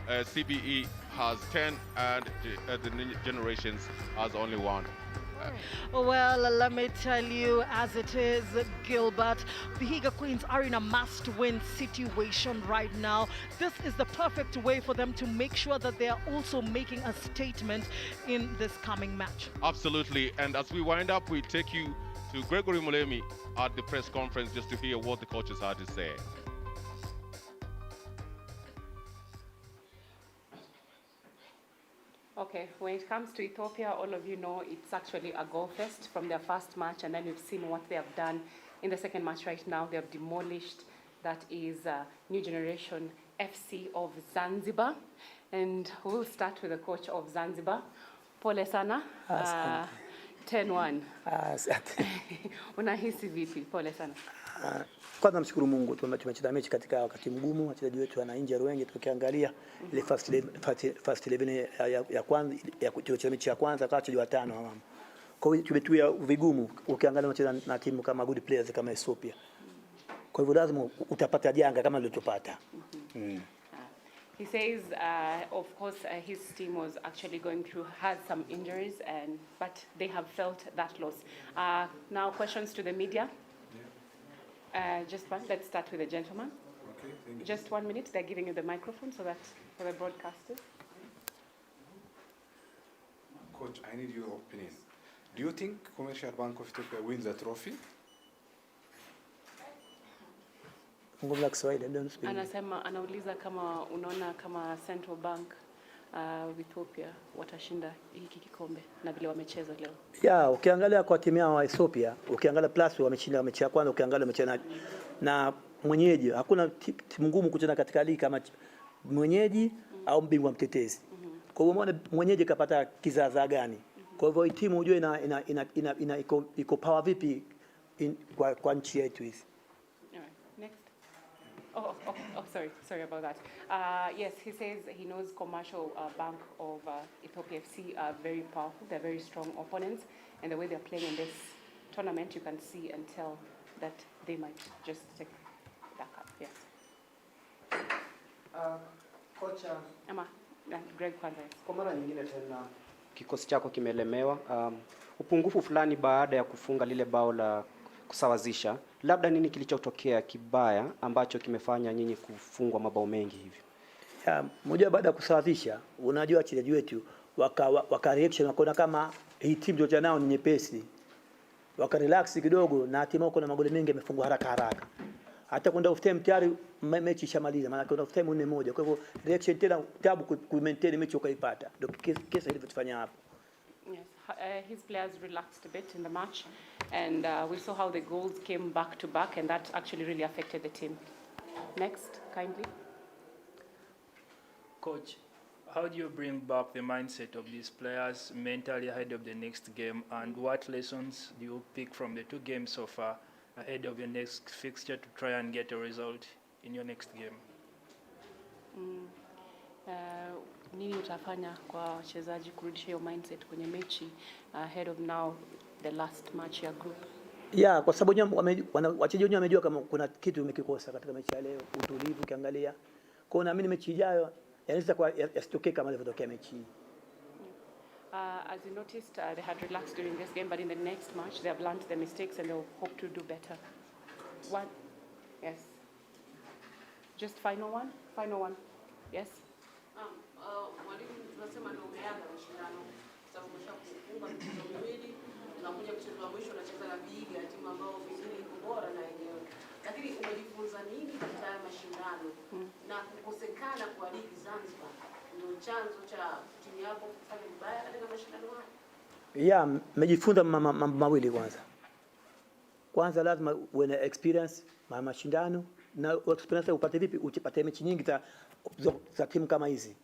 CBE has 10, and the New Generations has only 1. Well, let me tell you as it is, Gilbert, Vihiga Queens are in a must-win situation right now. This is the perfect way for them to make sure that they are also making a statement in this coming match. Absolutely, and as we wind up, we take you to Gregory Mulemi at the press conference just to hear what the coaches had to say. Okay, when it comes to Ethiopia, all of you know it's actually a goal fest from their first match, and then we've seen what they have done in the second match right now. They have demolished, that is New Generation FC of Zanzibar. And we'll start with the coach of Zanzibar, Pole Sana. 10-1. Asante. Unahisi vipi? Pole sana. Kwanza namshukuru Mungu tumecheza mechi katika wakati mgumu, wachezaji wetu wana injury wengi, tukiangalia ile first 11 ya kwanza ya kucheza mechi ya kwanza kwa wachezaji watano hawa. Kwa hiyo tumetua vigumu ukiangalia unacheza na timu kama good players kama Ethiopia. Kwa hivyo lazima utapata janga kama lilotupata. He says, of course, his team was actually had some injuries, but they have felt that loss. Now, questions to the media. Just one. Let's start with the gentleman. Okay, thank you. Just 1 minute. They're giving you the microphone so that for the broadcasters. Coach, I need your opinion. Do you think Commercial Bank of Ethiopia wins the trophy? Anauliza kama unaona kama Central Bank Ethiopia watashinda hiki kikombe na vile wamecheza leo. Yeah, ukiangalia kwa timu yao wa Ethiopia, ukiangalia plus wameshinda mechi ya kwanza, ukiangalia mechi na mwenyeji, hakuna timu ngumu kucheza katika ligi kama mwenyeji au mbingwa mtetezi. Kwa hivyo umeona mwenyeji kapata kizaza gani? Kwa hivyo hii timu unajua ina iko power vipi kwa nchi yetu hizi. Next. Sorry about that. Yes, he says he knows Commercial Bank of Ethiopia FC are very powerful. They're very strong opponents, and the way they're playing in this tournament, you can see and tell that they might just take that cup. Yes. Coach, Greg kwanza. Kwa mara nyingine tena kikosi chako kimelemewa, upungufu fulani baada ya kufunga lile bao la kusawazisha. Labda nini kilichotokea kibaya ambacho kimefanya nyinyi kufungwa mabao mengi hivi? Mmoja baada ya kusawazisha, unajua wachezaji wetu waka reaction wakaona kama hii timu ndio nao ni nyepesi. Waka relax kidogo na timu yako na magoli mengi yamefungwa haraka. Hata kwenda off time tayari mechi ishamaliza, maana kwenda off time 4-1. Kwa hivyo reaction tena tabu ku maintain mechi ukaipata. Ndio kesa ilivyofanya hapo. Yes, his players relaxed a bit in the match, and we saw how the goals came back to back, and that actually really affected the team. Next, kindly. Coach, how do you bring back the mindset of these players mentally ahead of the next game, and what lessons do you pick from the 2 games so far ahead of your next fixture to try and get a result in your next game? Nini utafanya kwa wachezaji kurudisha hiyo mindset kwenye mechi ahead of now the last match ya group? Yeah, kwa sababu wachezaji wenyewe wamejua kama kuna kitu umekikosa katika mechi ya leo, utulivu ukiangalia. Kwa hiyo naamini mechi ijayo yanaweza kwa yasitokee kama ilivyotokea mechi hii. As you noticed, they had relaxed during this game, but in the next match they have learned their mistakes and they'll hope to do better. One, yes. Just final one. Yes. Mwalimu tunasema ndio umeanza mashindano. Sasa umeshafunga michezo miwili, unakuja mchezo wa mwisho unacheza na Biga, timu ambayo vizuri iko bora na yenyewe. Lakini umejifunza nini katika mashindano? Na kukosekana kwa ligi Zanzibar ndio chanzo cha timu yako kufanya vibaya katika mashindano haya? Yeah, nimejifunza mambo mawili kwanza. Kwanza lazima uwe na experience mashindano, na experience upate vipi? Upate mechi nyingi za timu kama hizi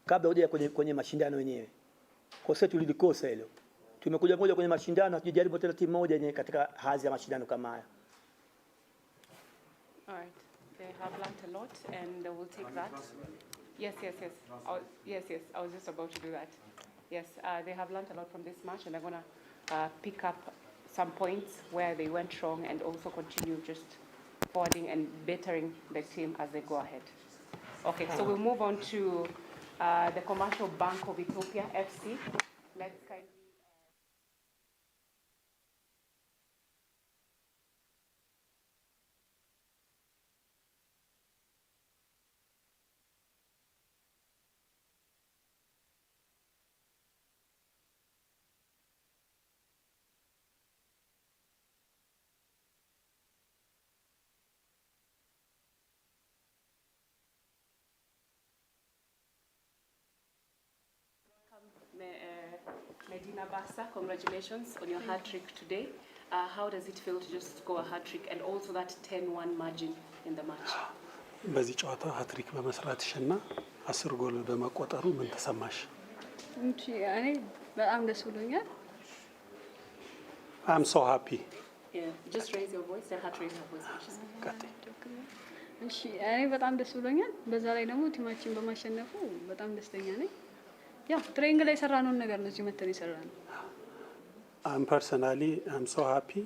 kabla uje kwenye mashindano yenyewe. Kwa sababu tulilikosa hilo. Tumekuja moja kwenye mashindano, tujaribu tena timu moja yenye katika hadhi ya mashindano kama haya. All right. They have learned a lot and they will take that. Yes. Yes. I was just about to do that. Yes, they have learned a lot from this match, and they're going to pick up some points where they went wrong and also continue just forwarding and bettering the team as they go ahead. Okay, so we'll move on to the Commercial Bank of Ethiopia, FC. Let's kindly... Medina Bassa, congratulations on your hat-trick today. How does it feel to just score a hat-trick and also that 10-1 margin in the match? በዚህ ጨዋታ ሃትሪክ በመስራትሽና 10 ጎል በመቆጠሩ ምን ተሰማሽ? እኔ በጣም ደስ ብሎኛል። I'm so happy. Yeah, just raise your voice. Tell her to raise her voice. እሺ እኔ በጣም ደስ ብሎኛል። በዛ ላይ ደግሞ ቲማችን በማሸነፉ በጣም ደስተኛ ነኝ። ያው ትሬኒንግ ላይ ሰራነውን ነገር ነው እዚህ መተን የሰራነው። I'm so happy.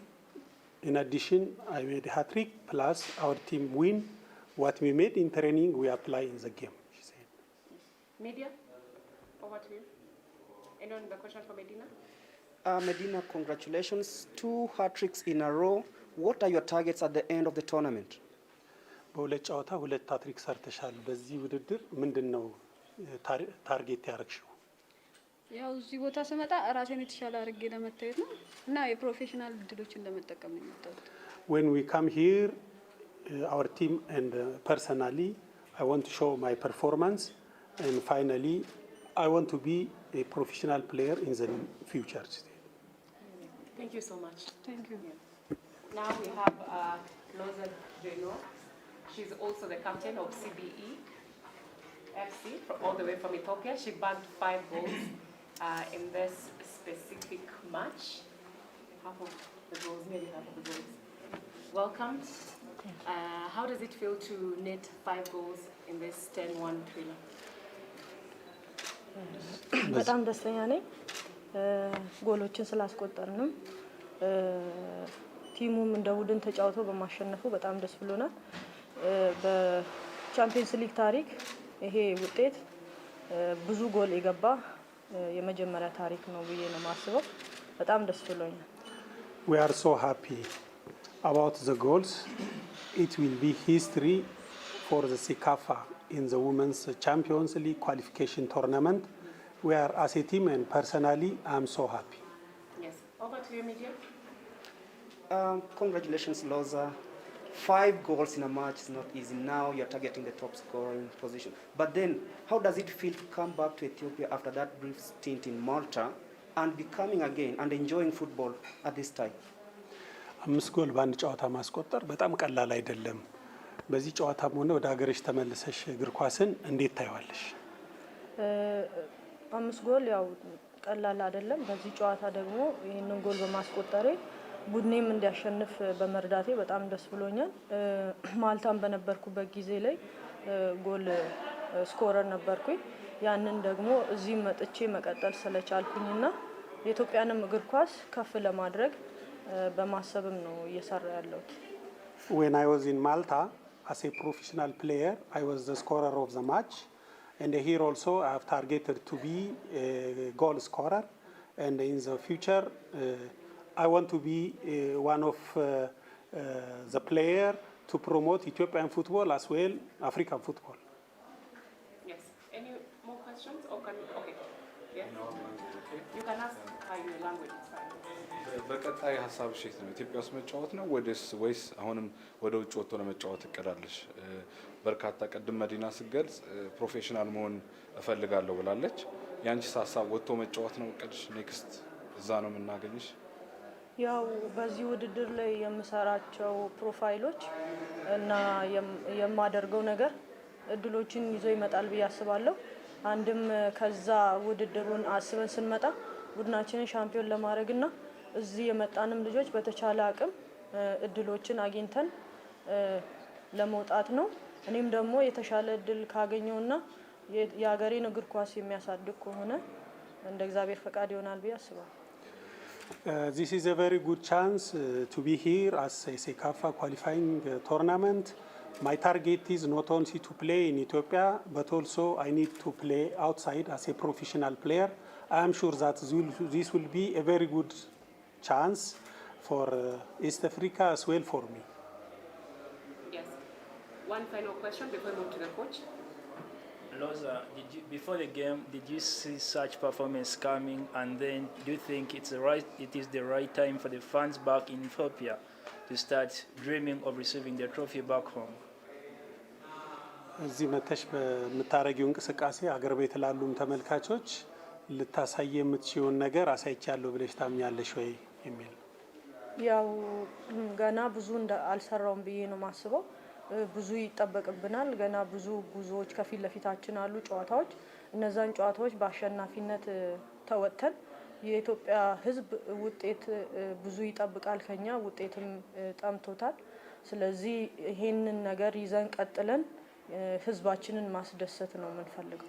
In addition, I made a hat-trick plus our team win. What we made in training, we apply in the game, she said. Media, over to you. Anyone the question for Medina? Medina, congratulations. 2 hat-tricks in a row. What are your targets at the end of the tournament? በሁለት ጨዋታ 2 hat-trick ሰርተሻል። በዚህ ውድድር ምንድነው ታርጌት ያረክሽው? ያው እዚህ ቦታ ስመጣ ራሴን የተሻለ አድርጌ ለመታየት ነው እና የፕሮፌሽናል ድሎችን ለመጠቀም ነው የመጣሁት። When we come here, our team and personally, I want to show my performance, and finally, I want to be a professional player in the future. Thank you so much. Thank you. Now we have Loza Jeno. She's also the captain of CBE FC all the way from Ethiopia. She bagged 5 goals in this specific match. Half of the goals, nearly half of the goals. Welcome. How does it feel to net 5 goals in this 10-1 thriller? በጣም ደስተኛ ነኝ። ጎሎችን ስላስቆጠርንም ቲሙም እንደ ቡድን ተጫውቶ በማሸነፉ በጣም ደስ ብሎናል። በቻምፒየንስ ሊግ ታሪክ ይሄ ውጤት ብዙ ጎል የገባ የመጀመሪያ ታሪክ ነው ብዬ ነው ማስበው። በጣም ደስ ብሎኛል። We are so happy about the goals. It will be history for the CECAFA in the Women's Champions League qualification tournament. We are as a team and personally, I'm so happy. Yes. Over to you, Media. Congratulations, Loza. 5 goals in a match is not easy. Now you're targeting the top scoring position. But then, how does it feel to come back to Ethiopia after that brief stint in Malta and becoming again and enjoying football at this time? 5 ጎል በአንድ ጨዋታ ማስቆጠር በጣም ቀላል አይደለም። በዚህ ጨዋታም ሆነ ወደ ሀገርሽ ተመልሰሽ እግር ኳስን እንዴት ታይዋለሽ? 5 ጎል ያው ቀላል አይደለም። በዚህ ጨዋታ ደግሞ ይሄንን ጎል በማስቆጠሬ ቡድኔም እንዲያሸንፍ በመርዳቴ በጣም ደስ ብሎኛል። ማልታም በነበርኩበት ጊዜ ላይ ጎል ስኮረር ነበርኩኝ። ያንን ደግሞ እዚህ መጥቼ መቀጠል ስለቻልኩኝና የኢትዮጵያንም እግር ኳስ ከፍ ለማድረግ በማሰብም ነው እየሰራ ያለሁት። When I was in Malta as a professional player, I was the scorer of the match, and here also I have targeted to be a goal scorer, and in the future I want to be one of the player to promote Ethiopian football as well African football. Yes. Any more questions? Or can okay. Yes. You can ask your language. It's fine. በቀጣይ ሀሳብሽ የት ነው? ኢትዮጵያ ውስጥ መጫወት ነው ወይስ አሁንም ወደ ውጭ ወጥቶ ለመጫወት እቅዳለሽ? በርካታ ቀደም መዲና ስትገልጽ ፕሮፌሽናል መሆን እፈልጋለሁ ብላለች። ያንቺስ ሀሳብ ወጥቶ መጫወት ነው እቅድሽ? ኔክስት እዛ ነው የምናገኝሽ? ያው በዚህ ውድድር ላይ የምሰራቸው ፕሮፋይሎች እና የማደርገው ነገር እድሎችን ይዞ ይመጣል ብዬ አስባለሁ። አንድም ከዛ ውድድሩን አስበን ስንመጣ ቡድናችንን ሻምፒዮን ለማድረግና እዚህ የመጣንም ልጆች በተቻለ አቅም እድሎችን አግኝተን ለመውጣት ነው። እኔም ደግሞ የተሻለ እድል ካገኘውና የሀገሬን እግር ኳስ የሚያሳድግ ከሆነ እንደ እግዚአብሔር ፈቃድ ይሆናል ብዬ አስባለሁ። This is a very good chance to be here as a CECAFA qualifying tournament. My target is not only to play in Ethiopia, but also I need to play outside as a professional player. I am sure that this will be a very good chance for East Africa as well for me. Yes. One final question before we move to the coach. Loza, before the game, did you see such performance coming? And then, do you think it is the right time for the fans back in Ethiopia to start dreaming of receiving their trophy back home? እዚህ መተሽ በምታረጊው እንቅስቃሴ አገር ቤት ላሉም ተመልካቾች ልታሳይ የምትችይውን ነገር አሳይቻለሁ ብለሽ ታምኛለሽ ወይ የሚል ያው ገና ብዙ አልሰራውም ብዬ ነው ማስበው። ብዙ ይጠበቅብናል። ገና ብዙ ጉዞዎች ከፊት ለፊታችን አሉ ጨዋታዎች። እነዛን ጨዋታዎች በአሸናፊነት ተወጥተን የኢትዮጵያ ሕዝብ ውጤት ብዙ ይጠብቃል ከኛ ውጤትም ጠምቶታል። ስለዚህ ይሄንን ነገር ይዘን ቀጥለን ሕዝባችንን ማስደሰት ነው የምንፈልገው።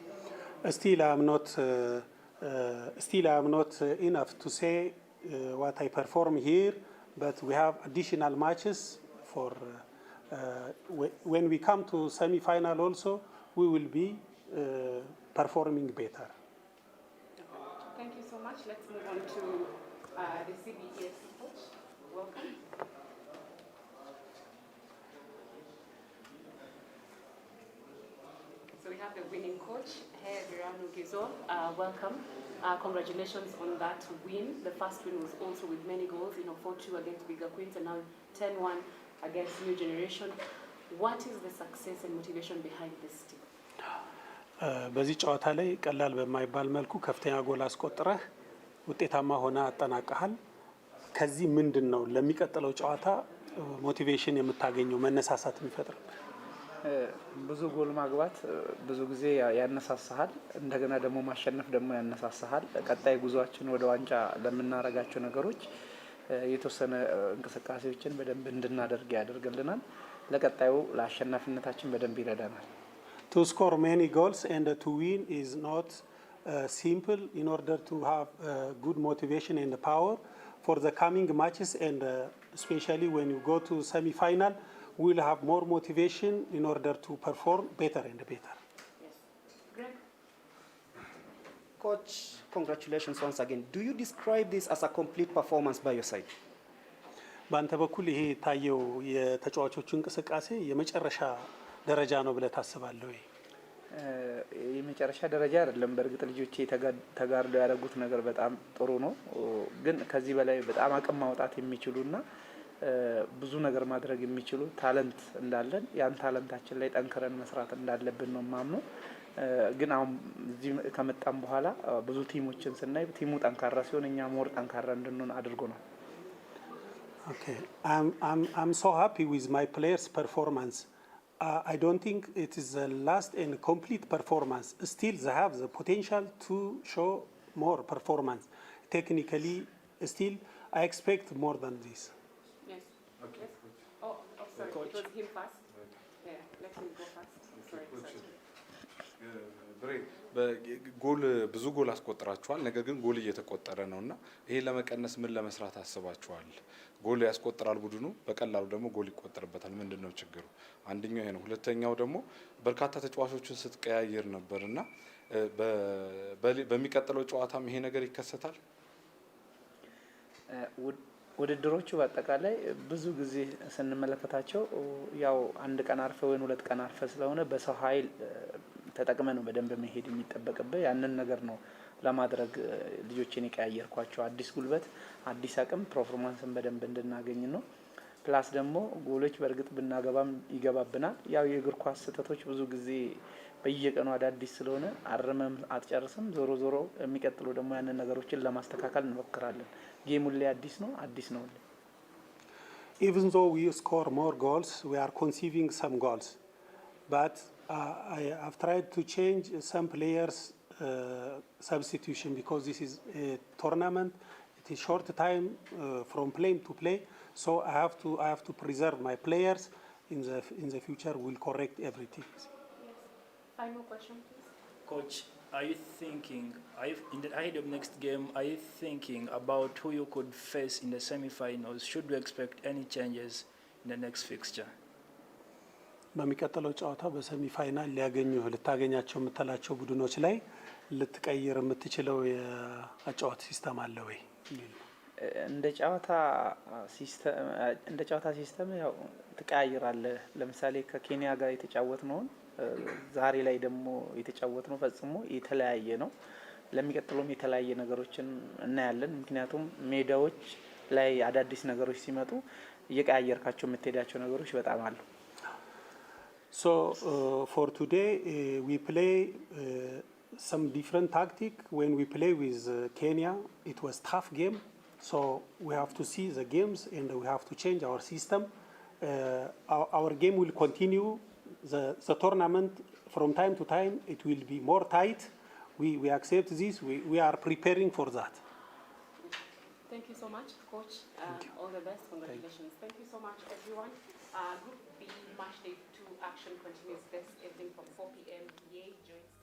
Still I am not enough to say what I perform here, but we have additional matches for when we come to semi-final also, we will be performing better. Thank you so much. Let's move on to the CBE coach. Welcome. So we have the winning coach, Herr Virano Gizo. Welcome. Congratulations on that win. The first win was also with many goals, 4-2 against Bigger Queens and now 10-1 against New Generation. What is the success and motivation behind this team? በዚህ ጨዋታ ላይ ቀላል በማይባል መልኩ ከፍተኛ ጎል አስቆጥረህ ውጤታማ ሆነ አጠናቀሃል። ከዚህ ምንድነው ለሚቀጥለው ጨዋታ ሞቲቬሽን የምታገኘው መነሳሳት የሚፈጥረው? ብዙ ጎል ማግባት ብዙ ጊዜ ያነሳሳሃል። እንደገና ደግሞ ማሸነፍ ደግሞ ያነሳሳሃል። ቀጣይ ጉዟችን ወደ ዋንጫ ለምናረጋቸው ነገሮች የተወሰነ እንቅስቃሴዎችን በደንብ እንድናደርግ ያደርግልናል። ለቀጣዩ ለአሸናፊነታችን በደንብ ይረዳናል። To score many goals and to win is not simple. In order to have good motivation and power for the coming matches, and especially when you go to semi-final, we will have more motivation in order to perform better and better. Yes. Greg? Coach, congratulations once again. Do you describe this as a complete performance by your side? በአንተ በኩል ይሄ ታየው የተጫዋቾቹ እንቅስቃሴ የመጨረሻ ደረጃ ነው ብለህ ታስባለህ ወይ? የመጨረሻ ደረጃ አይደለም። በእርግጥ ልጆቼ ተጋርደው ያደረጉት ነገር በጣም ጥሩ ነው። ግን ከዚህ በላይ በጣም አቅም ማውጣት የሚችሉና ብዙ ነገር ማድረግ የሚችሉ ታለንት እንዳለን ያን ታለንታችን ላይ ጠንክረን መስራት እንዳለብን ነው ማምነው። ግን አሁን እዚህ ከመጣን በኋላ ብዙ ቲሞችን ስናይ ቲሙ ጠንካራ ሲሆን እኛ ሞር ጠንካራ እንድንሆን አድርጎናል። Okay, I'm so happy with my players' performance. I don't think it is the last and complete performance. Still, they have the potential to show more performance. Technically, still, I expect more than this. Yes. Okay. Yes. Oh, sorry. Coach. It was him first. Yeah, let him go first. Sorry. ጎል ብዙ ጎል አስቆጥራችኋል። ነገር ግን ጎል እየተቆጠረ ነውና ይሄ ለመቀነስ ምን ለመስራት አስባችኋል? ጎል ያስቆጥራል ቡድኑ፣ በቀላሉ ደግሞ ጎል ይቆጠርበታል። ምንድነው ችግሩ? አንደኛው ይሄ ነው። ሁለተኛው ደግሞ በርካታ ተጫዋቾችን ስትቀያየር ነበርና በሚቀጥለው ጨዋታም ይሄ ነገር ይከሰታል። ውድድሮቹ በአጠቃላይ ብዙ ጊዜ ስንመለከታቸው ያው አንድ ቀን አርፈ ወይ ሁለት ቀን አርፈ ስለሆነ በሰው ኃይል ተጠቅመን ነው በደንብ መሄድ የሚጠበቅበት። ያንን ነገር ነው ለማድረግ ልጆችን ይቀያየርኳቸው። አዲስ ጉልበት፣ አዲስ አቅም፣ ፐርፎርማንስን በደንብ እንድናገኝ ነው። ፕላስ ደግሞ ጎሎች በእርግጥ ብናገባም ይገባብናል። ያው የእግር ኳስ ስህተቶች ብዙ ጊዜ በየቀኑ አዳዲስ ስለሆነ አርመም አትጨርስም። ዞሮ ዞሮ የሚቀጥለው ደግሞ ያንን ነገሮችን ለማስተካከል እንሞክራለን። ጌሙ ላይ አዲስ ነው። Even though we score more goals, we are conceding some goals. But I have tried to change some players' substitution because this is a tournament. It is short time from playing to play, so I have to preserve my players. In the future, we'll correct everything. Yes. Final question, please. Coach, are you thinking, in the ahead of next game, are you thinking about who you could face in the semi-finals? Should we expect any changes in the next fixture? በሚቀጥለው ጨዋታ በሰሚ ፋይናል ልታገኛቸው የምትላቸው ቡድኖች ላይ ልትቀይር የምትችለው የአጨዋወት ሲስተም አለ ወይ? እንደ ጨዋታ ሲስተም ያው ትቀያይራለህ። ለምሳሌ ከኬንያ ጋር የተጫወት ነው ዛሬ ላይ ደግሞ የተጫወት ነው ፈጽሞ የተለያየ ነው። ለሚቀጥለውም የተለያየ ነገሮችን እናያለን። ምክንያቱም ሜዳዎች ላይ አዳዲስ ነገሮች ሲመጡ እየቀያየርካቸው የምትሄዳቸው ነገሮች በጣም አሉ። So for today we play some different tactic. When we play with Kenya, it was tough game. So we have to see the games and we have to change our system. Our game will continue. The tournament from time to time it will be more tight. We accept this. We are preparing for that. Thank you so much, Coach. All the best. Congratulations. Thank you so much, everyone. Group B match day 2 action continues this evening from 4 p.m. Yay joins.